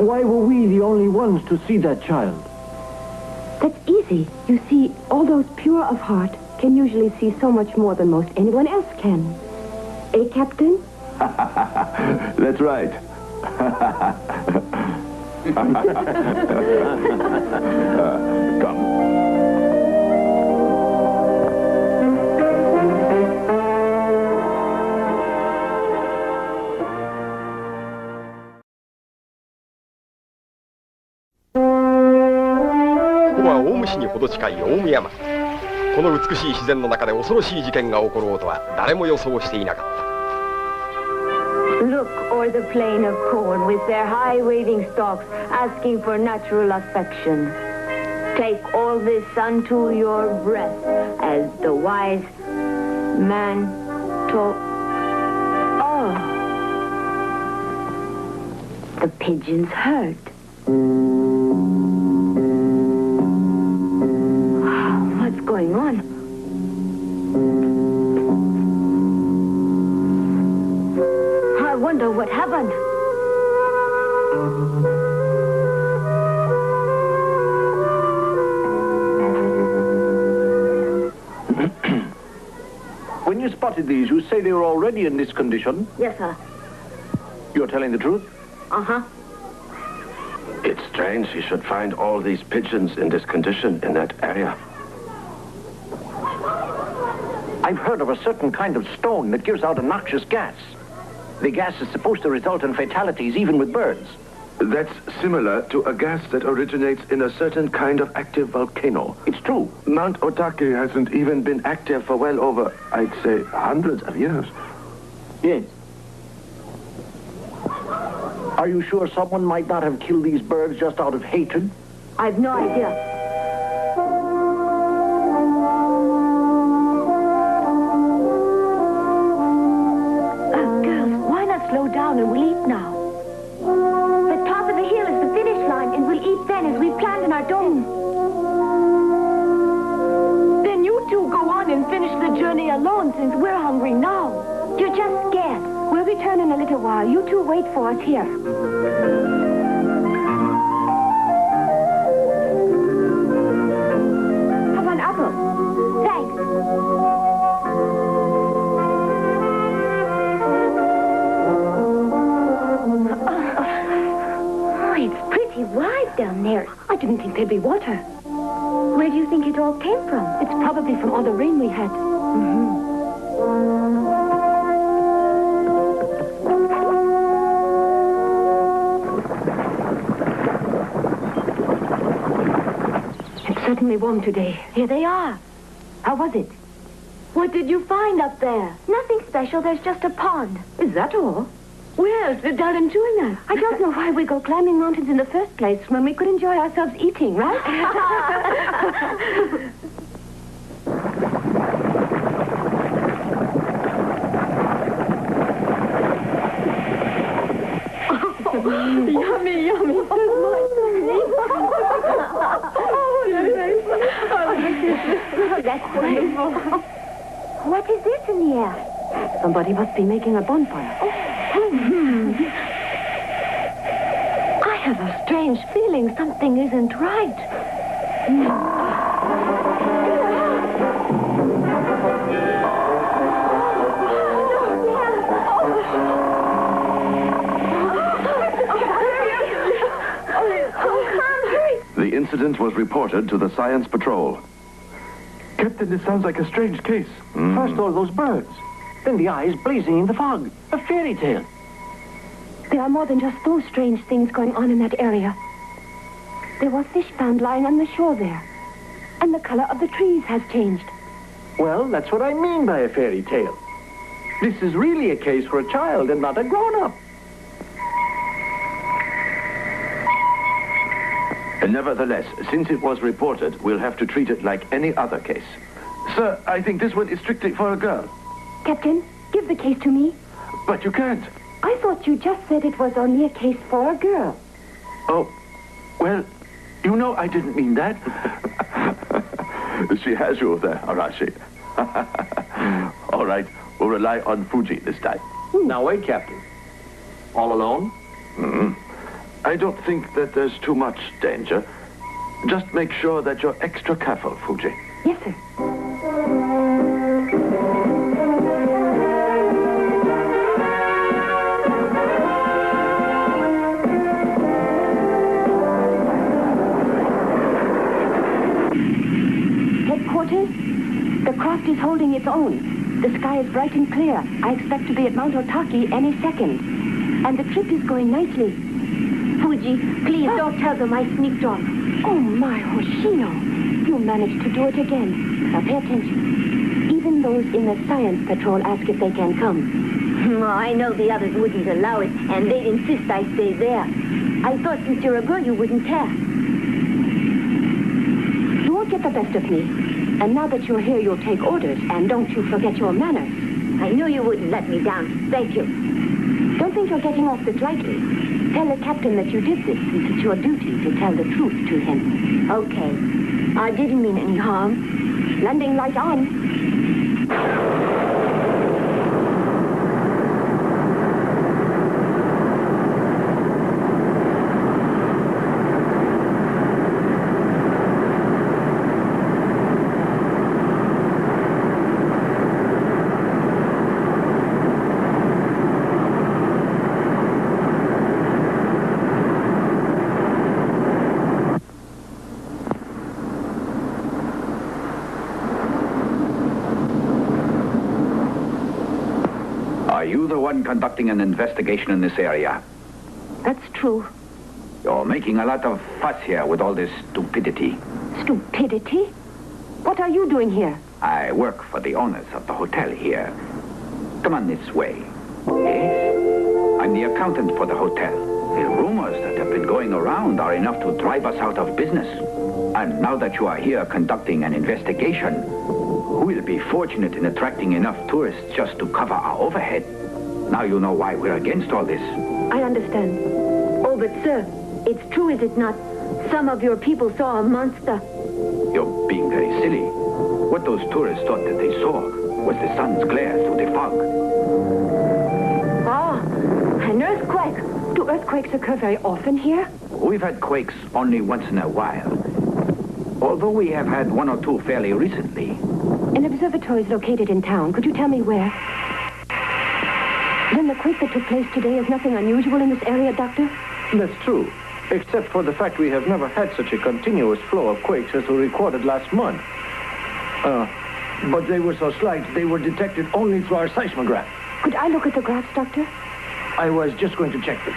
Why were we the only ones to see that child? That's easy. You see, all those pure of heart can usually see so much more than most anyone else can. Eh, Captain? That's right. Come. ど近い大宮町。この美しい自然の中で恐ろしい事件が起ころうとは誰も予想していなかった。 Look o'er the plain of corn with their high waving stalks, asking for natural affection. Take all this unto your breast, as the wise man taught. Oh, the pigeons heard. What's going on? I wonder what happened. When you spotted these, you say they were already in this condition? Yes, sir. You're telling the truth? Uh-huh. It's strange he should find all these pigeons in this condition in that area. I've heard of a certain kind of stone that gives out a noxious gas. The gas is supposed to result in fatalities even with birds. That's similar to a gas that originates in a certain kind of active volcano. It's true. Mount Otake hasn't even been active for well over, I'd say, hundreds of years. Yes. Are you sure someone might not have killed these birds just out of hatred? I've no idea. Girls, why not slow down and we'll eat now? The top of the hill is the finish line, and we'll eat then as we planned in our dome. Then you two go on and finish the journey alone, since we're hungry now. You're just scared. We'll return in a little while. You two wait for us here. Have an apple. Thanks. Oh, it's pretty wide down there. I didn't think there'd be water. Where do you think it all came from? It's probably from all the rain we had. Certainly warm today. Here they are. How was it? What did you find up there? Nothing special. There's just a pond. Is that all? Where's the darling tuna? I don't know why we go climbing mountains in the first place when we could enjoy ourselves eating, right? Yummy, yummy. That's wonderful. What is this in the air? Somebody must be making a bonfire. I have a strange feeling something isn't right. The incident was reported to the Science Patrol. Captain, this sounds like a strange case. First all those birds, then the eyes blazing in the fog. A fairy tale. There are more than just those strange things going on in that area. There were fish found lying on the shore there. And the color of the trees has changed. Well, that's what I mean by a fairy tale. This is really a case for a child and not a grown-up. Nevertheless, since it was reported, we'll have to treat it like any other case. Sir, I think this one is strictly for a girl. Captain, give the case to me. But you can't. I thought you just said it was only a case for a girl. Oh, well, you know I didn't mean that. She has you there, Arashi. All right, we'll rely on Fuji this time. Now wait, Captain. All alone? I don't think that there's too much danger. Just make sure that you're extra careful, Fuji. Yes, sir. Headquarters? The craft is holding its own. The sky is bright and clear. I expect to be at Mount Otake any second. And the trip is going nicely. Fuji, please don't tell them I sneaked off. Oh, my Hoshino. You managed to do it again. Now pay attention. Even those in the science patrol ask if they can come. Oh, I know the others wouldn't allow it, and they'd insist I stay there. I thought since you're a girl, you wouldn't care. You won't get the best of me. And now that you're here, you'll take orders, and don't you forget your manners. I knew you wouldn't let me down. Thank you. Don't think you're getting off this lightly. Tell the captain that you did this, since it's your duty to tell the truth to him. Okay. I didn't mean any harm. Landing light on. Are you the one conducting an investigation in this area? That's true. You're making a lot of fuss here with all this stupidity. Stupidity? What are you doing here? I work for the owners of the hotel here. Come on this way. Yes? I'm the accountant for the hotel. The rumors that have been going around are enough to drive us out of business. And now that you are here conducting an investigation, we'll be fortunate in attracting enough tourists just to cover our overhead. Now you know why we're against all this. I understand. Oh, but sir, it's true, is it not? Some of your people saw a monster. You're being very silly. What those tourists thought that they saw was the sun's glare through the fog. Ah, an earthquake. Do earthquakes occur very often here? We've had quakes only once in a while. Although we have had one or two fairly recently. An observatory is located in town. Could you tell me where? Then the quake that took place today is nothing unusual in this area, Doctor? That's true, except for the fact we have never had such a continuous flow of quakes as were recorded last month. But they were so slight, they were detected only through our seismograph. Could I look at the graphs, Doctor? I was just going to check them.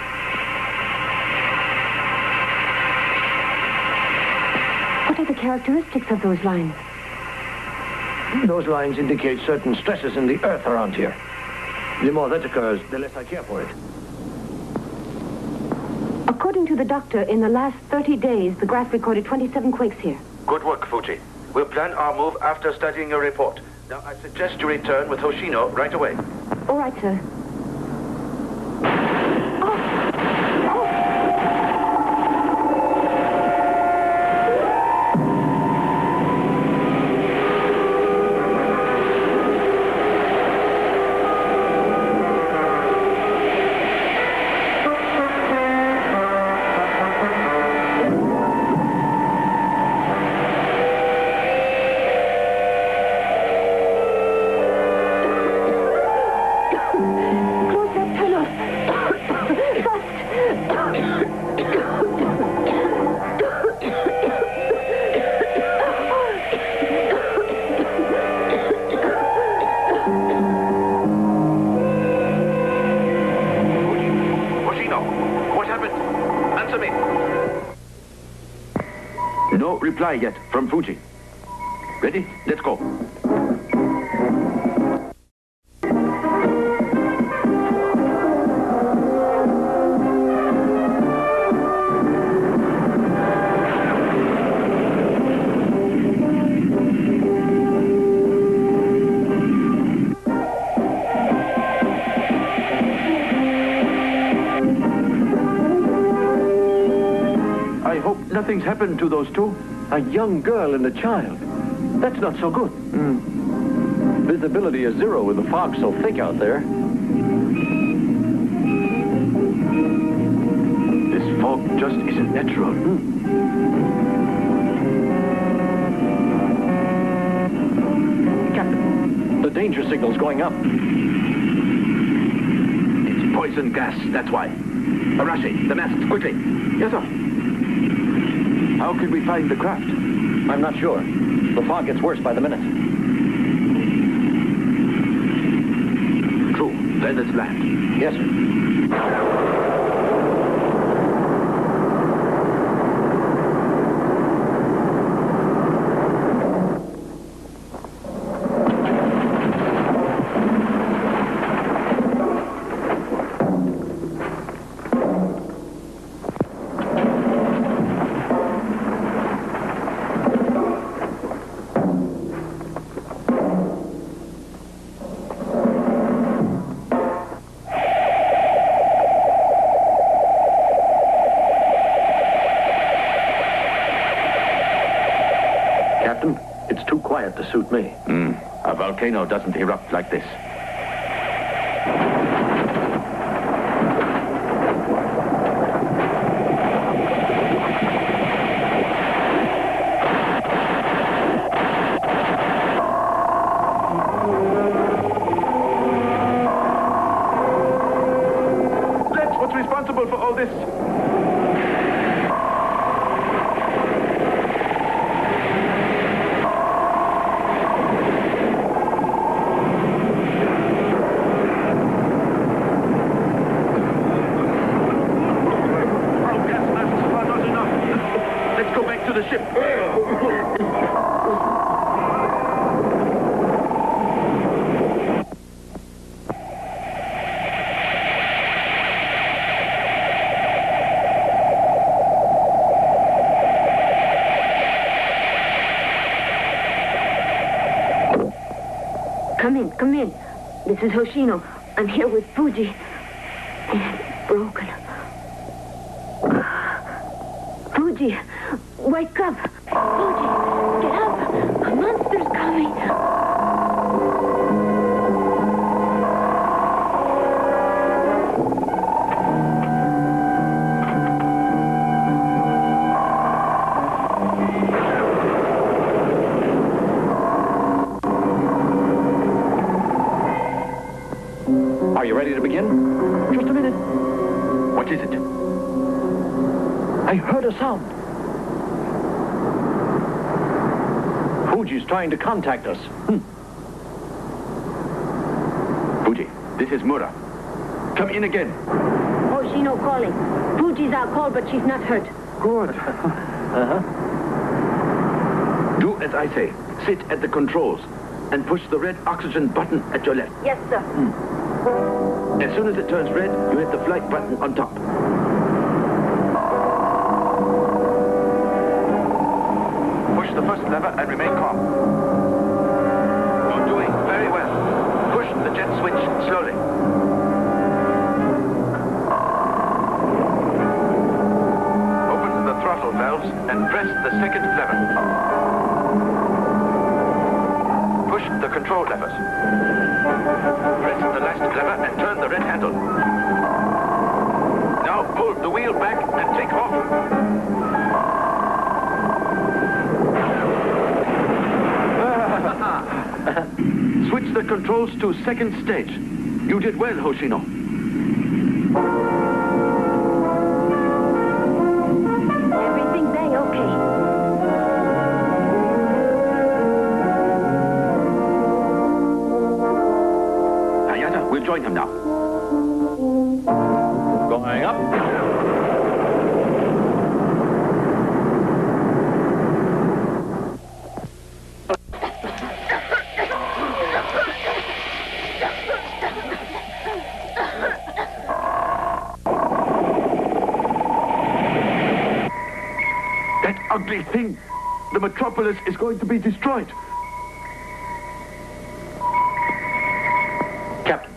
What are the characteristics of those lines? Those lines indicate certain stresses in the earth around here. The more that occurs, the less I care for it. According to the doctor, in the last 30 days, the graph recorded 27 quakes here. Good work, Fuji. We'll plan our move after studying your report. Now, I suggest you return with Hoshino right away. All right, sir. No reply yet from Fuji. Ready? Let's go. I hope nothing's happened to those two. A young girl and a child. That's not so good. Visibility is zero with the fog so thick out there. This fog just isn't natural. Captain, the danger signal's going up. It's poison gas, that's why. Arashi, the masks, quickly. Yes, sir. How could we find the craft? I'm not sure. The fog gets worse by the minute. True. Then let's land. Yes, sir. suit me. A volcano doesn't erupt like this. Let's what's responsible for all this? The ship. Come in. This is Hoshino. I'm here with Fuji. It's broken. Fuji, wake up! Fuji, get up! A monster's coming! Are you ready to begin? Just a minute. What is it? I heard a sound. Fuji's trying to contact us. Fuji, this is Mura. Come in again. Hoshino calling. Fuji's our call, but she's not hurt. Good. Do as I say. Sit at the controls and push the red oxygen button at your left. Yes, sir. As soon as it turns red, you hit the flight button on top. Push the first lever and remain calm. You're doing very well. Push the jet switch slowly. Open the throttle valves and press the second lever. Push the control levers. Press the last lever and turn the red handle. Now pull the wheel back and take off. Switch the controls to second stage. You did well, Hoshino. Everything's A-okay. Hayata, we'll join him now. Going up. That ugly thing. The metropolis is going to be destroyed. Captain,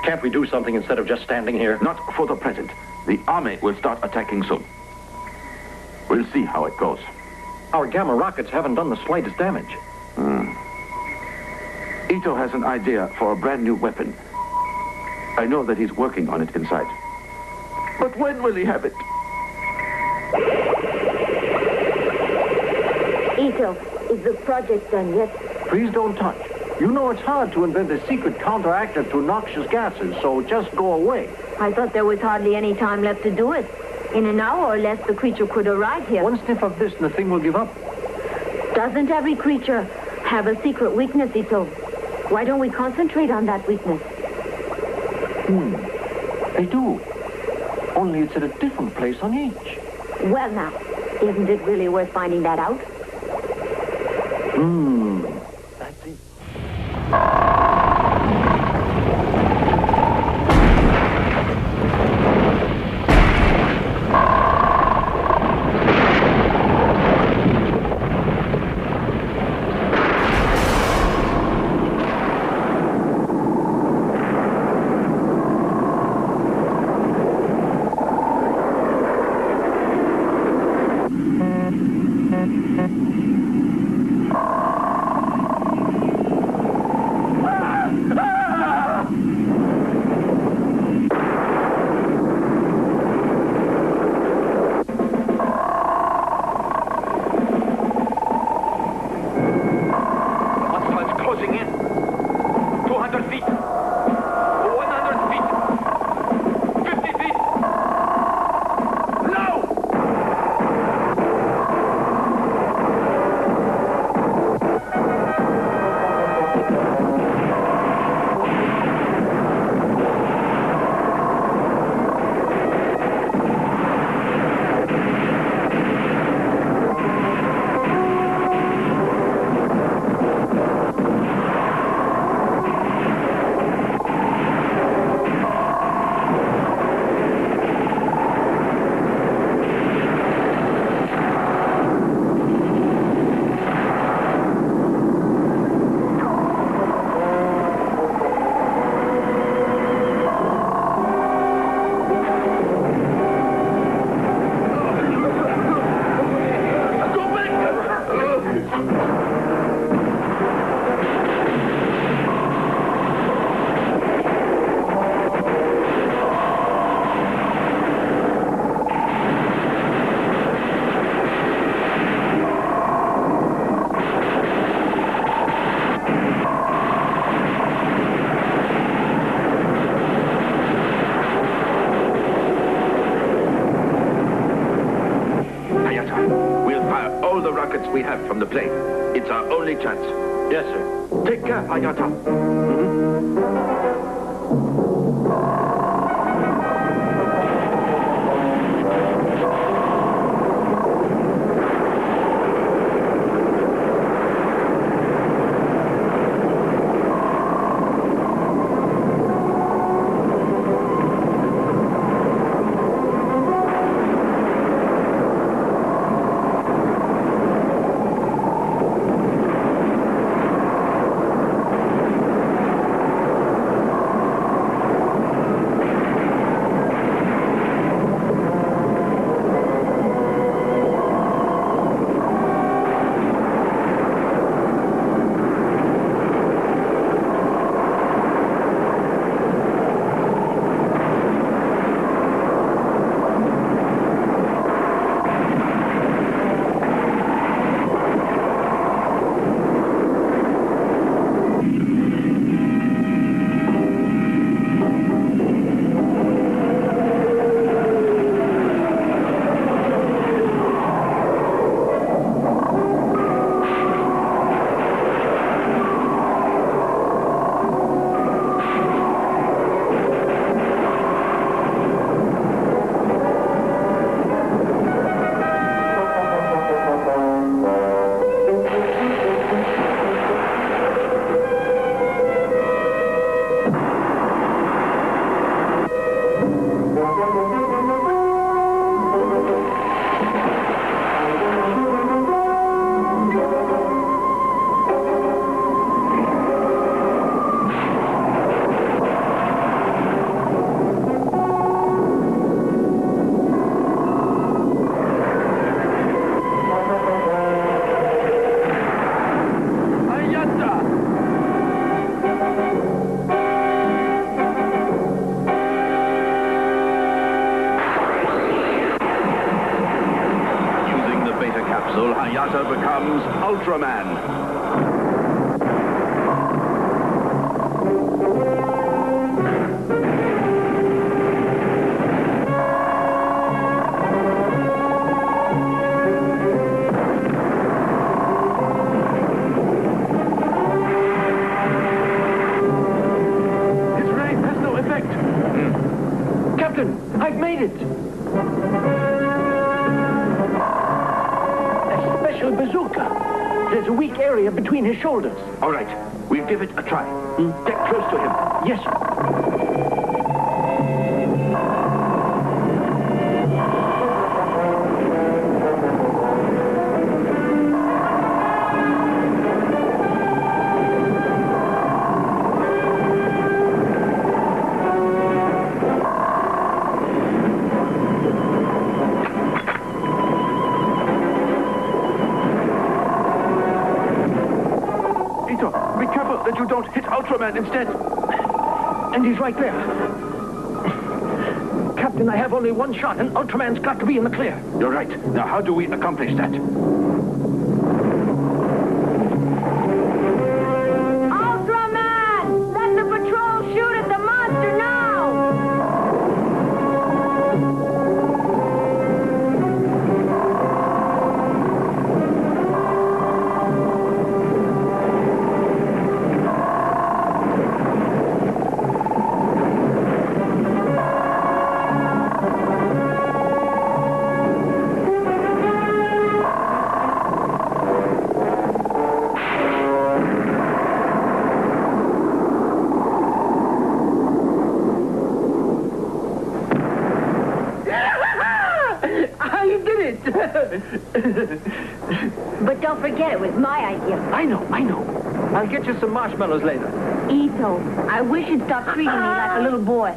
can't we do something instead of just standing here? Not for the present. The army will start attacking soon. We'll see how it goes. Our gamma rockets haven't done the slightest damage. Ito has an idea for a brand new weapon. I know that he's working on it inside. But when will he have it? Ito, is the project done yet? Please don't touch. You know it's hard to invent a secret counteractor to noxious gases, so just go away. I thought there was hardly any time left to do it. In an hour or less, the creature could arrive here. One sniff of this and the thing will give up. Doesn't every creature have a secret weakness, Ito? Why don't we concentrate on that weakness? They do. Only it's at a different place on each. Well, now, isn't it really worth finding that out? That's it. we have from the plane. It's our only chance. Yes, sir. Take care, Hayata. Hayata becomes Ultraman. I've made it! A special bazooka. There's a weak area between his shoulders. All right, we'll give it a try. Get close to him. Yes, sir. That you don't hit Ultraman instead. And he's right there. Captain, I have only one shot, and Ultraman's got to be in the clear. You're right. Now, how do we accomplish that? Ultraman! Let the patrol shoot at the monster now! But don't forget, it was my idea. I know. I'll get you some marshmallows later. Ito, I wish you'd stop treating me like a little boy.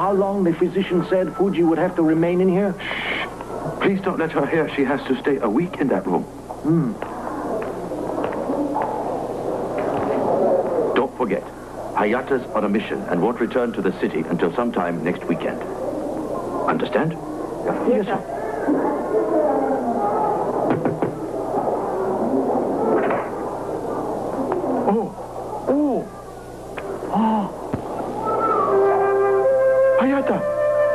how long the physician said Fuji would have to remain in here? Please don't let her hear she has to stay a week in that room. Don't forget, Hayata's on a mission and won't return to the city until sometime next weekend. Understand? Yes, sir. Hayata,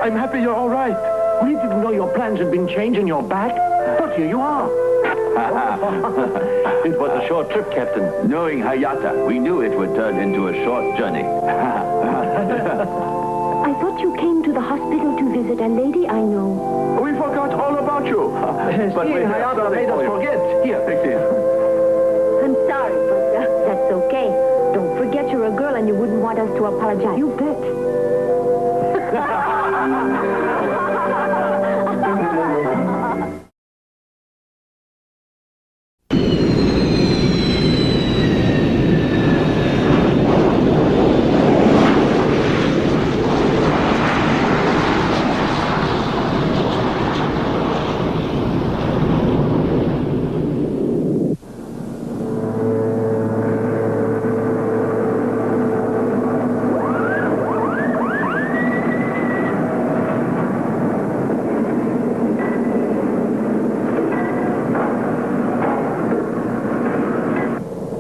I'm happy you're all right. We didn't know your plans had been changed and you're back. But here you are. It was a short trip, Captain. Knowing Hayata, we knew it would turn into a short journey. I thought you came to the hospital to visit a lady I know. We forgot all about you. But Hayata made us forget. Here, take this. I'm sorry, but that's okay. Don't forget you're a girl and you wouldn't want us to apologize. You bet.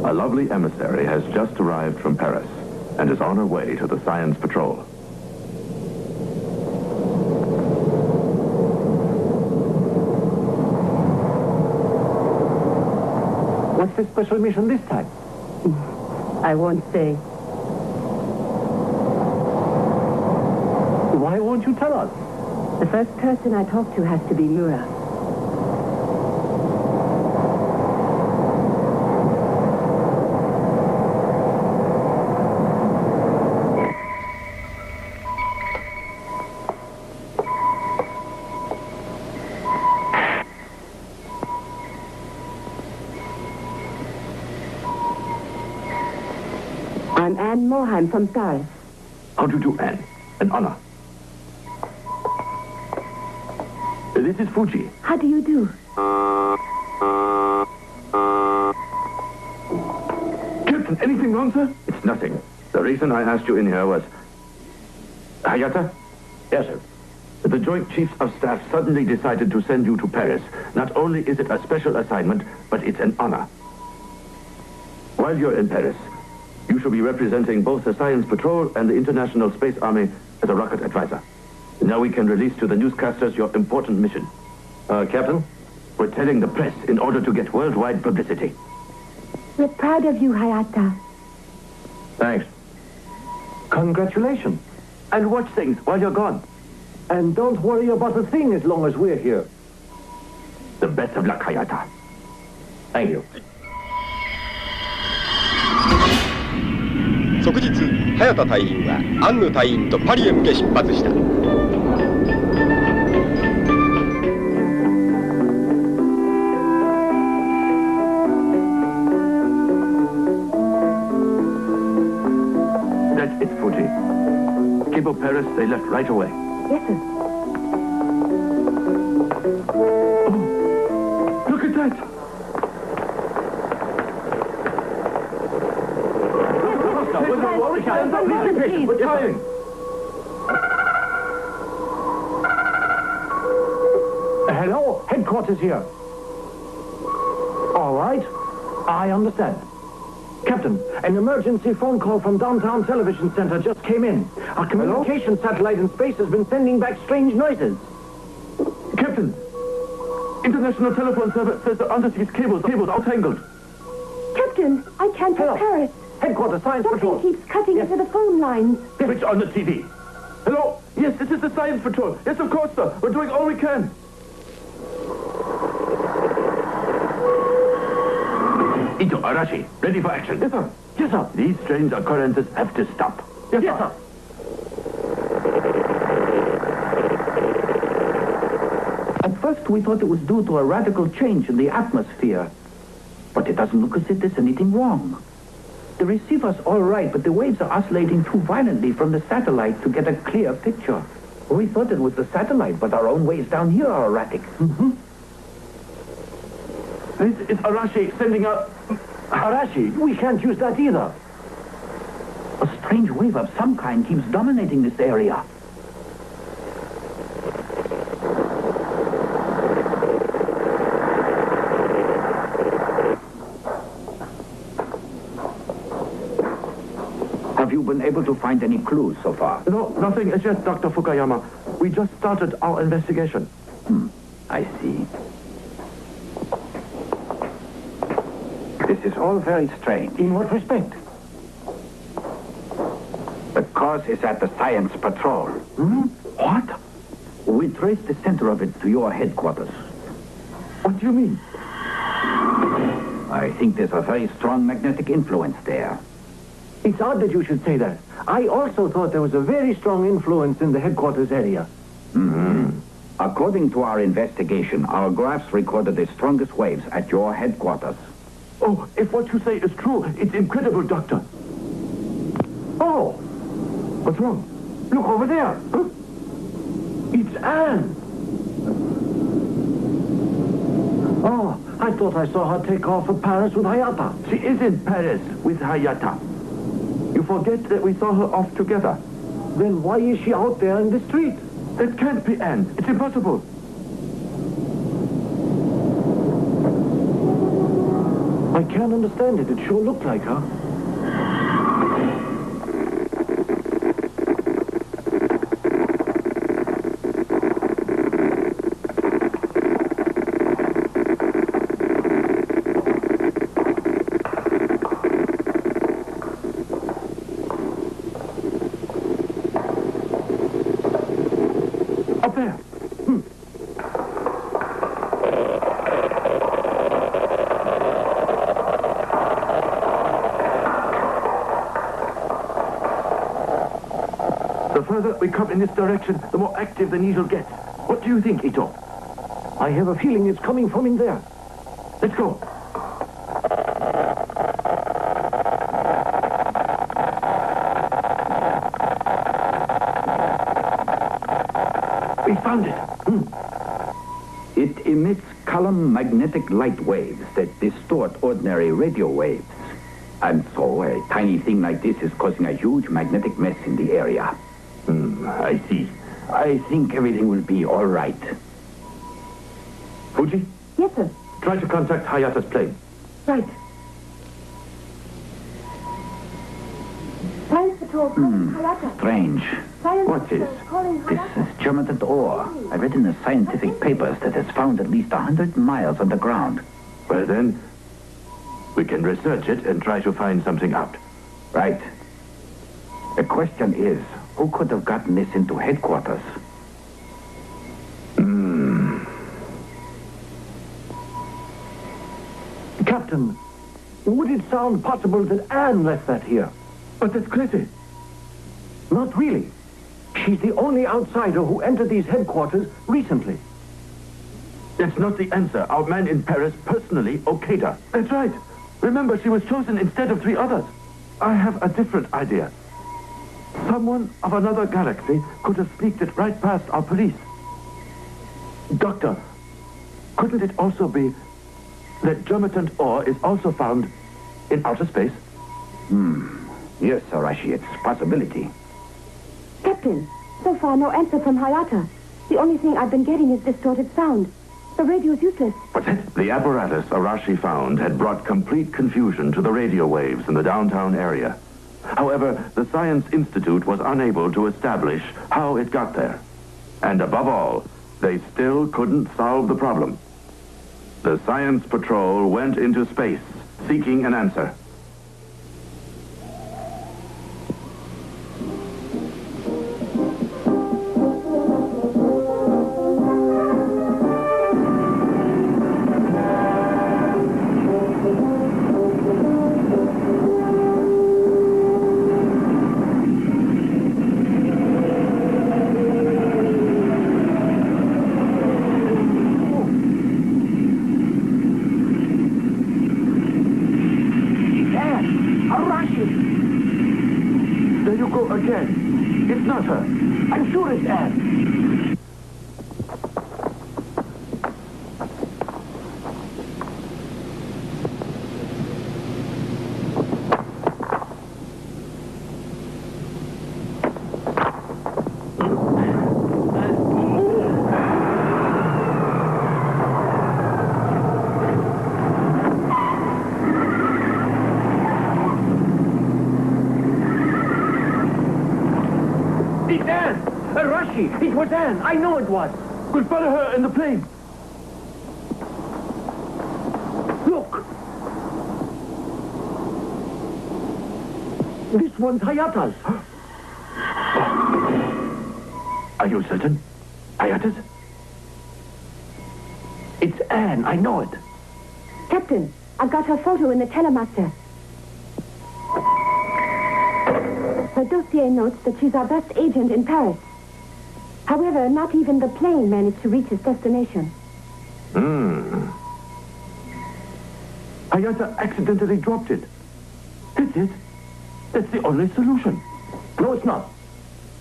A lovely emissary has just arrived from Paris and is on her way to the Science Patrol. What's the special mission this time? I won't say. Why won't you tell us? The first person I talk to has to be Mura. I'm Anne Mohan from Paris. How do you do, Anne? An honor. This is Fuji. How do you do? Captain, anything wrong, sir? It's nothing. The reason I asked you in here was... Hayata? Yes, sir. The Joint Chiefs of Staff suddenly decided to send you to Paris. Not only is it a special assignment, but it's an honor. While you're in Paris, you shall be representing both the Science Patrol and the International Space Army as a rocket advisor. Now we can release to the newscasters your important mission. Captain? We're telling the press in order to get worldwide publicity. We're proud of you, Hayata. Thanks. Congratulations. And watch things while you're gone. And don't worry about a thing as long as we're here. The best of luck, Hayata. Thank you. 即日早田隊員はアンヌ隊員とパリへ向け出発した。That's it, Fuji. Cable Paris, they left right away. Yes, sir. Oh, look at that! We're trying. Hello, headquarters here. All right, I understand. Captain, an emergency phone call from downtown television center just came in. Our communication satellite in space has been sending back strange noises. Captain, International Telephone Service says the undersea cables are tangled. Captain, I can't hear Paris. Headquarters, Science Patrol. Something keeps cutting into the phone lines. Switch on the TV. Hello? Yes, this is the Science Patrol. Yes, of course, sir. We're doing all we can. Ito, Arashi, ready for action. Yes, sir. Yes, sir. These strange occurrences have to stop. Yes, sir. At first, we thought it was due to a radical change in the atmosphere. But it doesn't look as if there's anything wrong. The receiver's all right, but the waves are oscillating too violently from the satellite to get a clear picture. We thought it was the satellite, but our own waves down here are erratic. This is Arashi sending a... Arashi? We can't use that either. A strange wave of some kind keeps dominating this area. Have you been able to find any clues so far? No, nothing as yet, Dr. Fukuyama. We just started our investigation. I see. This is all very strange. In what respect? The cause is at the Science Patrol. What? We traced the center of it to your headquarters. What do you mean? I think there's a very strong magnetic influence there. It's odd that you should say that. I also thought there was a very strong influence in the headquarters area. According to our investigation, our graphs recorded the strongest waves at your headquarters. Oh, if what you say is true, it's incredible, Doctor. Oh! What's wrong? Look over there. Huh? It's Anne. Oh, I thought I saw her take off for Paris with Hayata. She is in Paris with Hayata. You forget that we saw her off together. Then why is she out there in the street? That can't be Anne. It's impossible. I can't understand it. It sure looked like her. Up there. The further we come in this direction, the more active the needle gets. What do you think, Ito? I have a feeling it's coming from in there. Let's go. We found it. It emits column magnetic light waves that distort ordinary radio waves. And so a tiny thing like this is causing a huge magnetic mess in the area. I see. I think everything will be all right. Fuji? Yes, sir. Try to contact Hayata's plane. Right. Science Patrol calling Hayata. Strange. Science What's this? Patrol calling This Hayata. is germinated ore. I read in the scientific papers that it's found at least 100 miles underground. Well then, we can research it and try to find something out. Right. The question is, who could have gotten this into headquarters? Captain, would it sound possible that Anne left that here? But that's crazy. Not really. She's the only outsider who entered these headquarters recently. That's not the answer. Our man in Paris personally okayed her. That's right. Remember, she was chosen instead of 3 others. I have a different idea. Someone of another galaxy could have sneaked it right past our police. Doctor, couldn't it also be that germatant ore is also found in outer space? Yes, Arashi, it's a possibility. Captain, so far no answer from Hayata. The only thing I've been getting is distorted sound. The radio's useless. What's that? The apparatus Arashi found had brought complete confusion to the radio waves in the downtown area. However, the Science Institute was unable to establish how it got there. And above all, they still couldn't solve the problem. The Science Patrol went into space, seeking an answer. I'm sure it's Anne. It was Anne. I know it was. We'll follow her in the plane. Look. This one's Hayata's. Are you certain? Hayata's? It's Anne. I know it. Captain, I've got her photo in the telemaster. Her dossier notes that she's our best agent in Paris. However, not even the plane managed to reach its destination. Hayata accidentally dropped it. That's it. That's the only solution. No, it's not.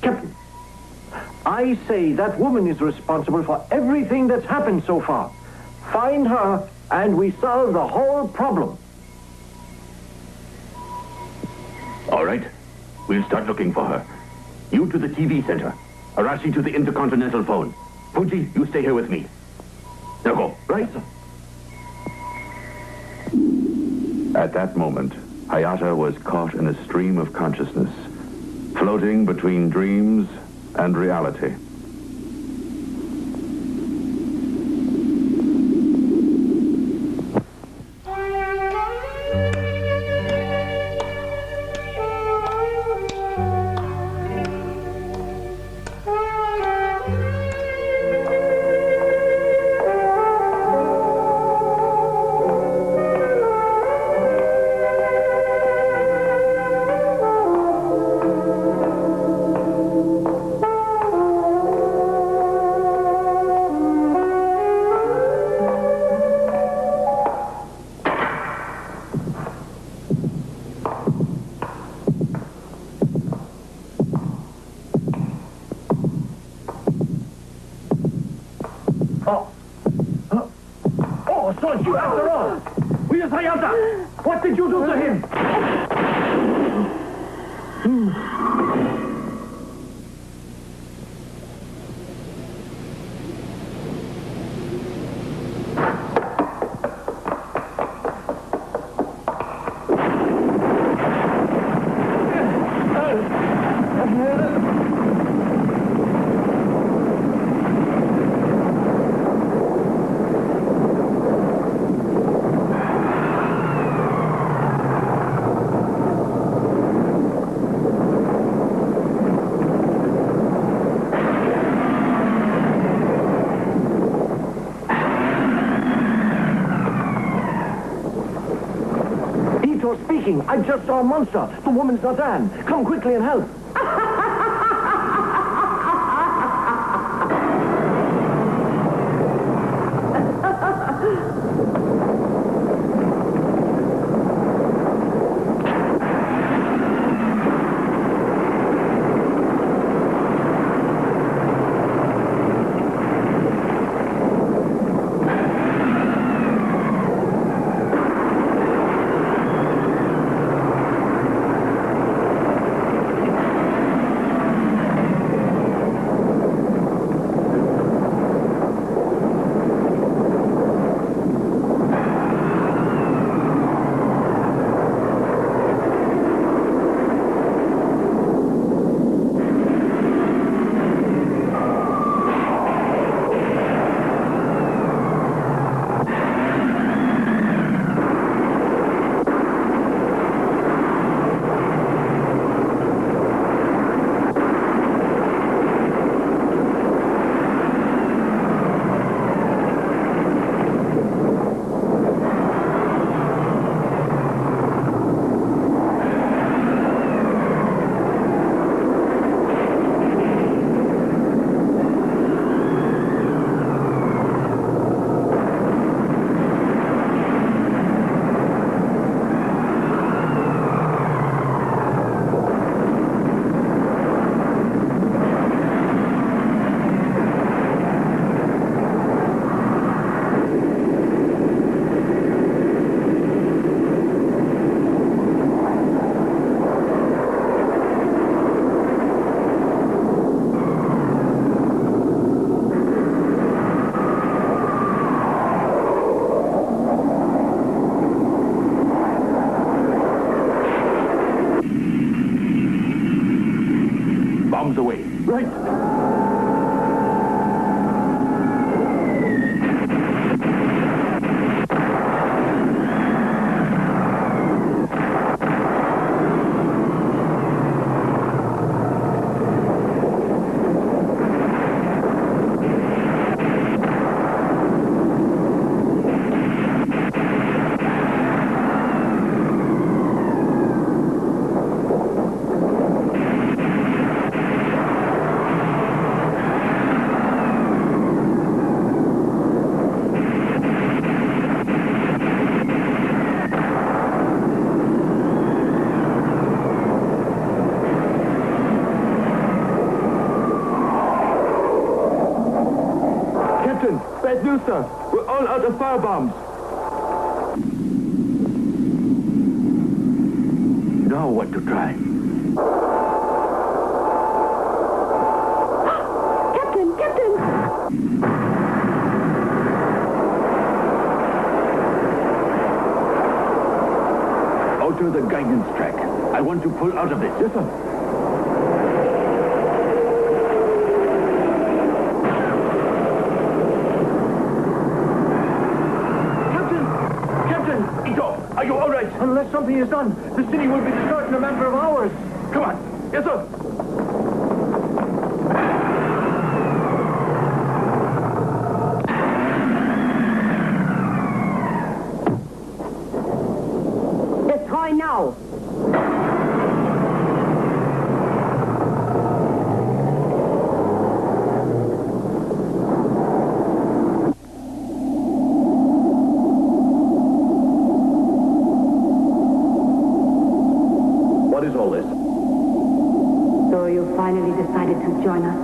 Captain, I say that woman is responsible for everything that's happened so far. Find her, and we solve the whole problem. All right. We'll start looking for her. You to the TV center. Arashi to the intercontinental phone. Fuji, you stay here with me. Now go. Right, sir. At that moment, Hayata was caught in a stream of consciousness, floating between dreams and reality. So it's you after all. Where's Hayata? What did you do to him? Speaking. I just saw a monster. The woman's not Anne. Come quickly and help. all out of firebombs. Now what to try? Captain! Captain! Alter the guidance track. I want to pull out of this. Yes, sir. Are you all right? Unless something is done, the city will be destroyed in a matter of hours. Come on. Yes, sir. Destroy now. What is all this? So you finally decided to join us?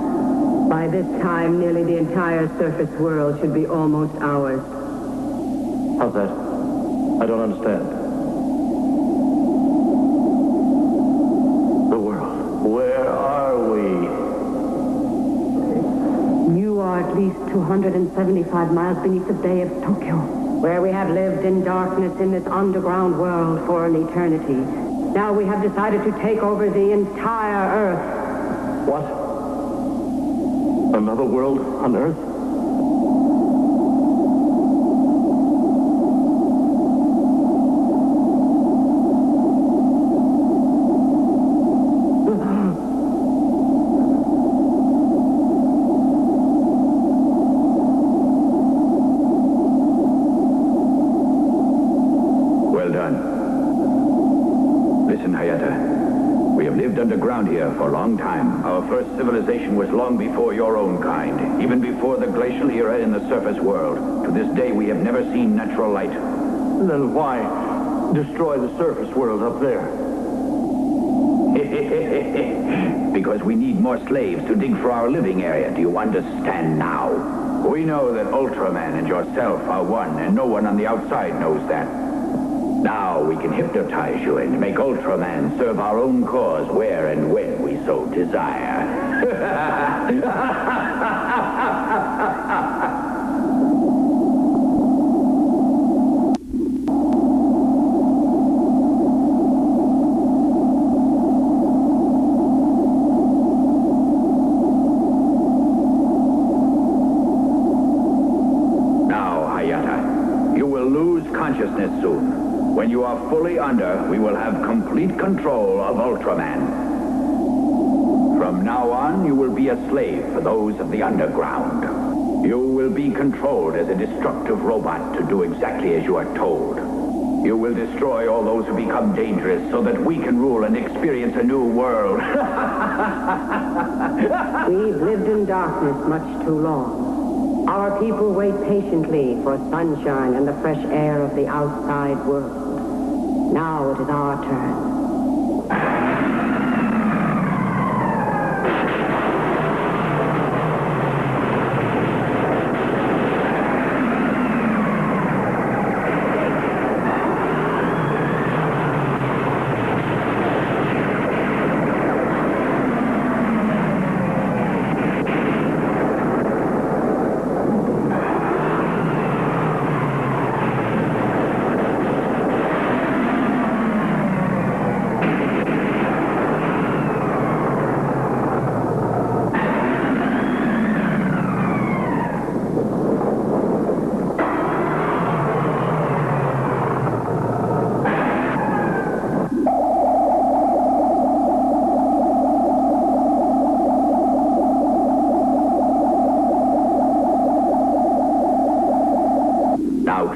By this time, nearly the entire surface world should be almost ours. How's that? I don't understand. The world. Where are we? You are at least 275 miles beneath the Bay of Tokyo, where we have lived in darkness in this underground world for an eternity. Now we have decided to take over the entire Earth. What? Another world on Earth? Well done. Listen, Hayata. We have lived underground here for a long time. Our first civilization was long before your own kind, even before the glacial era in the surface world. To this day, we have never seen natural light. Then why destroy the surface world up there? Because we need more slaves to dig for our living area. Do you understand now? We know that Ultraman and yourself are one, and no one on the outside knows that. Now we can hypnotize you and make Ultraman serve our own cause where and when we so desire. Now, Hayata, you will lose consciousness soon. When you are fully under, we will have complete control of Ultraman. From now on, you will be a slave for those of the underground. You will be controlled as a destructive robot to do exactly as you are told. You will destroy all those who become dangerous so that we can rule and experience a new world. We've lived in darkness much too long. Our people wait patiently for sunshine and the fresh air of the outside world. Now it is our turn.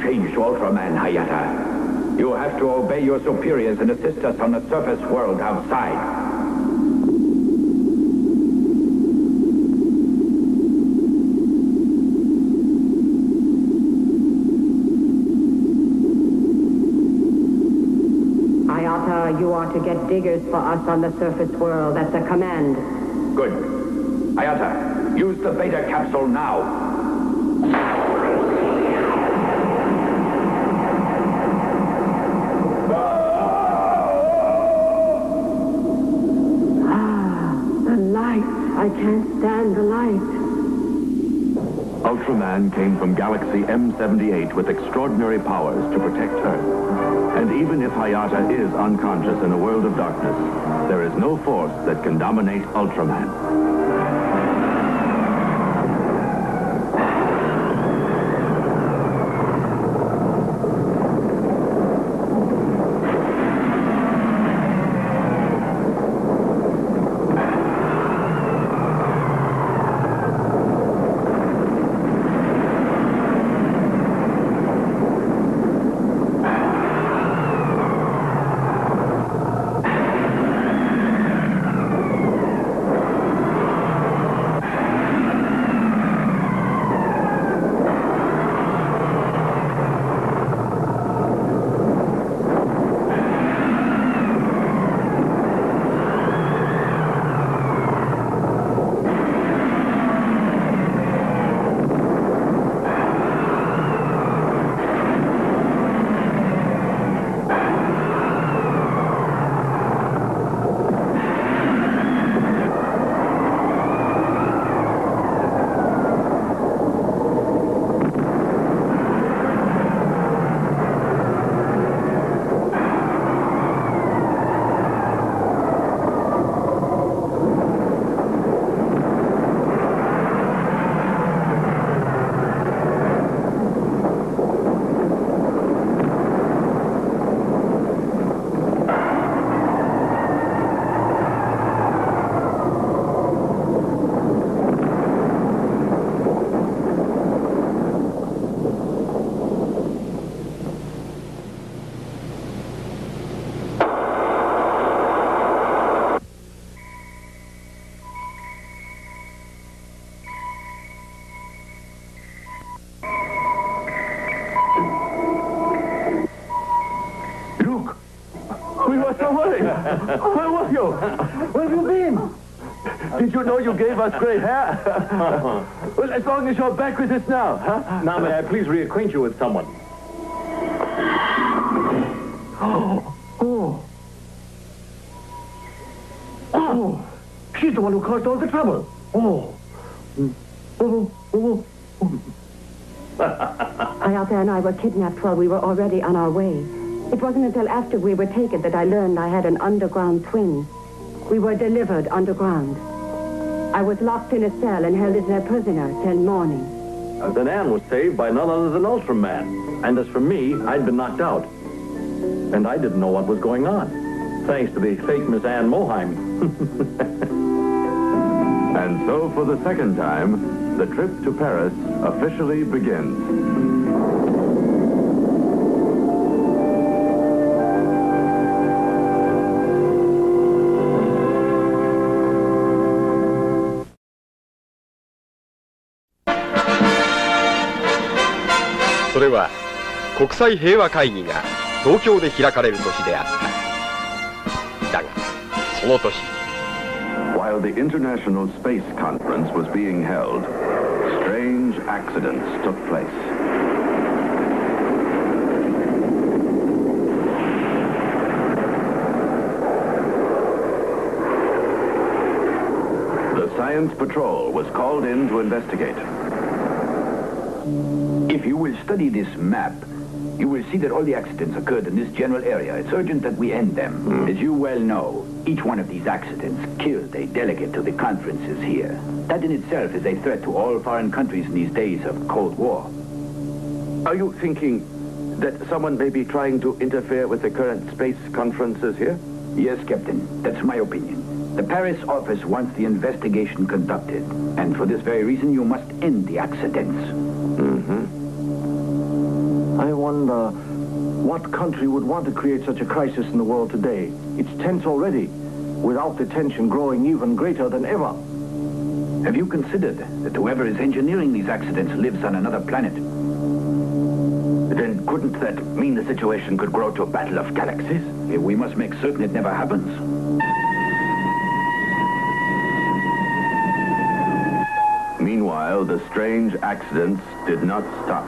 Change to Ultraman, Hayata. You have to obey your superiors and assist us on the surface world outside. Hayata, you are to get diggers for us on the surface world. That's a command. Good. Hayata, use the beta capsule now. Ultraman came from Galaxy M78 with extraordinary powers to protect Earth. And even if Hayata is unconscious in a world of darkness, there is no force that can dominate Ultraman. Where were you? Where have you been? Did you know you gave us gray hair? Well, as long as you're back with us now, huh? Now, may I please reacquaint you with someone? Oh, she's the one who caused all the trouble. Hayata and I were kidnapped while we were already on our way. It wasn't until after we were taken that I learned I had an underground twin. We were delivered underground. I was locked in a cell and held as their prisoner till morning. Then Anne was saved by none other than Ultraman. And as for me, I'd been knocked out. And I didn't know what was going on. Thanks to the fake Miss Anne Moheim. And so, for the second time, the trip to Paris officially begins.それは国際平和会議が東京で開かれる年であった。だがその年 While the International Space Conference was being held, strange accidents took place. The Science Patrol was called in to investigate. If you will study this map, you will see that all the accidents occurred in this general area. It's urgent that we end them. As you well know, each one of these accidents killed a delegate to the conferences here. That in itself is a threat to all foreign countries in these days of Cold War. Are you thinking that someone may be trying to interfere with the current space conferences here? Yes, Captain. That's my opinion. The Paris office wants the investigation conducted. And for this very reason, you must end the accidents. I wonder what country would want to create such a crisis in the world today. It's tense already, without the tension growing even greater than ever. Have you considered that whoever is engineering these accidents lives on another planet? Then couldn't that mean the situation could grow to a battle of galaxies? We must make certain it never happens. Meanwhile, the strange accidents did not stop.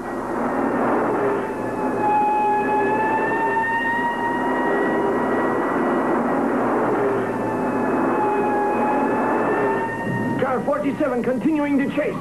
Car 47 continuing to chase.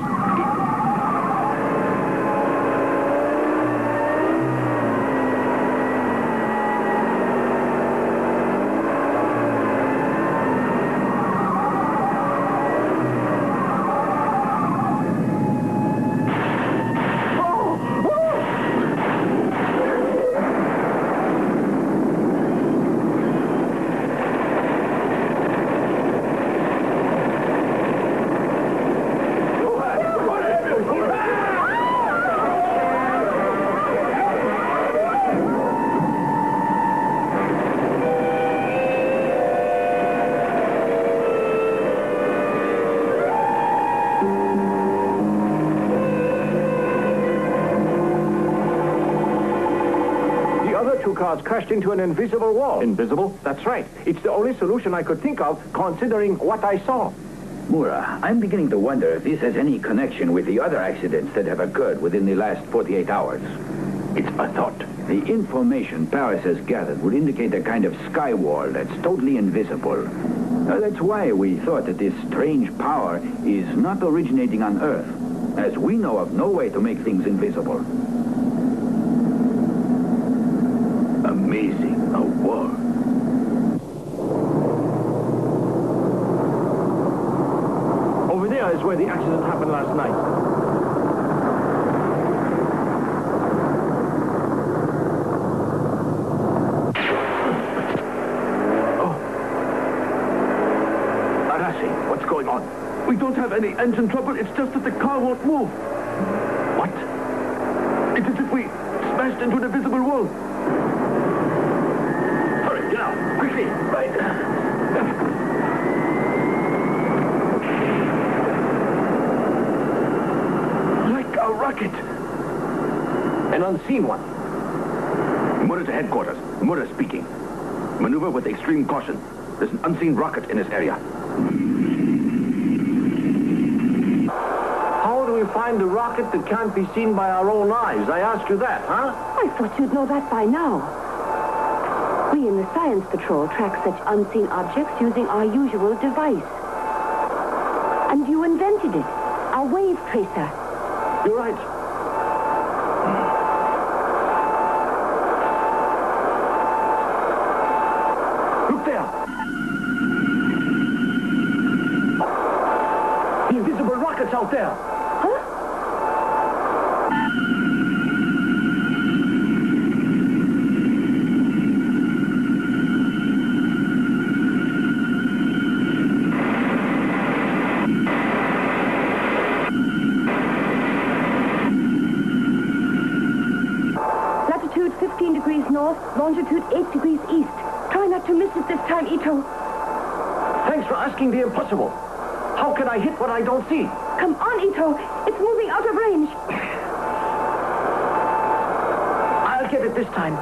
two cars crashed into an invisible wall. Invisible? That's right. It's the only solution I could think of, considering what I saw. Mura, I'm beginning to wonder if this has any connection with the other accidents that have occurred within the last 48 hours. It's a thought. The information Paris has gathered would indicate a kind of sky wall that's totally invisible. That's why we thought that this strange power is not originating on Earth, as we know of no way to make things invisible. Amazing. A war. Over there is where the accident happened last night. What's going on? We don't have any engine trouble. It's just that the car won't move. What? It's as if we smashed into an invisible wall. Hurry, get out. Quickly. Right. Like a rocket. An unseen one. Mura to headquarters. Mura speaking. Maneuver with extreme caution. There's an unseen rocket in this area. How do we find a rocket that can't be seen by our own eyes? I asked you that, huh? I thought you'd know that by now. We in the Science Patrol track such unseen objects using our usual device. And you invented it, our wave tracer. You're right. Look there. The invisible rocket's out there. Latitude 15 degrees north, longitude 8 degrees east. Try not to miss it this time, Ito. Thanks for asking the impossible. How can I hit what I don't see? Come on, Ito. It's moving out of range. I'll get it this time.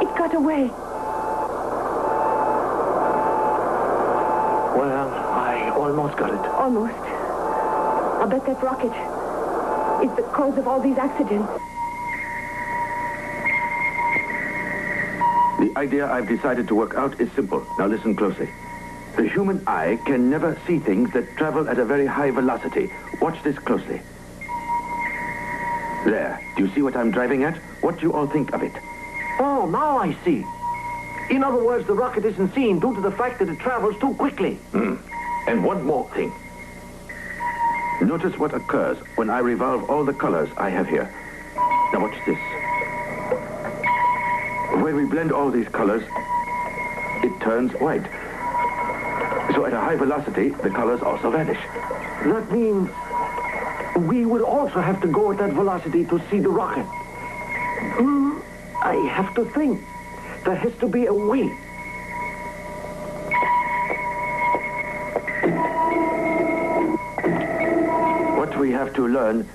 It got away. Well, I almost got it. Almost. I'll bet that rocket is the cause of all these accidents. The idea I've decided to work out is simple. Now listen closely. The human eye can never see things that travel at a very high velocity. Watch this closely. There. Do you see what I'm driving at? What do you all think of it? Oh, now I see. In other words, the rocket isn't seen due to the fact that it travels too quickly. And one more thing. Notice what occurs when I revolve all the colors I have here. Now watch this. When we blend all these colors, it turns white. So at a high velocity, the colors also vanish. That means we would also have to go at that velocity to see the rocket. I have to think. There has to be a way. What we have to learn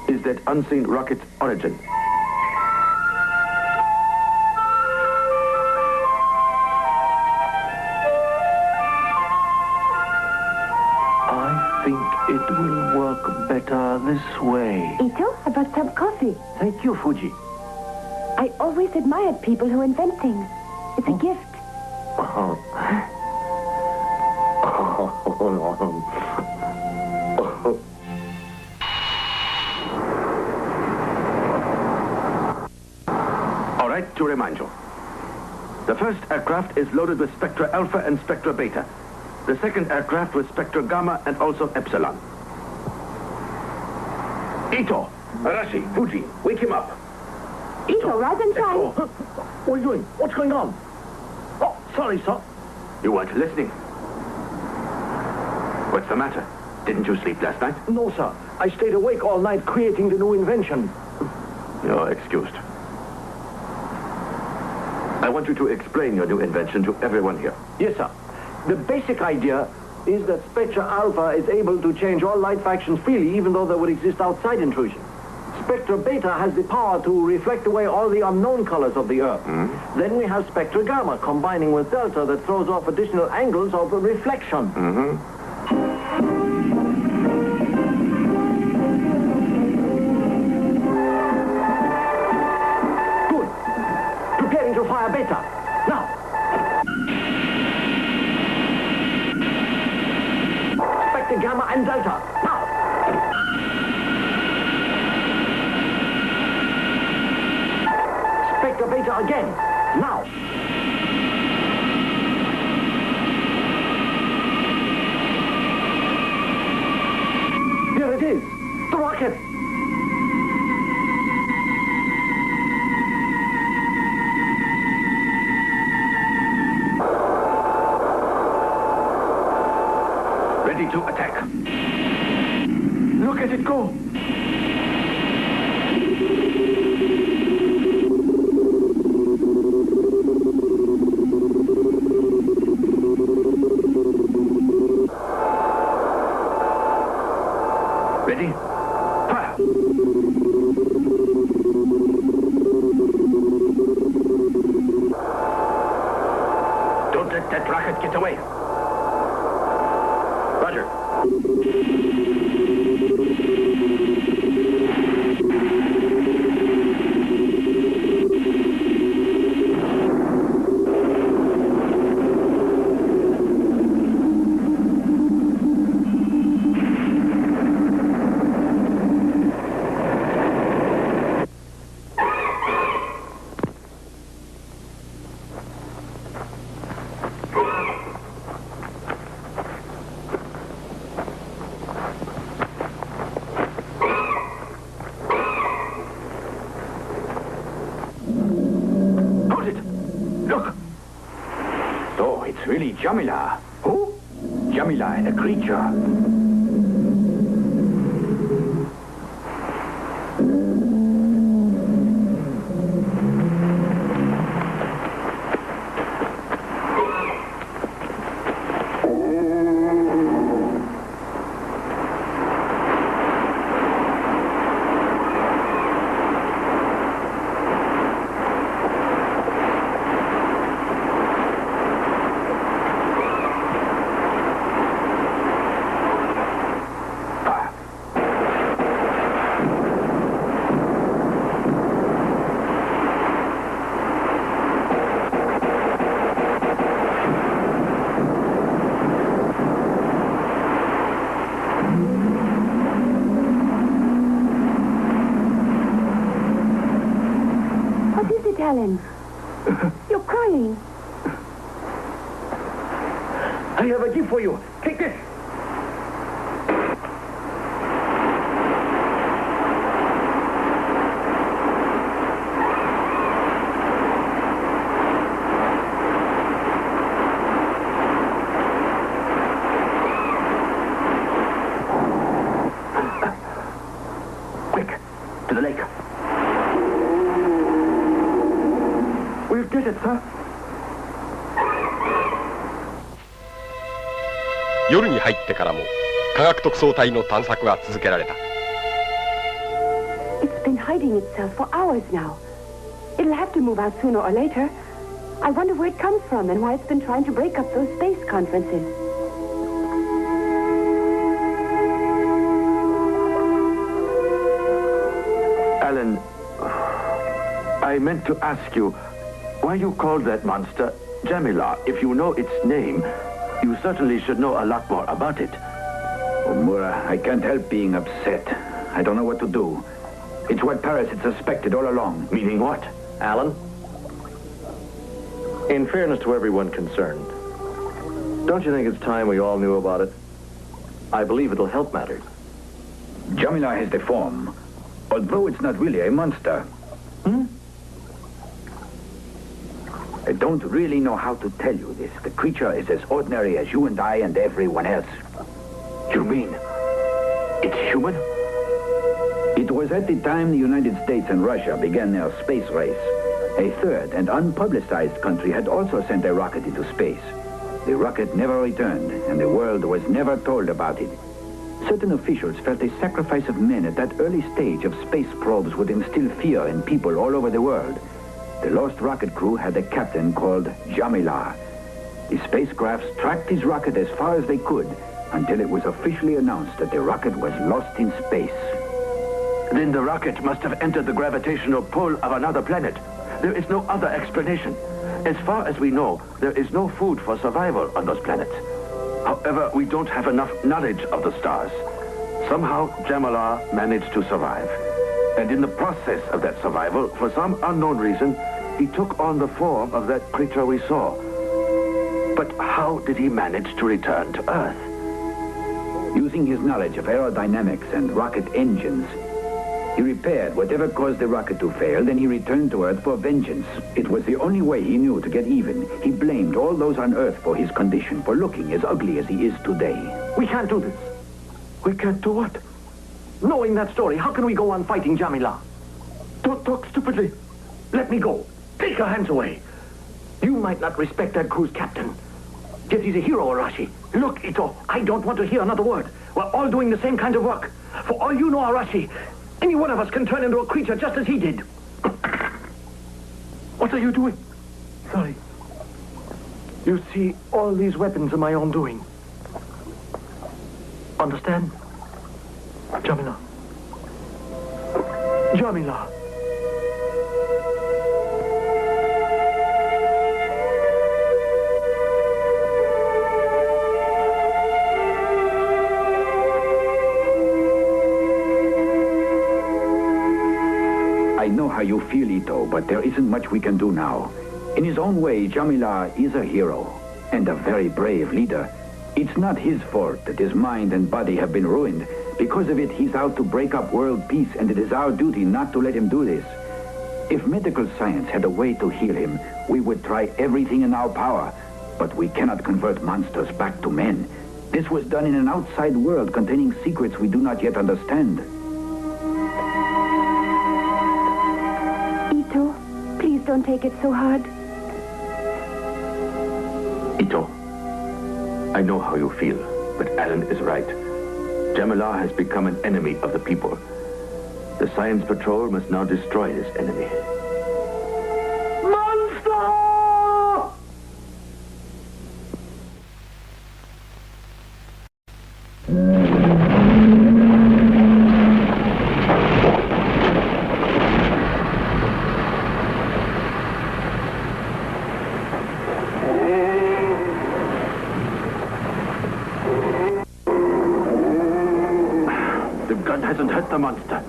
is that unseen rocket's origin. I think it will work better this way. Ito, how about some coffee? Thank you, Fuji. I always admired people who invent things. It's a gift. All right, to remind you. The first aircraft is loaded with Spectra Alpha and Spectra Beta. The second aircraft with Spectra Gamma and also Epsilon. Ito, Arashi, Fuji, wake him up. Ito, rise and shine. What are you doing? What's going on? Oh, sorry, sir. You weren't listening. What's the matter? Didn't you sleep last night? No, sir. I stayed awake all night creating the new invention. You're excused. I want you to explain your new invention to everyone here. Yes, sir. The basic idea is that Spectra Alpha is able to change all light factions freely, even though they would exist outside intrusion. Spectra Beta has the power to reflect away all the unknown colors of the Earth. Then we have Spectra Gamma combining with Delta that throws off additional angles of reflection. Good. Preparing to fire Beta. Now. Spectra Gamma and Delta. Now. Spectra Beta again. Now. Here it is. The rocket. Ready to attack. Look at it go. Ready? Fire! Don't let that rocket get away. Roger. Really, Jamila. Who? Jamila and a creature. Alan, you're crying. I have a gift for you. Take this. Quick, to the lake. We'll get it, sir. 夜に入ってからも科学特捜隊の探索は続けられた。 It's been hiding itself for hours now. It'll have to move out sooner or later. I wonder where it comes from and why it's been trying to break up those space conferences. Alan, I meant to ask you why you called that monster Jamila. If you know its name, you certainly should know a lot more about it. Oh, Mura, I can't help being upset. I don't know what to do. It's what Paris had suspected all along. Meaning what? Alan? In fairness to everyone concerned, don't you think it's time we all knew about it? I believe it'll help matters. Jamila has the form, although it's not really a monster. I don't really know how to tell you this. The creature is as ordinary as you and I and everyone else. You mean it's human? It was at the time the United States and Russia began their space race. A third and unpublicized country had also sent a rocket into space. The rocket never returned, and the world was never told about it. Certain officials felt a sacrifice of men at that early stage of space probes would instill fear in people all over the world. The lost rocket crew had a captain called Jamila. The spacecrafts tracked his rocket as far as they could until it was officially announced that the rocket was lost in space. Then the rocket must have entered the gravitational pull of another planet. There is no other explanation. As far as we know, there is no food for survival on those planets. However, we don't have enough knowledge of the stars. Somehow, Jamila managed to survive. And in the process of that survival, for some unknown reason, he took on the form of that creature we saw. But how did he manage to return to Earth? Using his knowledge of aerodynamics and rocket engines, he repaired whatever caused the rocket to fail, then he returned to Earth for vengeance. It was the only way he knew to get even. He blamed all those on Earth for his condition, for looking as ugly as he is today. We can't do this. We can't do what? Knowing that story, how can we go on fighting Jamila? Don't talk stupidly. Let me go. Take your hands away. You might not respect that crew's captain. Yet he's a hero, Arashi. Look, Ito, I don't want to hear another word. We're all doing the same kind of work. For all you know, Arashi, any one of us can turn into a creature just as he did. What are you doing? Sorry. You see, all these weapons are my own doing. Understand? Jamila. Jamila. I know how you feel, Ito, but there isn't much we can do now. In his own way, Jamila is a hero and a very brave leader. It's not his fault that his mind and body have been ruined. Because of it, he's out to break up world peace, and it is our duty not to let him do this. If medical science had a way to heal him, we would try everything in our power. But we cannot convert monsters back to men. This was done in an outside world containing secrets we do not yet understand. Ito, please don't take it so hard. Ito, I know how you feel, but Alan is right. Jamila has become an enemy of the people. The Science Patrol must now destroy this enemy. Monster! Hasn't hurt the monster.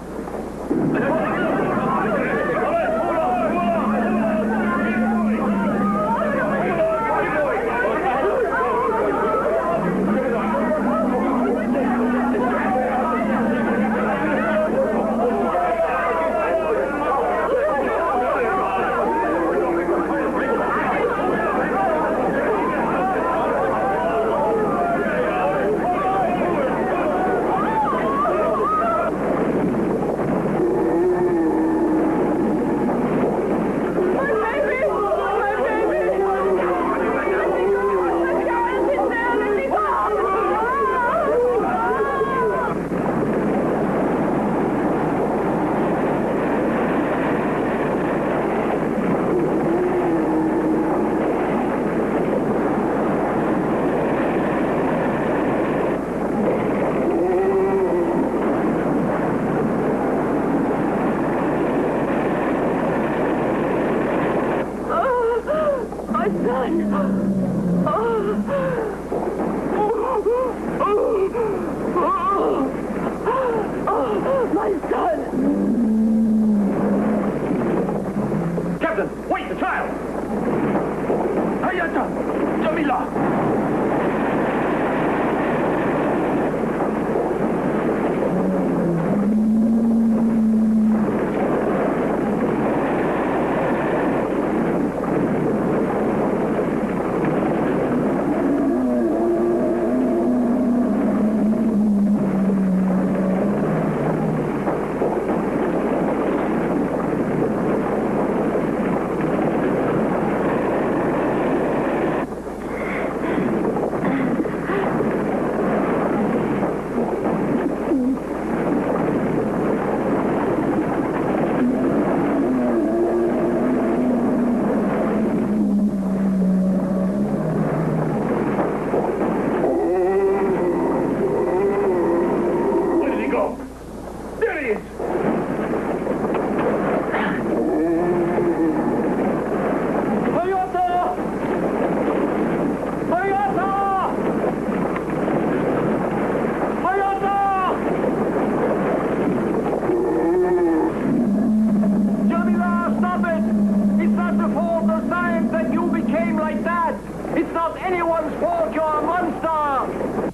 It's not anyone's fault you're a monster!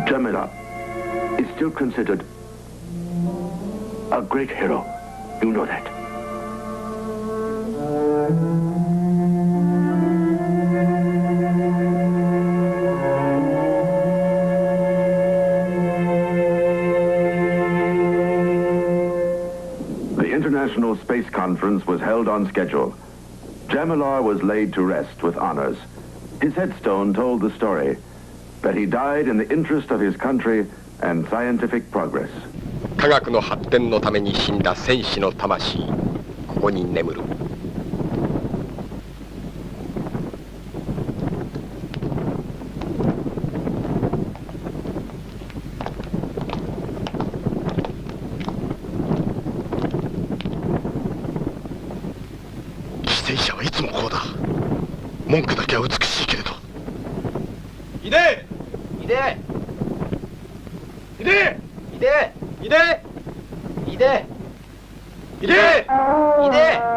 Jamila is still considered a great hero. You know that. The International Space Conference was held on schedule. Jamila was laid to rest with honors. His headstone told the story that he died in the interest of his country and scientific progress. 科学の発展のために死んだ戦士の魂、ここに眠る。犠牲者はいつもこうだ。文句だけは美しいけれど。いでいでいでいでいでいでいでいで。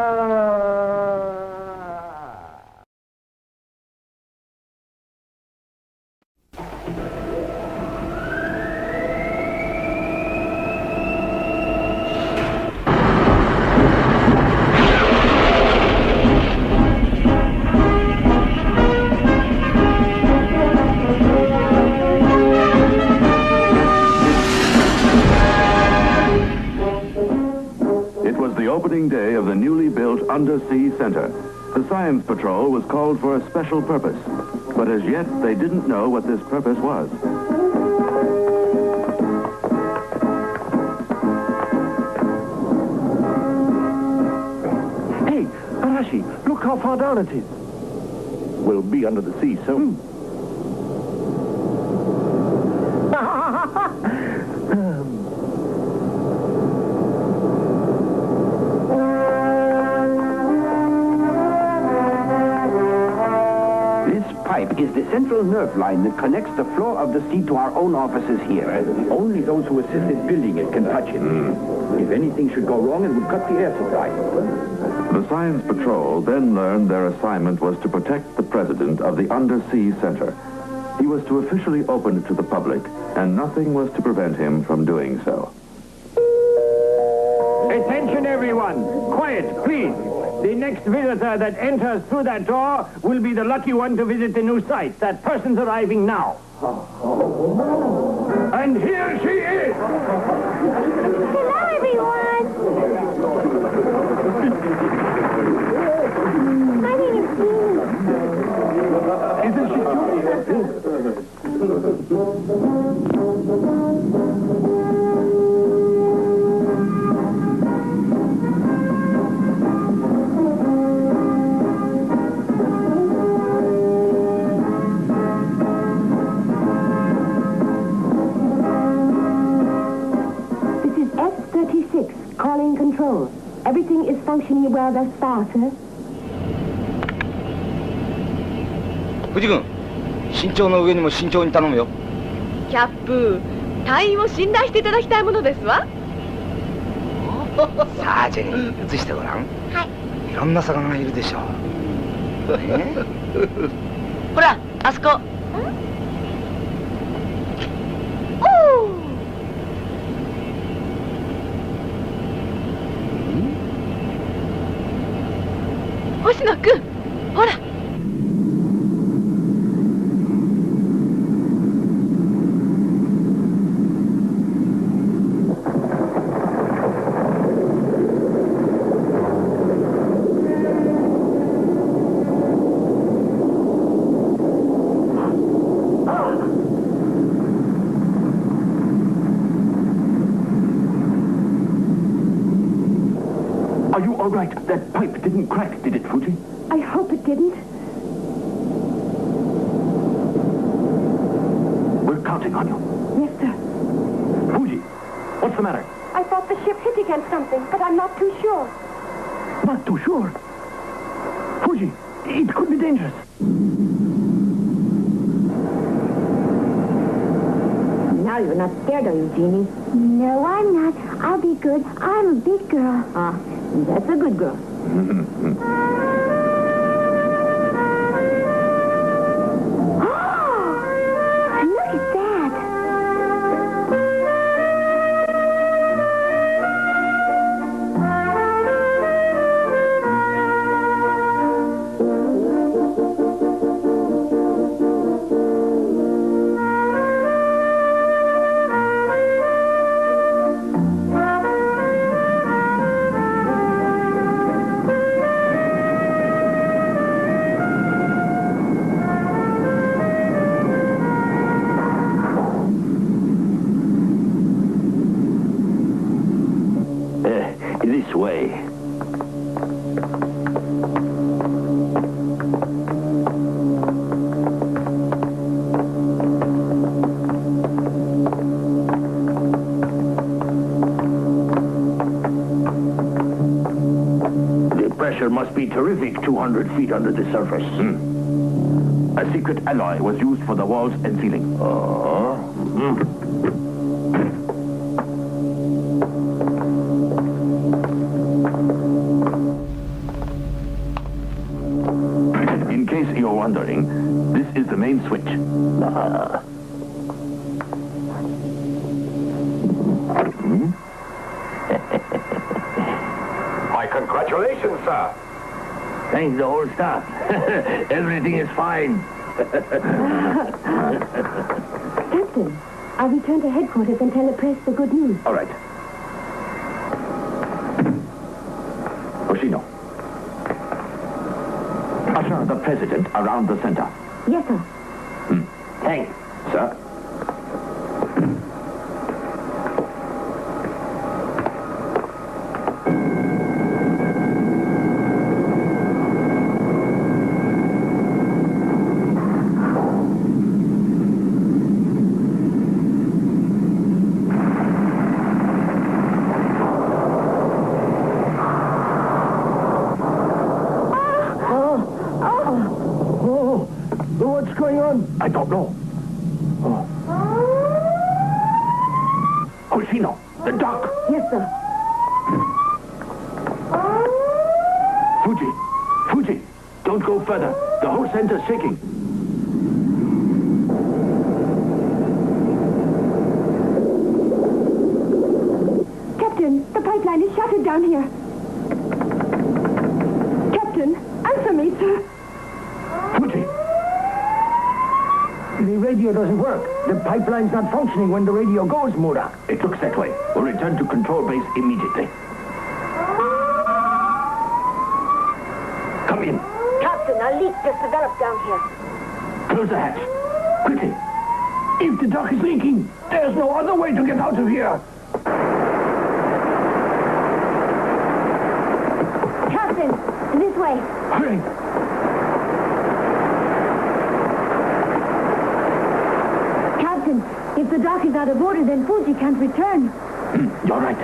Opening day of the newly built Undersea Center. The Science Patrol was called for a special purpose, but as yet they didn't know what this purpose was. Hey, Arashi, look how far down it is. We'll be under the sea soon. Is the central nerve line that connects the floor of the sea to our own offices here. Only those who assisted building it can touch it. If anything should go wrong, it would cut the air supply. The Science Patrol then learned their assignment was to protect the president of the Undersea Center. He was to officially open it to the public, and nothing was to prevent him from doing so. Attention, everyone. Quiet, please. The next visitor that enters through that door will be the lucky one to visit the new site. That person's arriving now. And here she is! Hello, everyone! My name is Jeannie. Isn't she Calling control. Everything is functioning well thus far, sir. 藤君、慎重の上にも慎重に頼むよ。キャップ、隊員を信頼していただきたいものですわ。さあ、ジェニー、映してごらん。はい。いろんな魚がいるでしょう。ね、ほら、あそこ。星野くん、ほら。Are you all right? That pipe didn't crack, did it, Fuji? I hope it didn't. We're counting on you. Yes, sir. Fuji, what's the matter? I thought the ship hit against something, but I'm not too sure. Not too sure. Fuji, it could be dangerous. Now you're not scared, are you, Jeannie? No, I'm not. I'll be good. I'm a big girl. Ah, that's a good girl. Look at that. This way. The pressure must be terrific 200 feet under the surface. A secret alloy was used for the walls and ceiling. In case you're wondering, this is the main switch. My congratulations, sir. Thanks, the whole staff. Everything is fine. Captain, I'll return to headquarters and tell the press the good news. All right. Oshino. Usher the president around the center. Yes, sir. Thanks. Sir. What's going on? I don't know. Oshino, the dock. Yes, sir. Fuji, don't go further. The whole center's shaking. Captain, the pipeline is shuttered down here. Captain, answer me, sir. Fuji. The radio doesn't work. The pipeline's not functioning when the radio goes, Mura. It looks that way. We'll return to control base immediately. Come in. Captain, a leak just developed down here. Close the hatch. Quickly. If the dock is leaking, there's no other way to get out of here. Captain, this way. Hurry. Captain, if the dock is out of order, then Fuji can't return. You're right.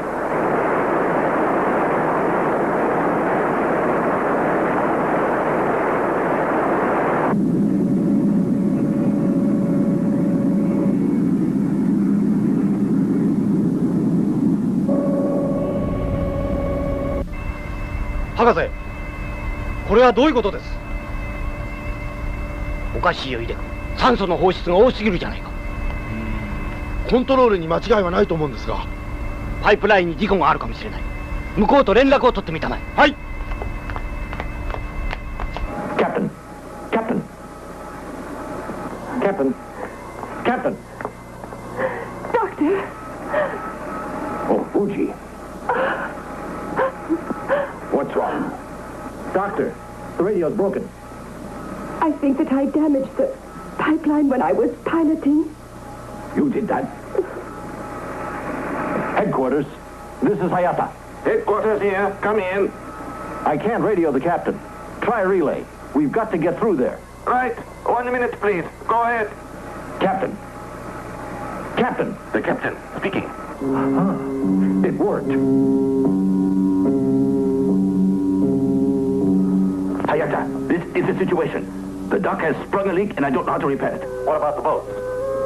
博士、これはどういうことです？おかしいよ、イデ君。酸素の放出が多すぎるじゃないか。コントロールに間違いはないと思うんですが、パイプラインに事故があるかもしれない。向こうと連絡を取ってみたまえ。はい。Captain. Doctor. Oh, Fuji. What's wrong? Doctor, the radio's broken. I think that I damaged the pipeline when I was piloting. You did that? Headquarters, this is Hayata. Headquarters here. Come in. I can't radio the captain. Try relay. We've got to get through there. Right. 1 minute, please. Go ahead. Captain. The captain speaking. It worked. Hayata, this is the situation. The dock has sprung a leak and I don't know how to repair it. What about the boats?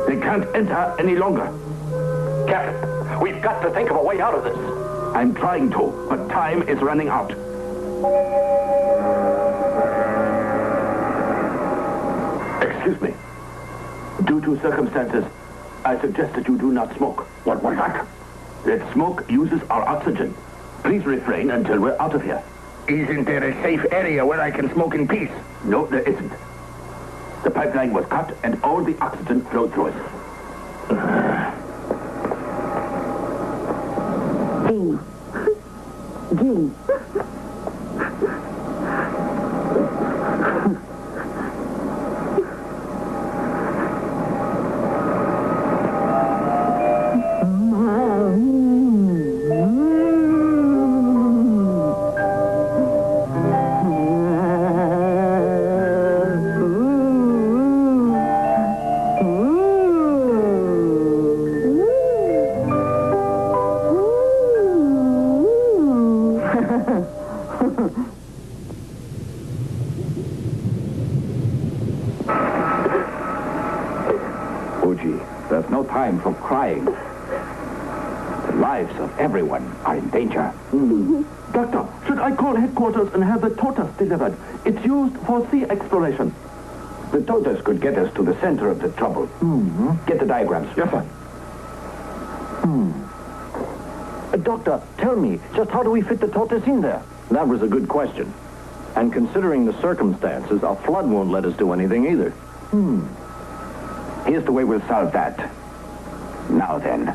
They can't enter any longer. Captain, we've got to think of a way out of this. I'm trying to, but time is running out. Excuse me. Due to circumstances, I suggest that you do not smoke. What was that? That smoke uses our oxygen. Please refrain until we're out of here. Isn't there a safe area where I can smoke in peace? No, there isn't. The pipeline was cut and all the oxygen flowed through it. G. no time for crying. The lives of everyone are in danger. Doctor, should I call headquarters and have the tortoise delivered? It's used for sea exploration. The tortoise could get us to the center of the trouble. Get the diagrams. Yes, sir. Doctor, tell me, just how do we fit the tortoise in there? That was a good question. And considering the circumstances, a flood won't let us do anything either. Here's the way we'll solve that. Now then,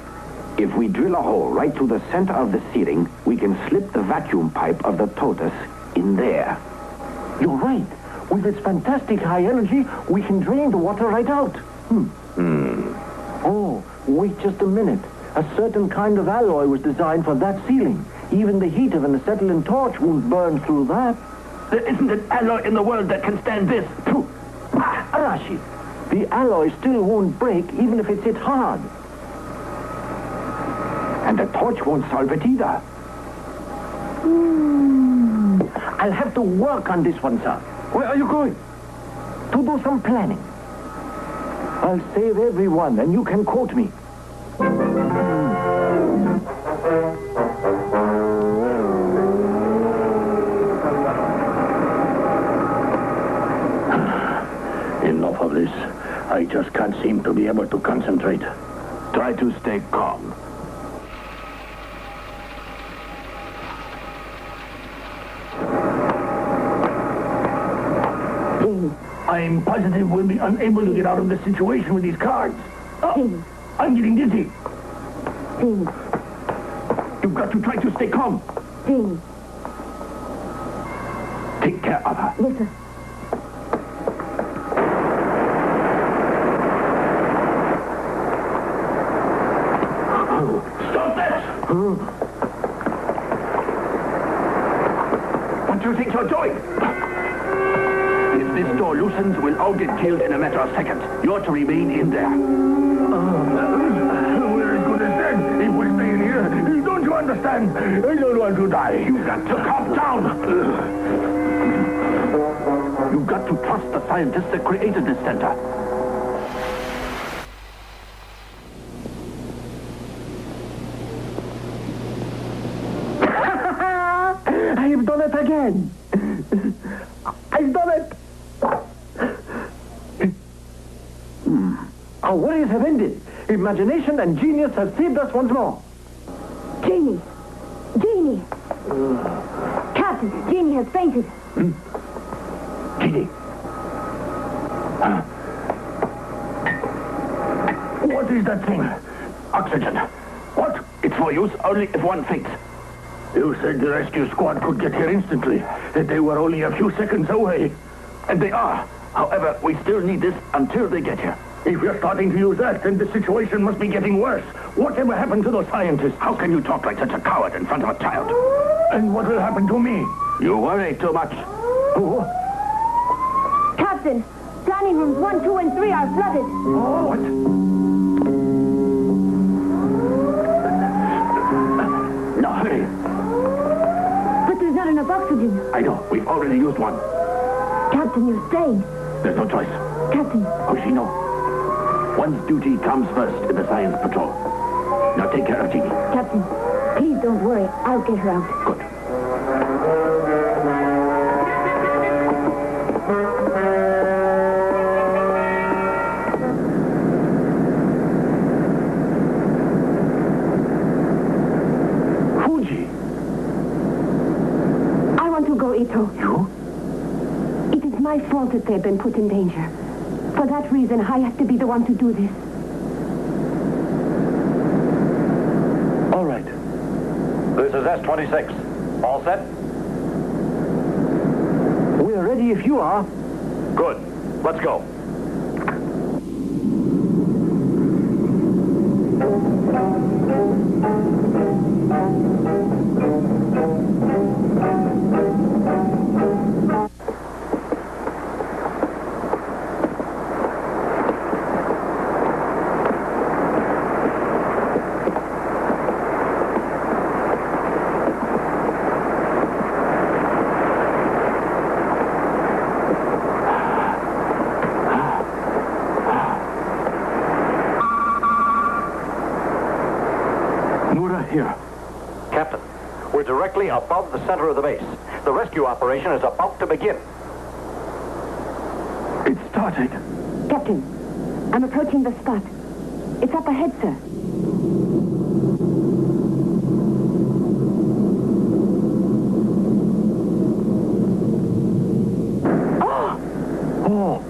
if we drill a hole right through the center of the ceiling, we can slip the vacuum pipe of the tortoise in there. You're right. With its fantastic high energy, we can drain the water right out. Oh, wait just a minute. A certain kind of alloy was designed for that ceiling. Even the heat of an acetylene torch won't burn through that. There isn't an alloy in the world that can stand this. Arashi, the alloy still won't break even if it's hit hard. And the torch won't solve it either. I'll have to work on this one, sir. Where are you going? To do some planning. I'll save everyone, and you can quote me. Enough of this. I just can't seem to be able to concentrate. Try to stay calm. I'm positive we'll be unable to get out of this situation with these cards. I'm getting dizzy. You've got to try to stay calm. Take care of her. Yes, sir. Stop that! What do you think you're doing? If this door loosens, we'll all get killed in a matter of seconds. You're to remain in there. We're as good as dead if we stay in here. Don't you understand? I don't want to die. You've got to calm down. You've got to trust the scientists that created this center. I've done it again. I've done it. Our worries have ended. Imagination and genius have saved us once more. Jeannie! Jeannie! Captain, Jeannie has fainted. Jeannie. What is that thing? Oxygen. What? It's for use only if one faints. You said the rescue squad could get here instantly, that they were only a few seconds away. And they are. However, we still need this until they get here. If you're starting to use that, then the situation must be getting worse. Whatever happened to those scientists? How can you talk like such a coward in front of a child? And what will happen to me? You worry too much. Oh. Captain, dining rooms 1, 2, and 3 are flooded. Oh, what? Now, hurry. But there's not enough oxygen. I know. We've already used one. Captain, you're staying. There's no choice. Captain. Hoshino. One's duty comes first in the science patrol. Now take care of Jeannie. Captain, please don't worry. I'll get her out. Good. Fuji. I want to go, Ito. You? It is my fault that they've been put in danger. For that reason, I have to be the one to do this. All right. This is S-26. All set? We're ready if you are. Good. Let's go. here. Captain, we're directly above the center of the base. The rescue operation is about to begin. It's starting. Captain, I'm approaching the spot. It's up ahead, sir. Oh,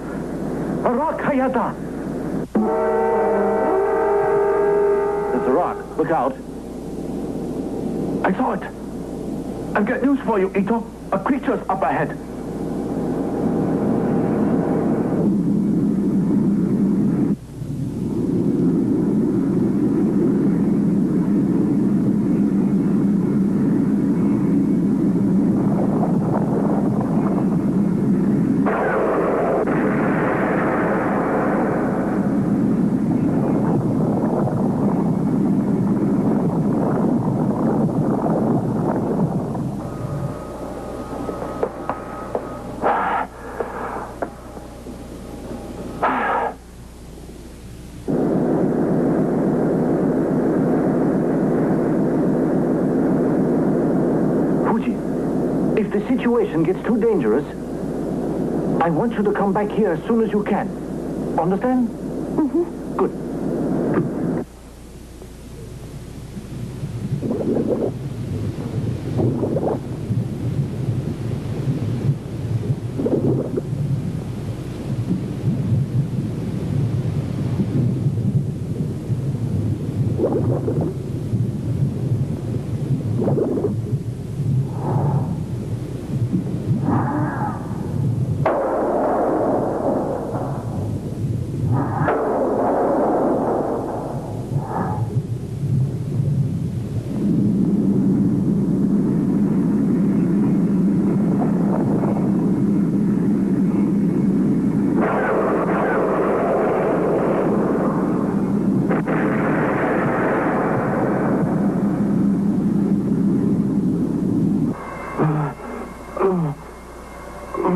a rock, Hayata. There's a rock. Look out. I saw it. I've got news for you, Ito. A creature's up ahead. If the situation gets too dangerous, I want you to come back here as soon as you can. Understand? Mm-hmm. Good.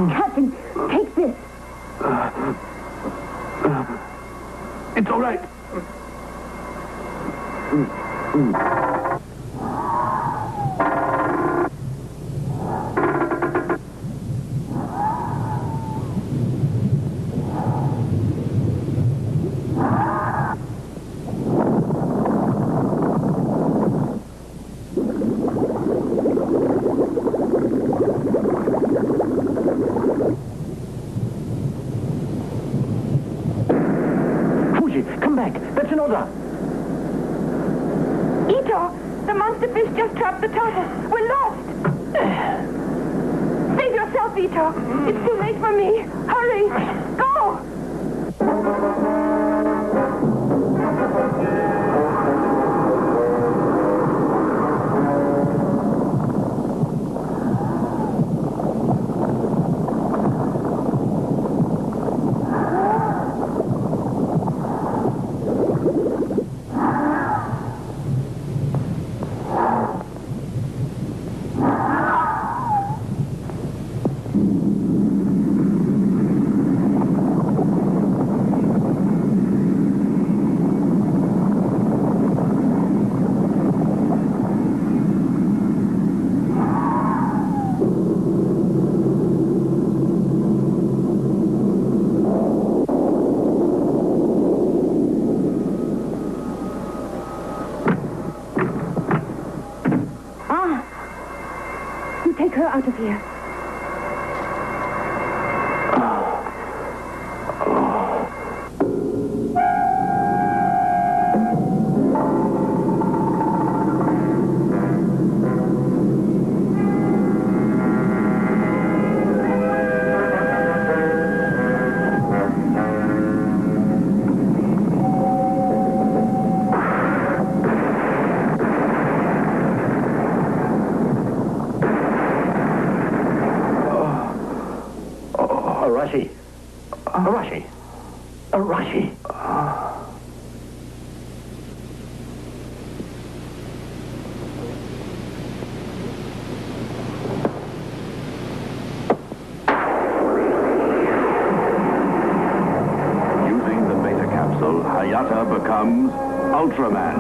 Captain, take this. It's all right. Come back. That's an order. Ito, the monster fish just trapped the turtle. We're lost. Save yourself, Ito. It's too late for me. Hurry. Go. Take her out of here. Arashi. Using the beta capsule, Hayata becomes Ultraman.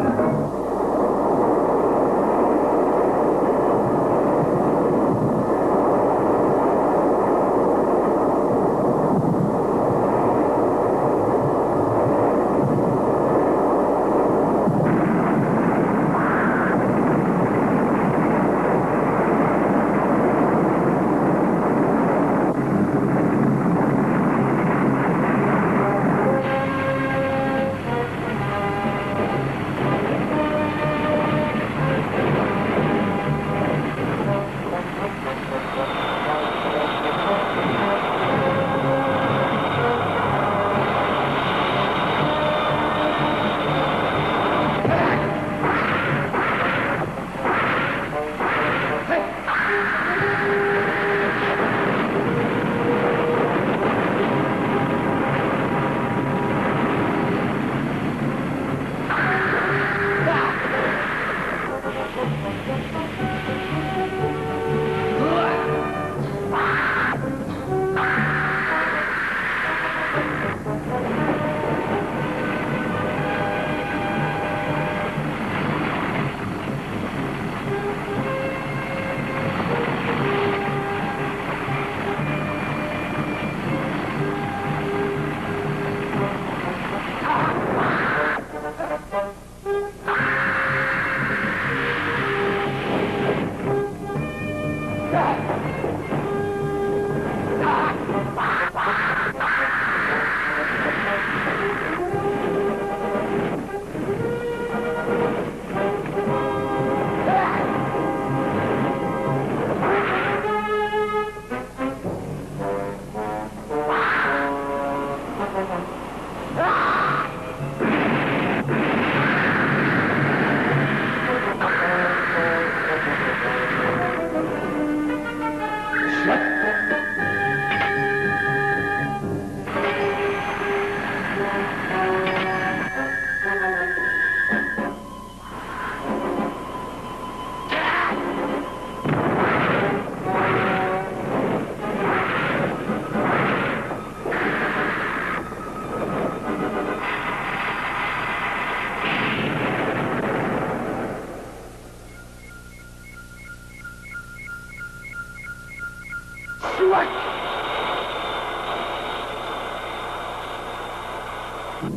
It's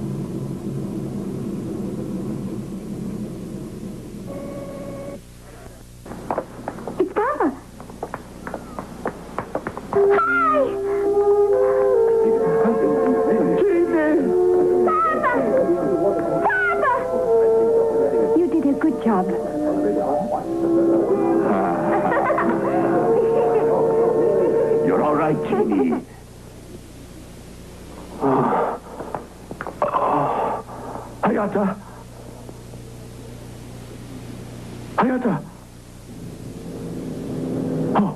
Papa. Hi! Papa! You did a good job. You're all right, Jeannie. Hayata! Hayata! Oh.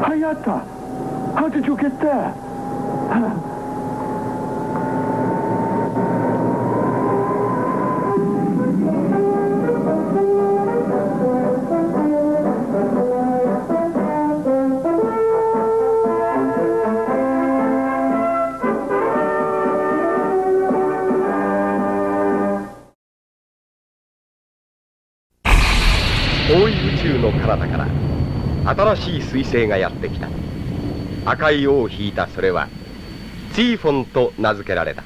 Hayata! How did you get there?遠い宇宙の彼方から新しい彗星がやってきた。赤い尾を引いたそれはツィーフォンと名付けられた。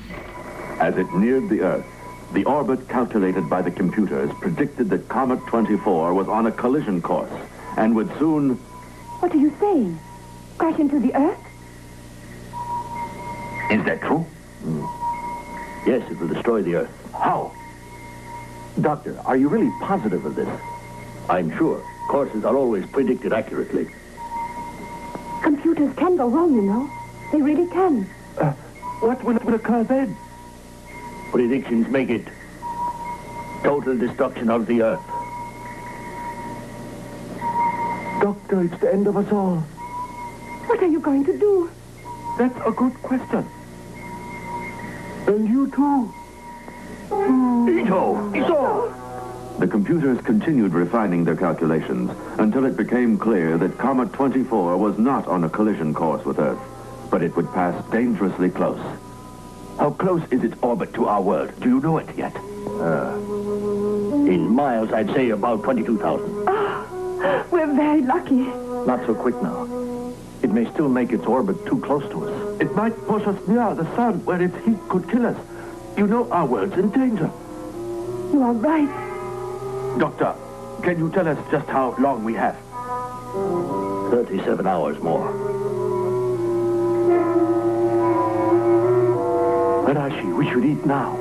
As it neared the Earth, the orbit calculated by the computers predicted that Comet 24 was on a collision course and would soon... What are you saying? Crash into the Earth? Is that true? Yes, it will destroy the Earth. How? Doctor, are you really positive of this? I'm sure. Courses are always predicted accurately. Computers can go wrong, you know. They really can. What will occur then? Predictions make it total destruction of the Earth. Doctor, it's the end of us all. What are you going to do? That's a good question. And you too. Ito! The computers continued refining their calculations until it became clear that Comet 24 was not on a collision course with Earth, but it would pass dangerously close. How close is its orbit to our world? Do you know it yet? In miles, I'd say about 22,000. Oh, we're very lucky. Not so quick now. It may still make its orbit too close to us. It might push us near the sun where its heat could kill us. You know our world's in danger. You are right. Doctor, can you tell us just how long we have? 37 hours more. Arashi, we should eat now.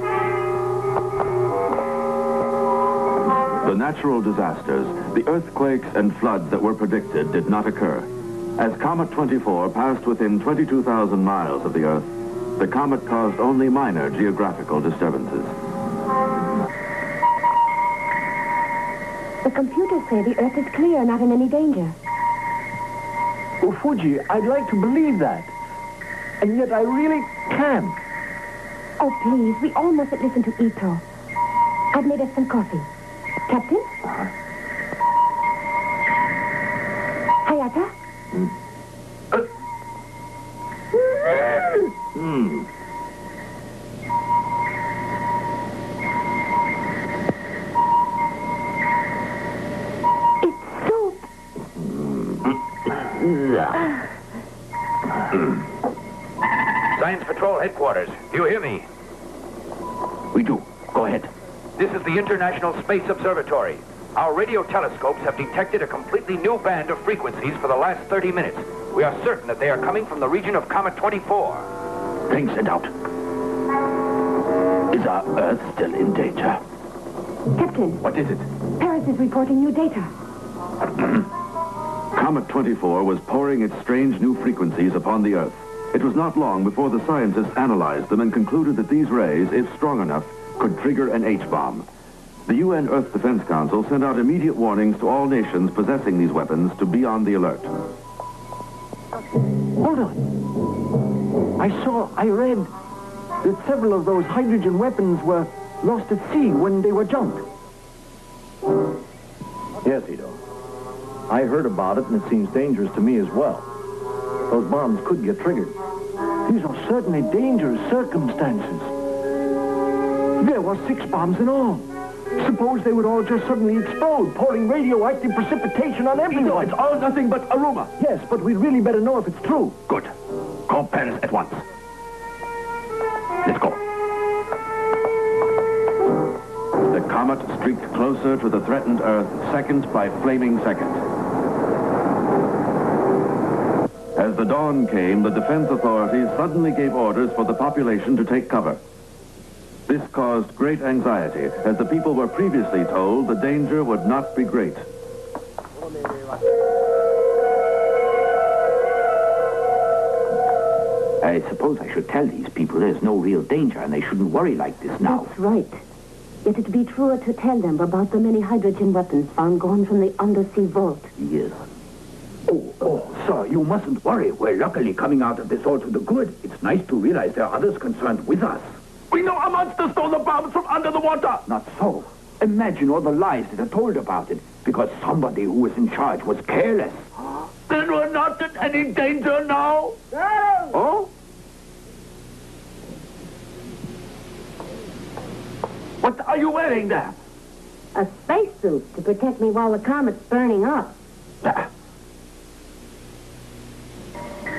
The natural disasters, the earthquakes and floods that were predicted did not occur. As Comet 24 passed within 22,000 miles of the Earth, the comet caused only minor geographical disturbances. The computers say the Earth is clear, not in any danger. Oh, Fuji, I'd like to believe that. And yet I really can't. Oh, please, we all mustn't listen to Ito. I've made us some coffee. Captain? Hayata? Science Patrol Headquarters. Do you hear me? We do. Go ahead. This is the International Space Observatory. Our radio telescopes have detected a completely new band of frequencies for the last 30 minutes. We are certain that they are coming from the region of Comet 24. Things sent out. Is our Earth still in danger? Captain. What is it? Paris is reporting new data. Comet 24 was pouring its strange new frequencies upon the Earth. It was not long before the scientists analyzed them and concluded that these rays, if strong enough, could trigger an H-bomb. The UN Earth Defense Council sent out immediate warnings to all nations possessing these weapons to be on the alert. Hold on. I read that several of those hydrogen weapons were lost at sea when they were junked. Yes, Ito. I heard about it, and it seems dangerous to me as well. Those bombs could get triggered. These are certainly dangerous circumstances. There were 6 bombs in all. Suppose they would all just suddenly explode, pouring radioactive precipitation on everyone. No, it's all nothing but a rumor. Yes, but we'd really better know if it's true. Good. Call Paris at once. Let's go. The comet streaked closer to the threatened Earth second by flaming second. As the dawn came, the defense authorities suddenly gave orders for the population to take cover. This caused great anxiety, as the people were previously told the danger would not be great. I suppose I should tell these people there's no real danger and they shouldn't worry like this now. That's right. Yet it'd be truer to tell them about the many hydrogen weapons found gone from the Undersea vault. Yes. Oh, sir, you mustn't worry. We're luckily coming out of this all to the good. It's nice to realize there are others concerned with us. We know a monster stole the bombs from under the water. Not so. Imagine all the lies that are told about it, because somebody who was in charge was careless. Then we're not in any danger now? No! Oh? What are you wearing there? A spacesuit to protect me while the comet's burning up.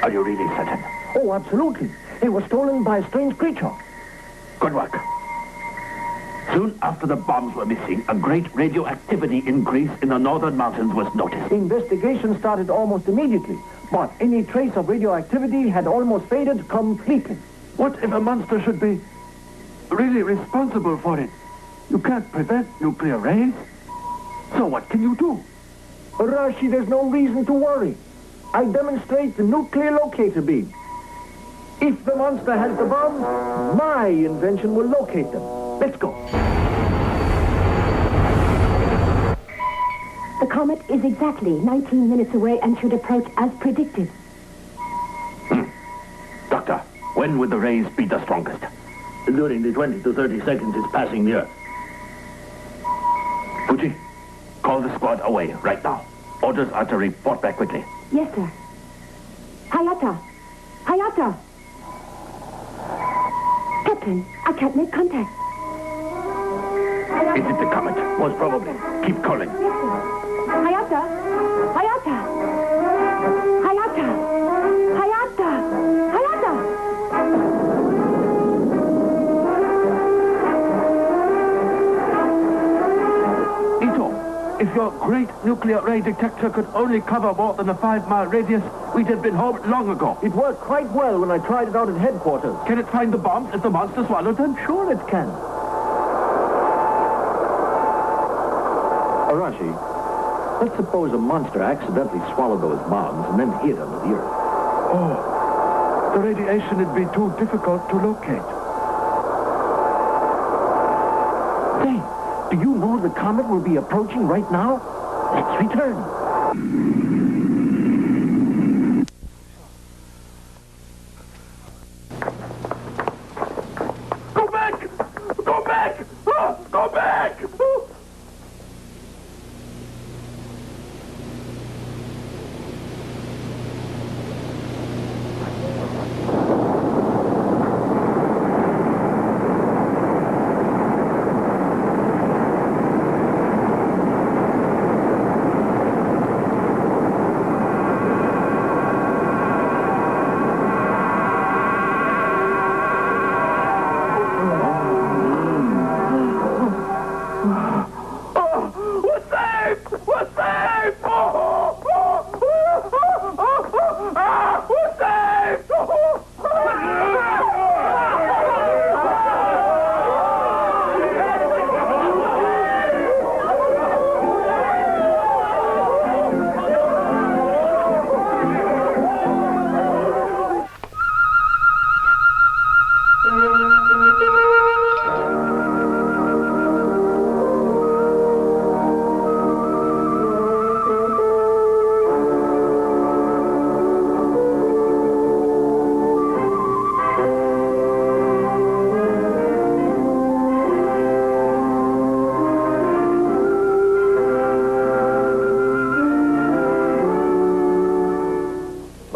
Are you really certain? Oh, absolutely. It was stolen by a strange creature. Good work. Soon after the bombs were missing, a great radioactivity increase in the northern mountains was noticed. Investigation started almost immediately, but any trace of radioactivity had almost faded completely. What if a monster should be really responsible for it? You can't prevent nuclear rays. So what can you do? Rashi, there's no reason to worry. I demonstrate the nuclear locator beam. If the monster has the bombs, my invention will locate them. Let's go. The comet is exactly 19 minutes away and should approach as predicted. Doctor, when would the rays be the strongest? During the 20 to 30 seconds it's passing the Earth. Fuji, call the squad away right now. Orders are to report back quickly. Yes, sir. Hayata! Hayata! Captain, I can't make contact. Is it the Comet? Most probably. Keep calling. Yes, sir. Hayata! Hayata! Hayata! Hayata! Hayata! Ito, if your great nuclear ray detector could only cover more than a 5-mile radius, we'd have been home long ago. It worked quite well when I tried it out at headquarters. Can it find the bombs if the monster swallowed them? Sure it can. Arashi, let's suppose a monster accidentally swallowed those bombs and then hid under the earth. Oh, the radiation would be too difficult to locate. Say, do you know the comet will be approaching right now? Let's return. Go back! Go back! Go back!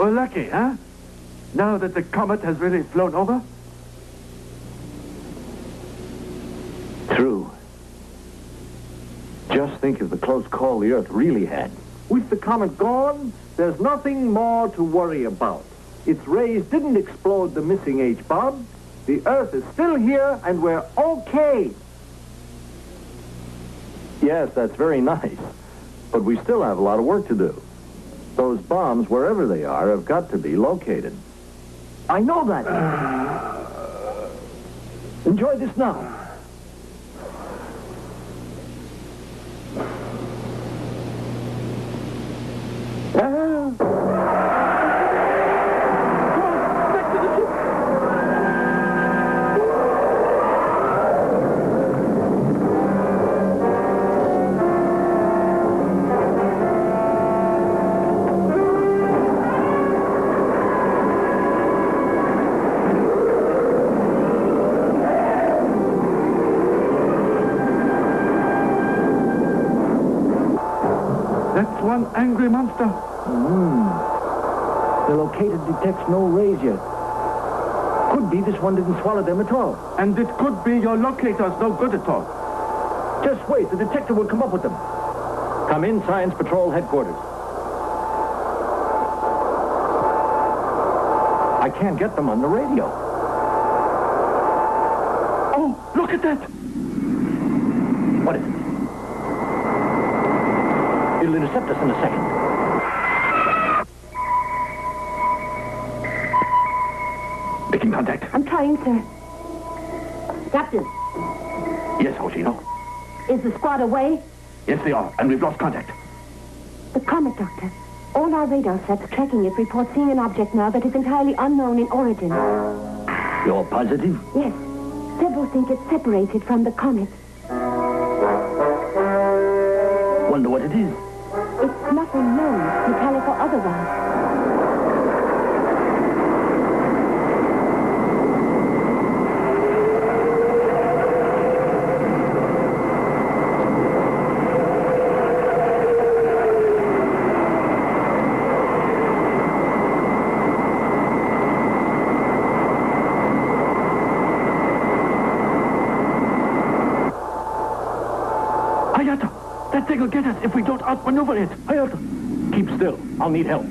Lucky, huh? Now that the comet has really flown over? True. think of the close call the Earth really had. With the comet gone, there's nothing more to worry about. Its rays didn't explode the missing H-bomb. The Earth is still here, and we're okay. Yes, that's very nice. But we still have a lot of work to do. Those bombs, wherever they are, have got to be located. I know that. Enjoy this now. One angry monster. The locator detects no rays yet. Could be this one didn't swallow them at all. And it could be your locator's no good at all. Just wait, the detector will come up with them. Come in, Science Patrol headquarters. I can't get them on the radio. Oh, look at that. What is it? It'll intercept us in a second. Making contact. I'm trying, sir. Captain, Yes, Hoshino. is the squad away? Yes, they are, and we've lost contact. The Comet, Doctor. All our radar sets tracking it report seeing an object now that is entirely unknown in origin. You're positive? Yes. Several think it's separated from the Comet. Wonder what it is. It's nothing known, metallic or otherwise. Hayata, that thing will get us if we don't outmaneuver it. Hayata. Keep still. I'll need help.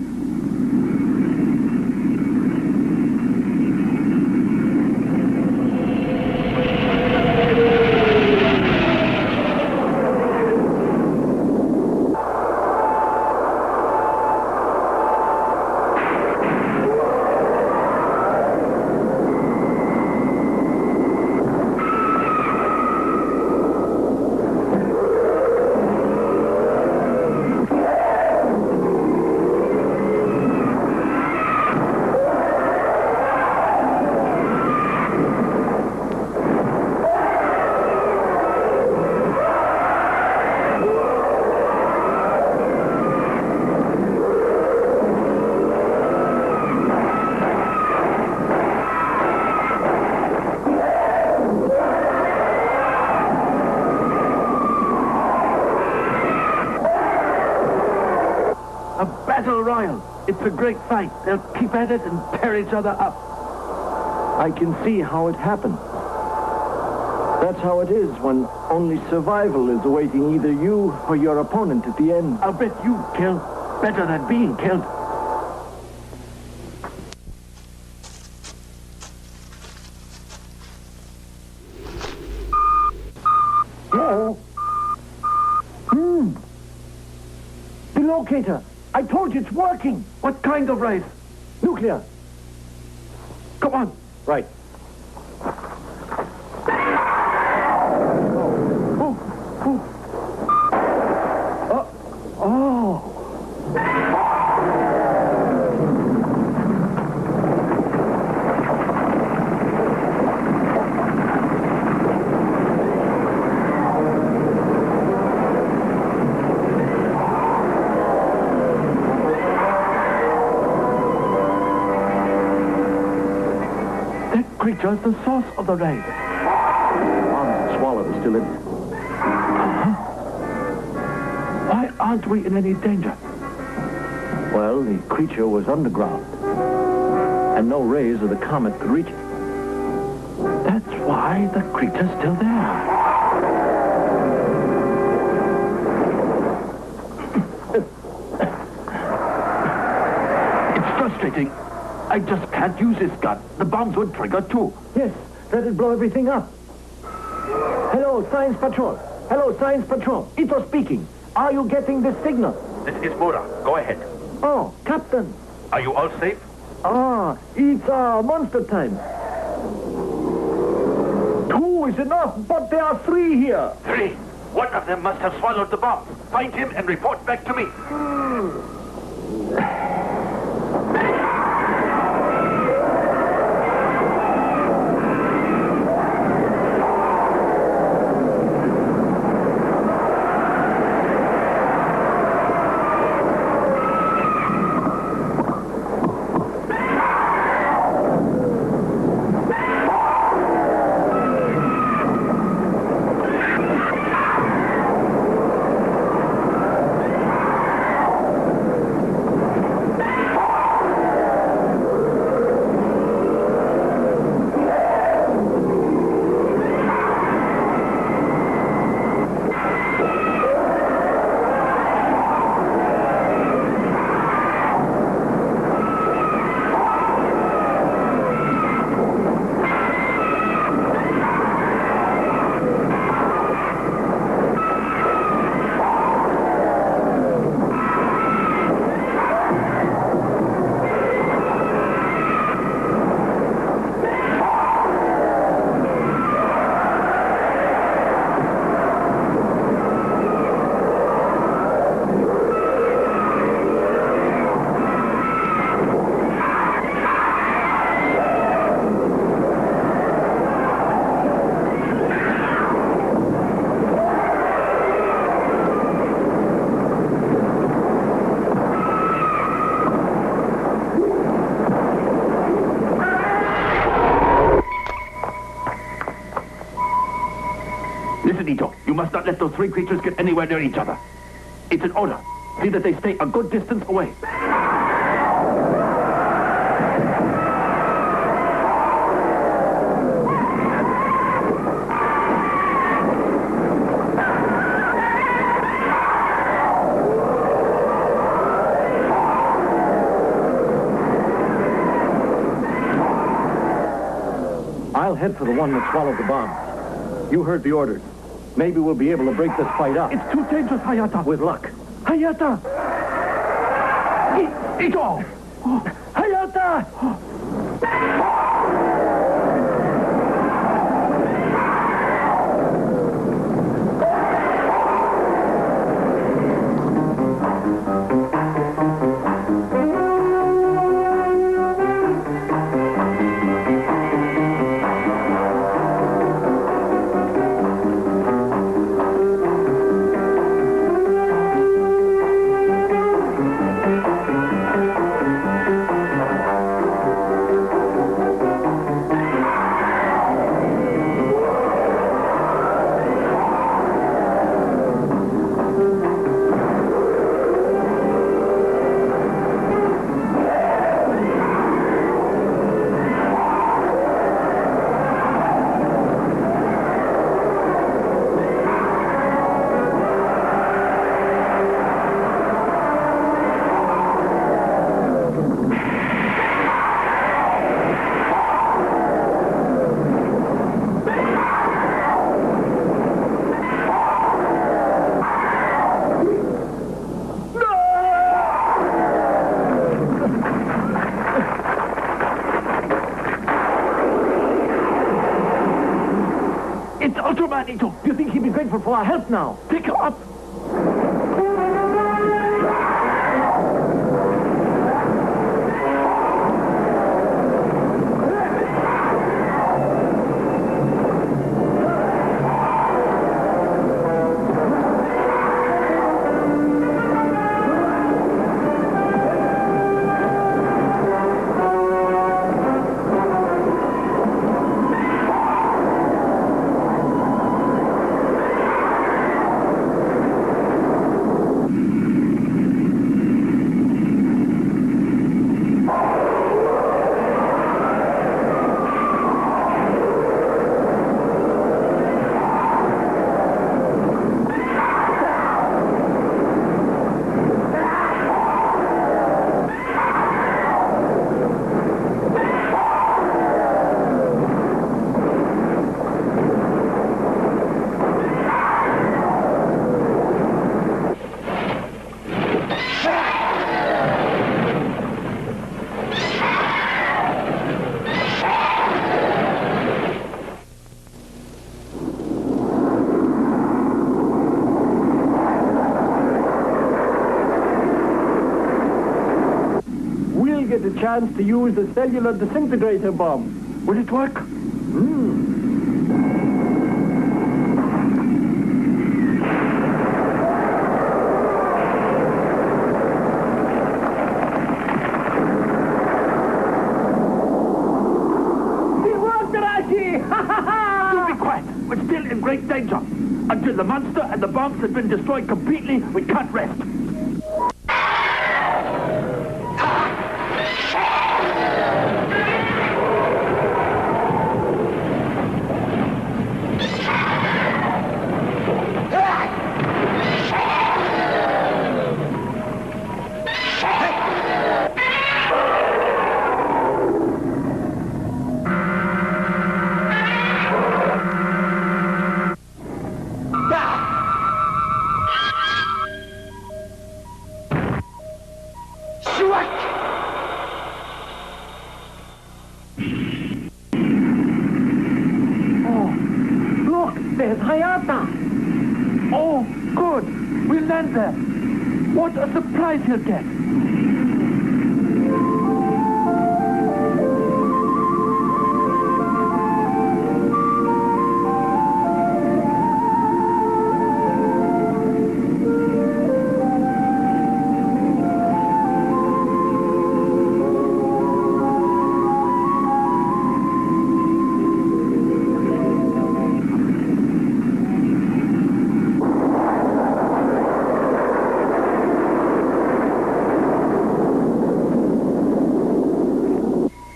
Battle Royal. It's a great fight. They'll keep at it and tear each other up. I can see how it happened. That's how it is when only survival is awaiting either you or your opponent at the end. I'll bet you kill better than being killed. Oh. The locator. I told you it's working. What kind of race? Nuclear. Come on. Right. Creature's the source of the ray. Bombs swallowed is still in it. Why aren't we in any danger? Well, the creature was underground, and no rays of the comet could reach it. That's why the creature's still there. frustrating. I just can't use this gun. The bombs would trigger too. Yes, that'd blow everything up. Hello, Science Patrol. Hello, Science Patrol. Ito speaking. Are you getting this signal? This is Mura. Go ahead. Oh, Captain. Are you all safe? Ah, it's monster time. 2 is enough, but there are 3 here. 3. One of them must have swallowed the bomb. Find him and report back to me. Listen, Ito, you must not let those 3 creatures get anywhere near each other. It's an order. See that they stay a good distance away. I'll head for the one that swallowed the bomb. You heard the orders. Maybe we'll be able to break this fight up. It's too dangerous, Hayata. With luck. Hayata! Ito! Hayata! It's Ultraman, Ito. You think he'd be grateful for our help now? Pick him up. get a chance to use the cellular disintegrator bomb. Will it work? Do be quiet. We're still in great danger. Until the monster and the bombs have been destroyed completely, we can't rest. Oh, good. We'll land there. What a surprise he'll get.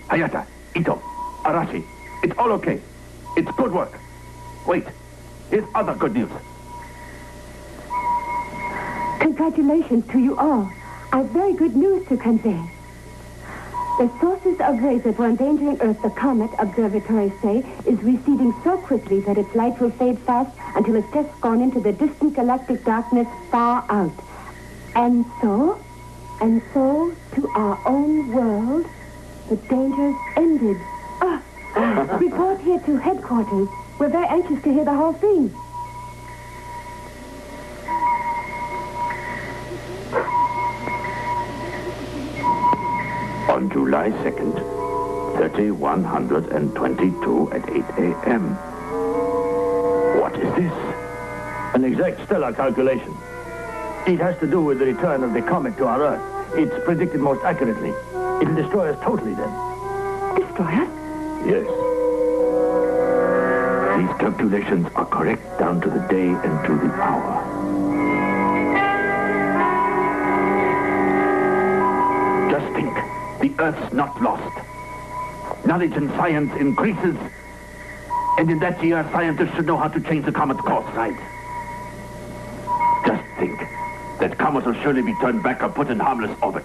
Hayata, Ito, Arashi, it's all okay. It's good work. Wait, here's other good news. Congratulations to you all. I've very good news to convey. The sources of rays that were endangering Earth, the Comet, observatories say, is receding so quickly that its light will fade fast until it's just gone into the distant galactic darkness far out. And so, to our own world, the danger's ended. Report here to headquarters. We're very anxious to hear the whole thing. On July 2nd, 3122 at 8 a.m. What is this? An exact stellar calculation. It has to do with the return of the comet to our Earth. It's predicted most accurately. It'll destroy us totally then. Destroy us? Yes. These calculations are correct down to the day and to the hour. Just think, the Earth's not lost. Knowledge and science increases. And in that year, scientists should know how to change the comet's course. Right. Just think, that comet will surely be turned back or put in harmless orbit.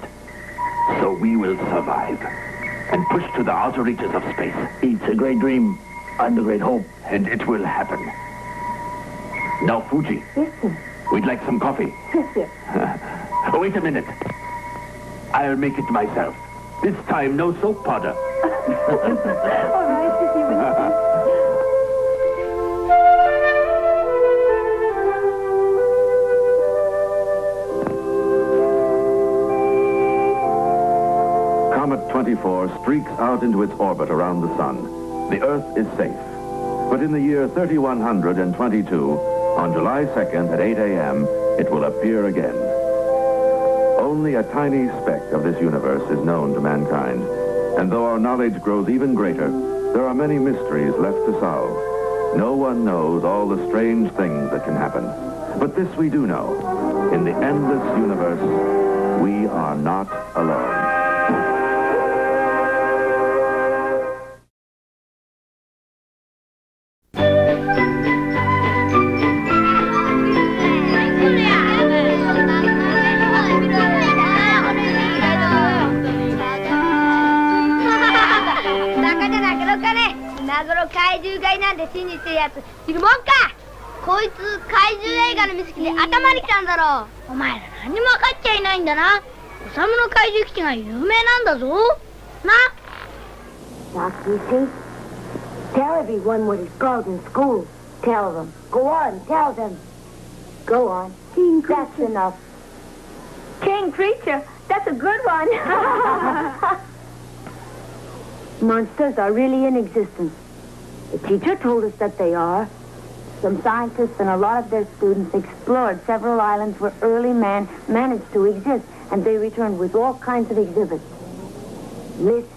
So we will survive and push to the outer reaches of space. It's a great dream and a great hope. And it will happen. Now, Fuji. Yes, sir. We'd like some coffee. Yes, sir. Oh, wait a minute. I'll make it myself. This time, no soap powder. All right, if you insist. Comet 24 streaks out into its orbit around the sun. The Earth is safe. But in the year 3122, on July 2nd at 8 a.m., it will appear again. Only a tiny speck of this universe is known to mankind. And though our knowledge grows even greater, there are many mysteries left to solve. No one knows all the strange things that can happen. But this we do know. In the endless universe, we are not alone.こいつ怪獣映画の見過ぎで頭に来たんだろう。お前ら何も分かっちゃいないんだな。おさむの怪獣基地が有名なんだぞ。な。Doc, you see? Tell everyone what it's called in school. Tell them. Go on, tell them. Go on. King Creature. That's enough. King Creature? That's a good one. Monsters are really in existence. The teacher told us that they are. Some scientists and a lot of their students explored several islands where early man managed to exist, and they returned with all kinds of exhibits. Listen,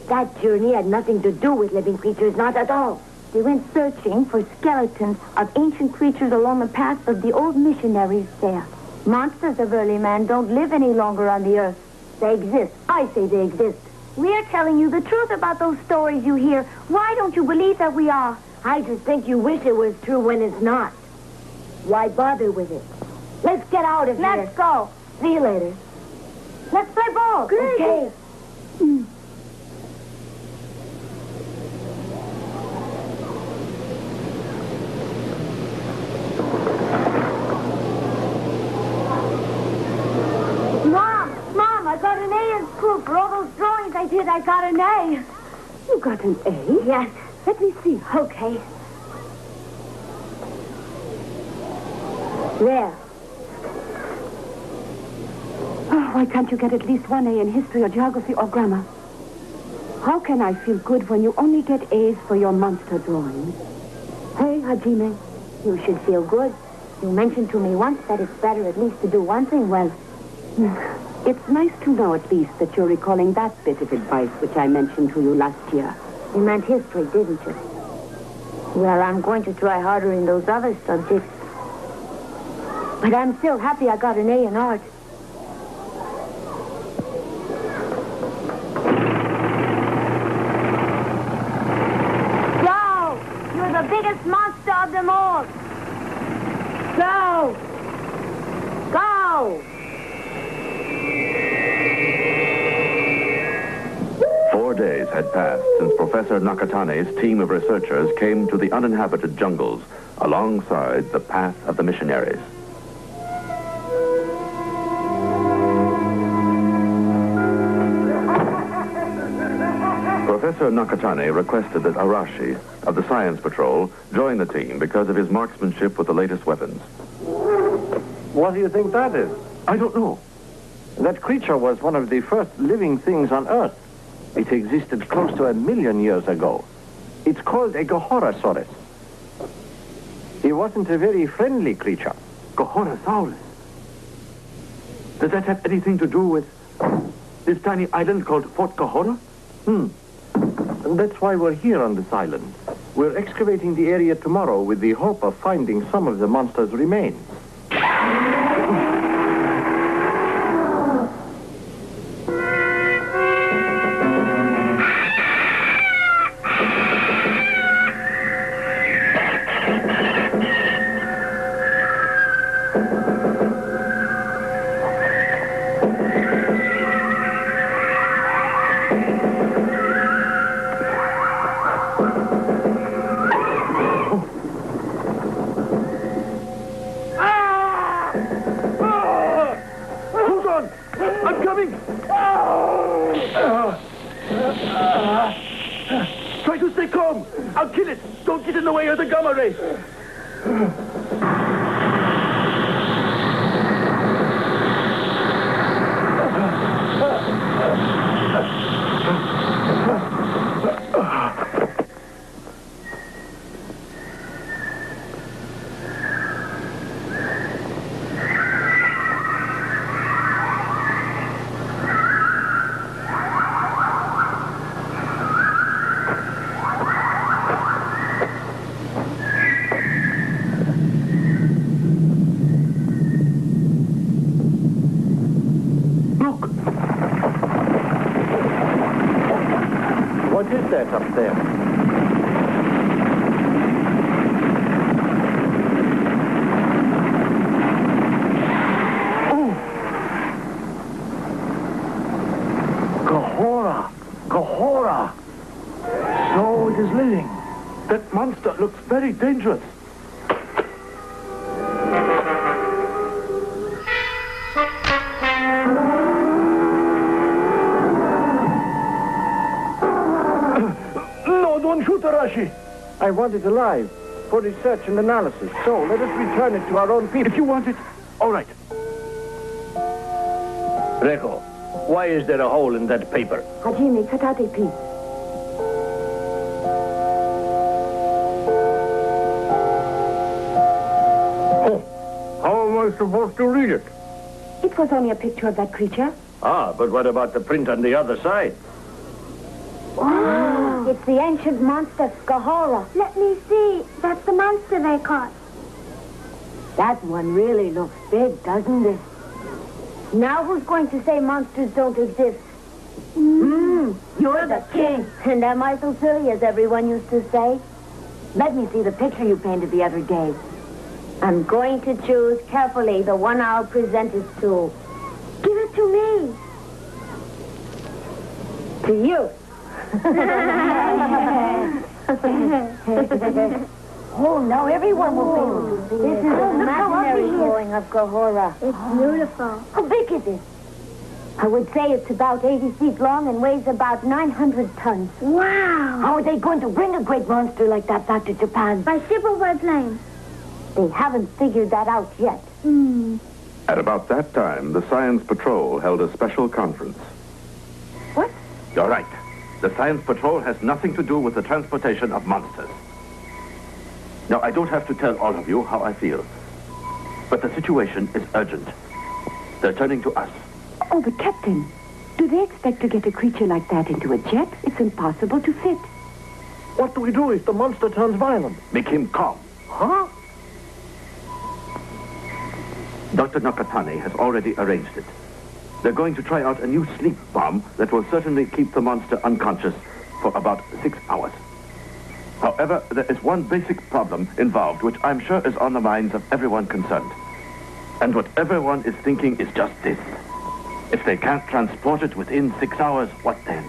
that journey had nothing to do with living creatures, not at all. They went searching for skeletons of ancient creatures along the paths of the old missionaries there. Monsters of early man don't live any longer on the earth. They exist. I say they exist. We're telling you the truth about those stories you hear. Why don't you believe that we are? I just think you wish it was true when it's not. Why bother with it? Let's get out of here. Let's go. See you later. Let's play ball. Good. Okay. Mom, I got an A in school. For all those drawings I did, I got an A. You got an A? Yes. Let me see. Okay. There. Oh, why can't you get at least one A in history or geography or grammar? How can I feel good when you only get A's for your monster drawings? Hey, Hajime. You should feel good. You mentioned to me once that it's better at least to do one thing well. It's nice to know at least that you're recalling that bit of advice which I mentioned to you last year. You meant history, didn't you? Well, I'm going to try harder in those other subjects. But I'm still happy I got an A in art. Go! You're the biggest monster of them all! Go! Go! 4 days had passed since Professor Nakatane's team of researchers came to the uninhabited jungles alongside the path of the missionaries. Professor Nakatane requested that Arashi of the Science Patrol join the team because of his marksmanship with the latest weapons. What do you think that is? I don't know. That creature was one of the first living things on Earth. It existed close to 1 million years ago. It's called a Gohorosaurus. He wasn't a very friendly creature. Gohorosaurus? Does that have anything to do with this tiny island called Fort Gohora? And that's why we're here on this island. We're excavating the area tomorrow with the hope of finding some of the monster's remains. Try to stay calm. I'll kill it. Don't get in the way of the gamma ray. What is that up there? Oh! Gohora! Gohora! So it is living. That monster looks very dangerous. Don't shoot Arashi. I want it alive for research and analysis. So let us return it to our own people. If you want it, all right. Reko, Why is there a hole in that paper? Hajime, cut out a piece. How am I supposed to read it? It was only a picture of that creature. Ah, but what about the print on the other side? Wow. It's the ancient monster, Skahora. Let me see. That's the monster they caught. That one really looks big, doesn't it? Now who's going to say monsters don't exist? You're the king. And am I so silly as everyone used to say? Let me see the picture you painted the other day. I'm going to choose carefully the one I'll present it to. Give it to me. To you. Oh, now everyone will be able to see this. This is an imaginary drawing of Kahora. It's beautiful. How big is it? I would say it's about 80 feet long and weighs about 900 tons. Wow. How are they going to bring a great monster like that back to Japan? By ship or by plane? They haven't figured that out yet. At about that time, the Science Patrol held a special conference. What? You're right. The Science Patrol has nothing to do with the transportation of monsters. Now, I don't have to tell all of you how I feel. But the situation is urgent. They're turning to us. Oh, but Captain, do they expect to get a creature like that into a jet? It's impossible to fit. What do we do if the monster turns violent? Make him calm. Huh? Dr. Nakatani has already arranged it. They're going to try out a new sleep bomb that will certainly keep the monster unconscious for about 6 hours. However, there is one basic problem involved, which I'm sure is on the minds of everyone concerned. And what everyone is thinking is just this. If they can't transport it within 6 hours, what then?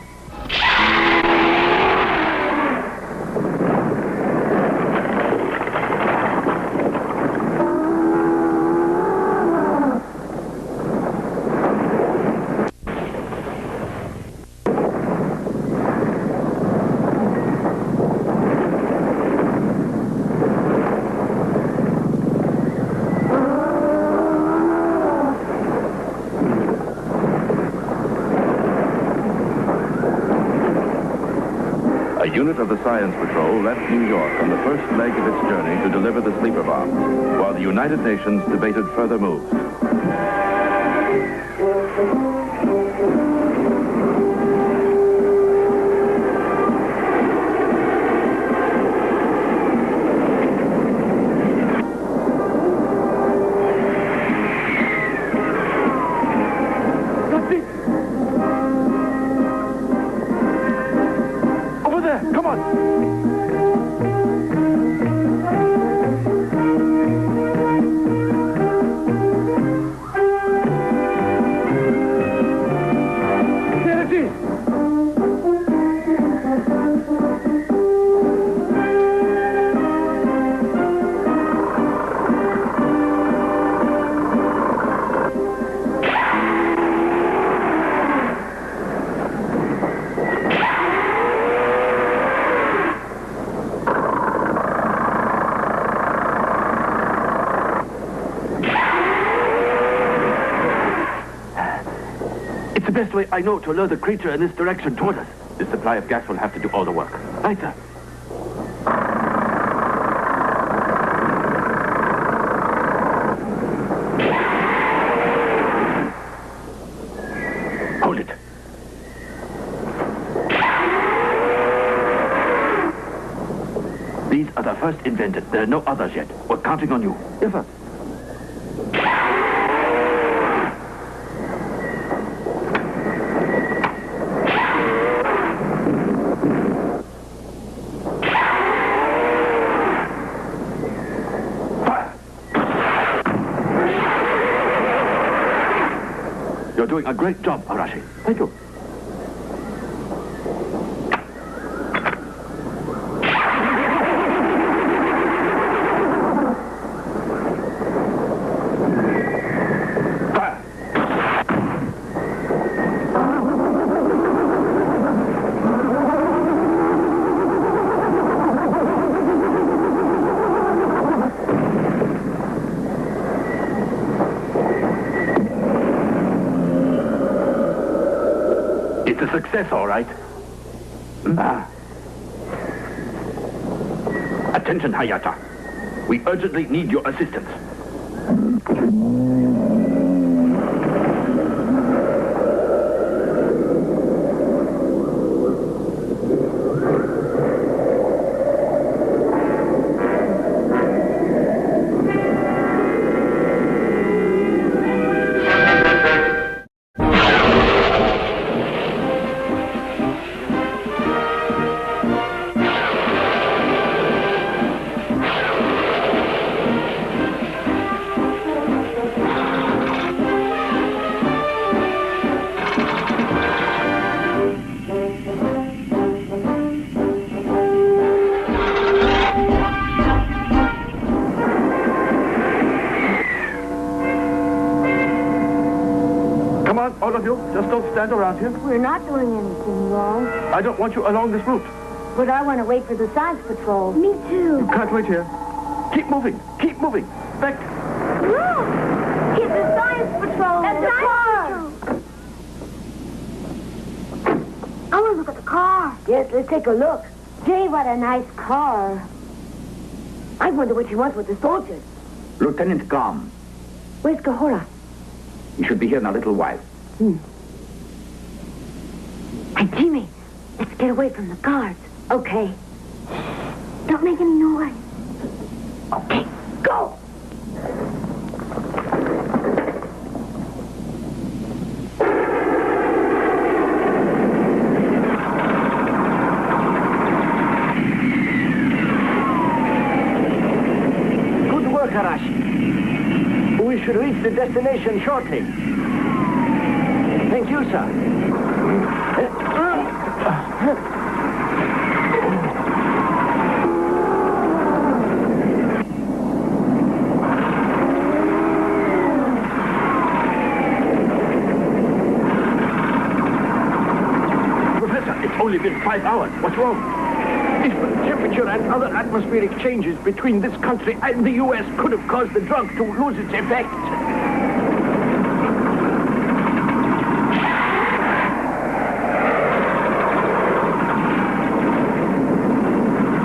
A unit of the Science Patrol left New York on the first leg of its journey to deliver the sleeper bombs, while the United Nations debated further moves. Come on. There it is. It's the best way I know to lure the creature in this direction toward us. The supply of gas will have to do all the work. Right, sir. Hold it. These are the first invented. There are no others yet. We're counting on you. Yes, sir. You're doing a great job, Arashi. Thank you. It's a success, all right. Attention, Hayata. We urgently need your assistance. All of you, just don't stand around here. We're not doing anything wrong. I don't want you along this route. But I want to wait for the science patrol. Me You too. can't wait here. Keep moving. Keep moving. Back. Look! It's the science patrol. That's the car. I want to look at the car. Yes, let's take a look. Gee, what a nice car. I wonder what she wants with the soldiers. Lieutenant Gom, Where's Gahora? you should be here in a little while. Hey, Jimmy, let's get away from the guards. Okay. Don't make any noise. Okay, go. Good work, Arashi. We should reach the destination shortly. Thank you, sir. Professor, it's only been 5 hours. What's wrong? If the temperature and other atmospheric changes between this country and the U.S. could have caused the drug to lose its effect.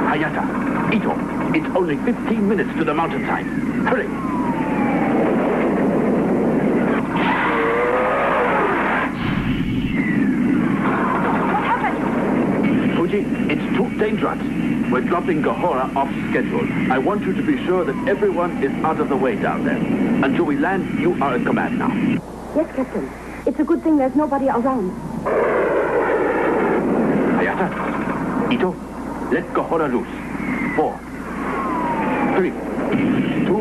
Hayata, Ito, it's only 15 minutes to the mountainside. Hurry. Fuji, it's too dangerous. We're dropping Gahora off schedule. I want you to be sure that everyone is out of the way down there. Until we land, you are in command now. Yes, Captain. It's a good thing there's nobody around. Hayata, Ito, let Gahora loose. 4, 3, 2,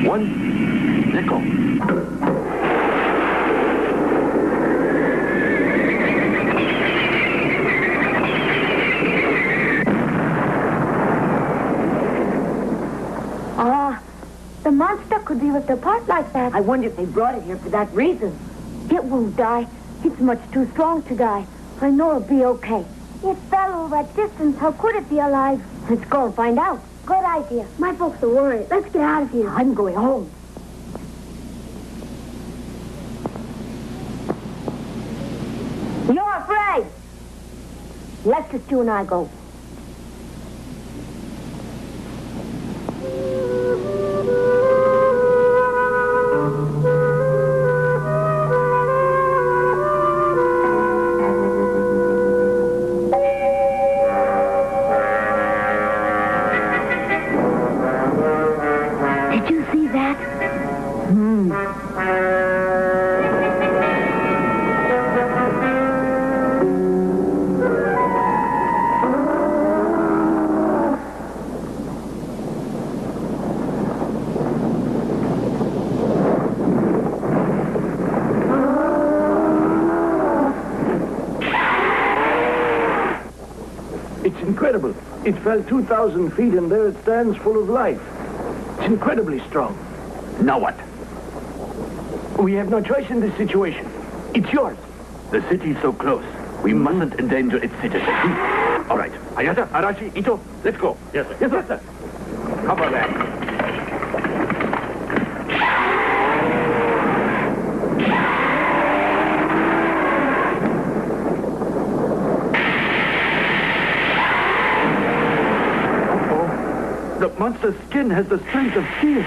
1, let go. The monster could be ripped apart like that. I wonder if they brought it here for that reason. It won't die. It's much too strong to die. I know it'll be okay. It fell all that distance. How could it be alive? Let's go and find out. Good idea. My folks are worried. Let's get out of here. I'm going home. You're afraid. Let's just you and I go. Did you see that? It's incredible. It fell 2,000 feet and there it stands full of life. It's incredibly strong. Now what? We have no choice in this situation. It's yours. The city's so close. We mustn't endanger its citizens. All right. Hayata, Arashi, Ito, let's go. Yes, sir. Yes, sir. Cover that. monster's skin has the strength of steel.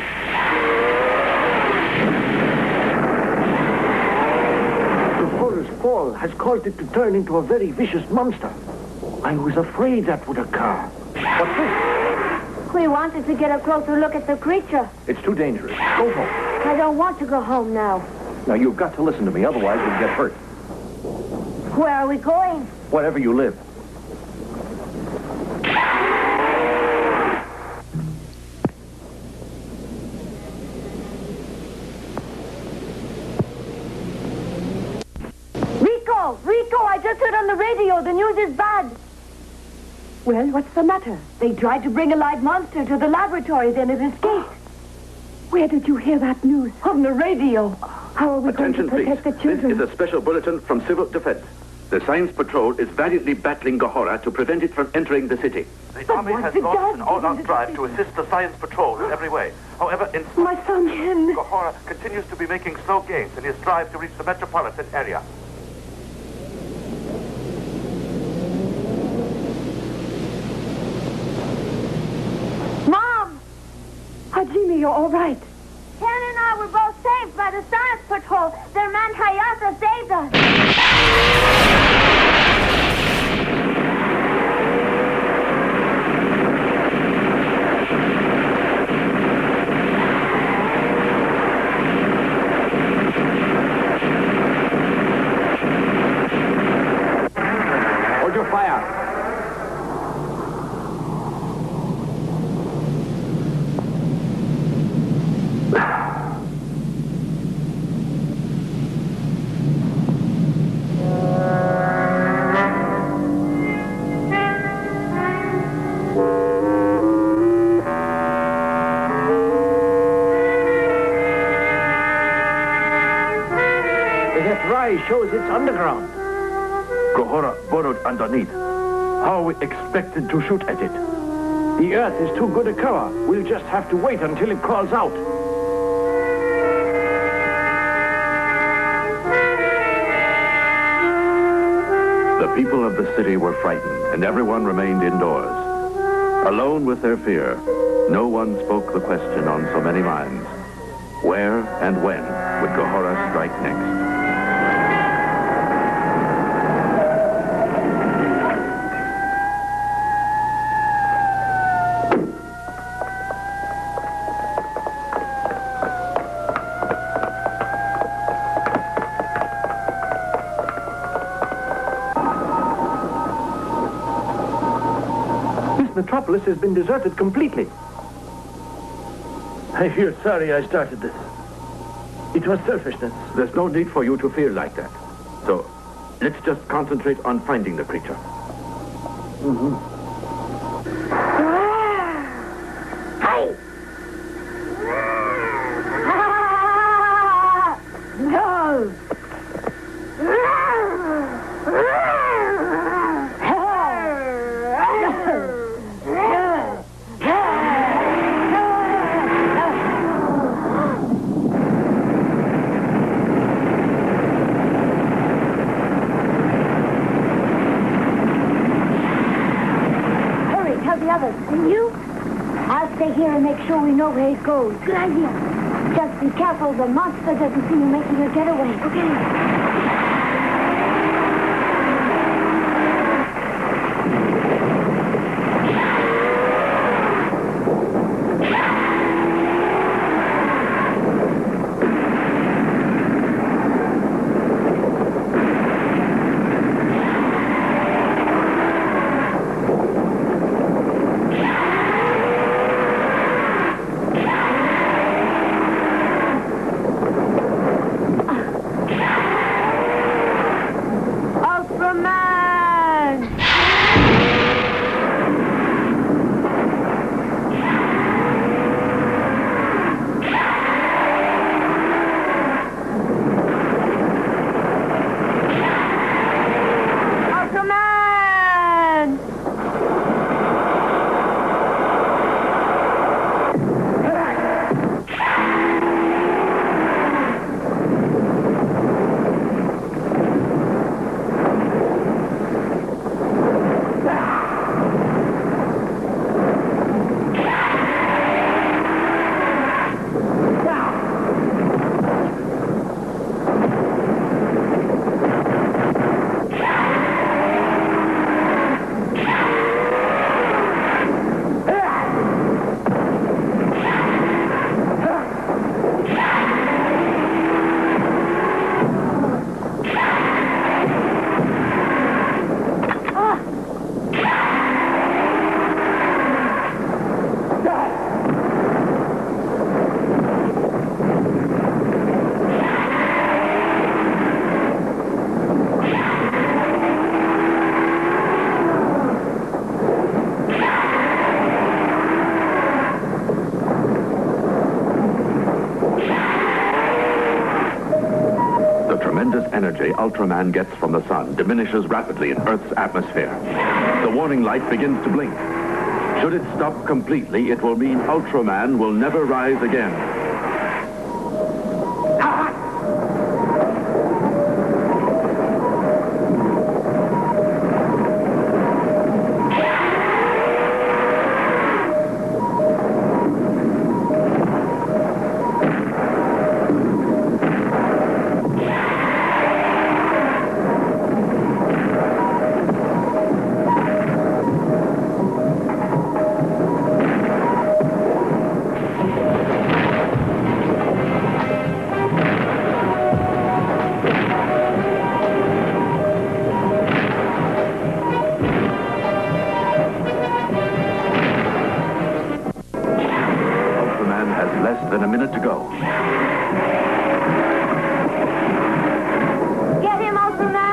The horror's fall has caused it to turn into a very vicious monster. I was afraid that would occur. What's this? We wanted to get a closer look at the creature. It's too dangerous. Go home. I don't want to go home now. Now, you've got to listen to me, otherwise you'll get hurt. Where are we going? Wherever you live. Rico, I just heard on the radio. The news is bad. Well, what's the matter? They tried to bring a live monster to the laboratory, then it escaped. Where did you hear that news? On the radio. How are we Attention, going to protect please. the children? This is a special bulletin from Civil Defense. The Science Patrol is valiantly battling Gohora to prevent it from entering the city. The Army has launched an all-out drive to assist the Science Patrol in every way. However, in my son Ken. Gohora continues to be making slow gains in his drive to reach the metropolitan area. Mom! Hajime, you're all right. Ken and I were both saved by the Science Patrol. Their man Hayata saved us. Hold your fire. Shows it's underground. Gohora burrowed underneath. How are we expected to shoot at it? The Earth is too good a cover. We'll just have to wait until it crawls out. The people of the city were frightened, and everyone remained indoors. Alone with their fear, no one spoke the question on so many minds. Where and when would Gohora strike next? Metropolis has been deserted completely. I feel sorry I started this. It was selfishness. There's no need for you to feel like that. So, let's just concentrate on finding the creature. Hey! No! And you? I'll stay here and make sure we know where it goes. Good idea. Just be careful the monster doesn't see you making a getaway. Okay. energy Ultraman gets from the sun diminishes rapidly in Earth's atmosphere. The warning light begins to blink. Should it stop completely, it will mean Ultraman will never rise again. Less than a minute to go. Get him, Ultraman!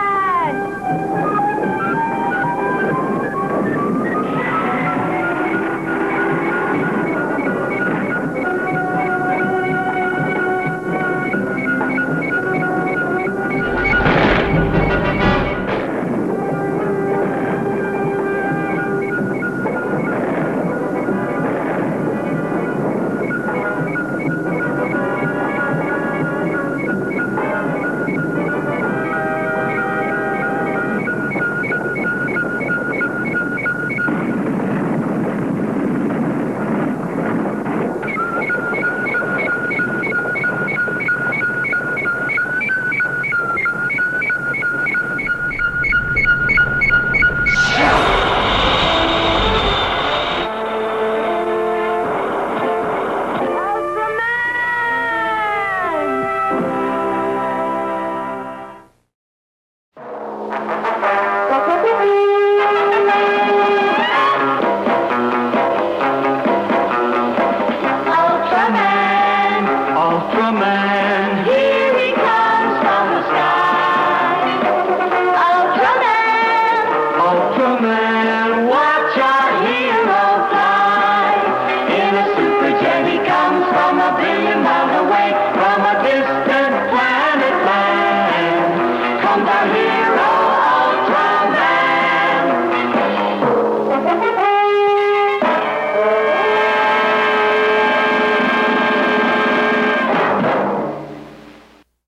Come down here.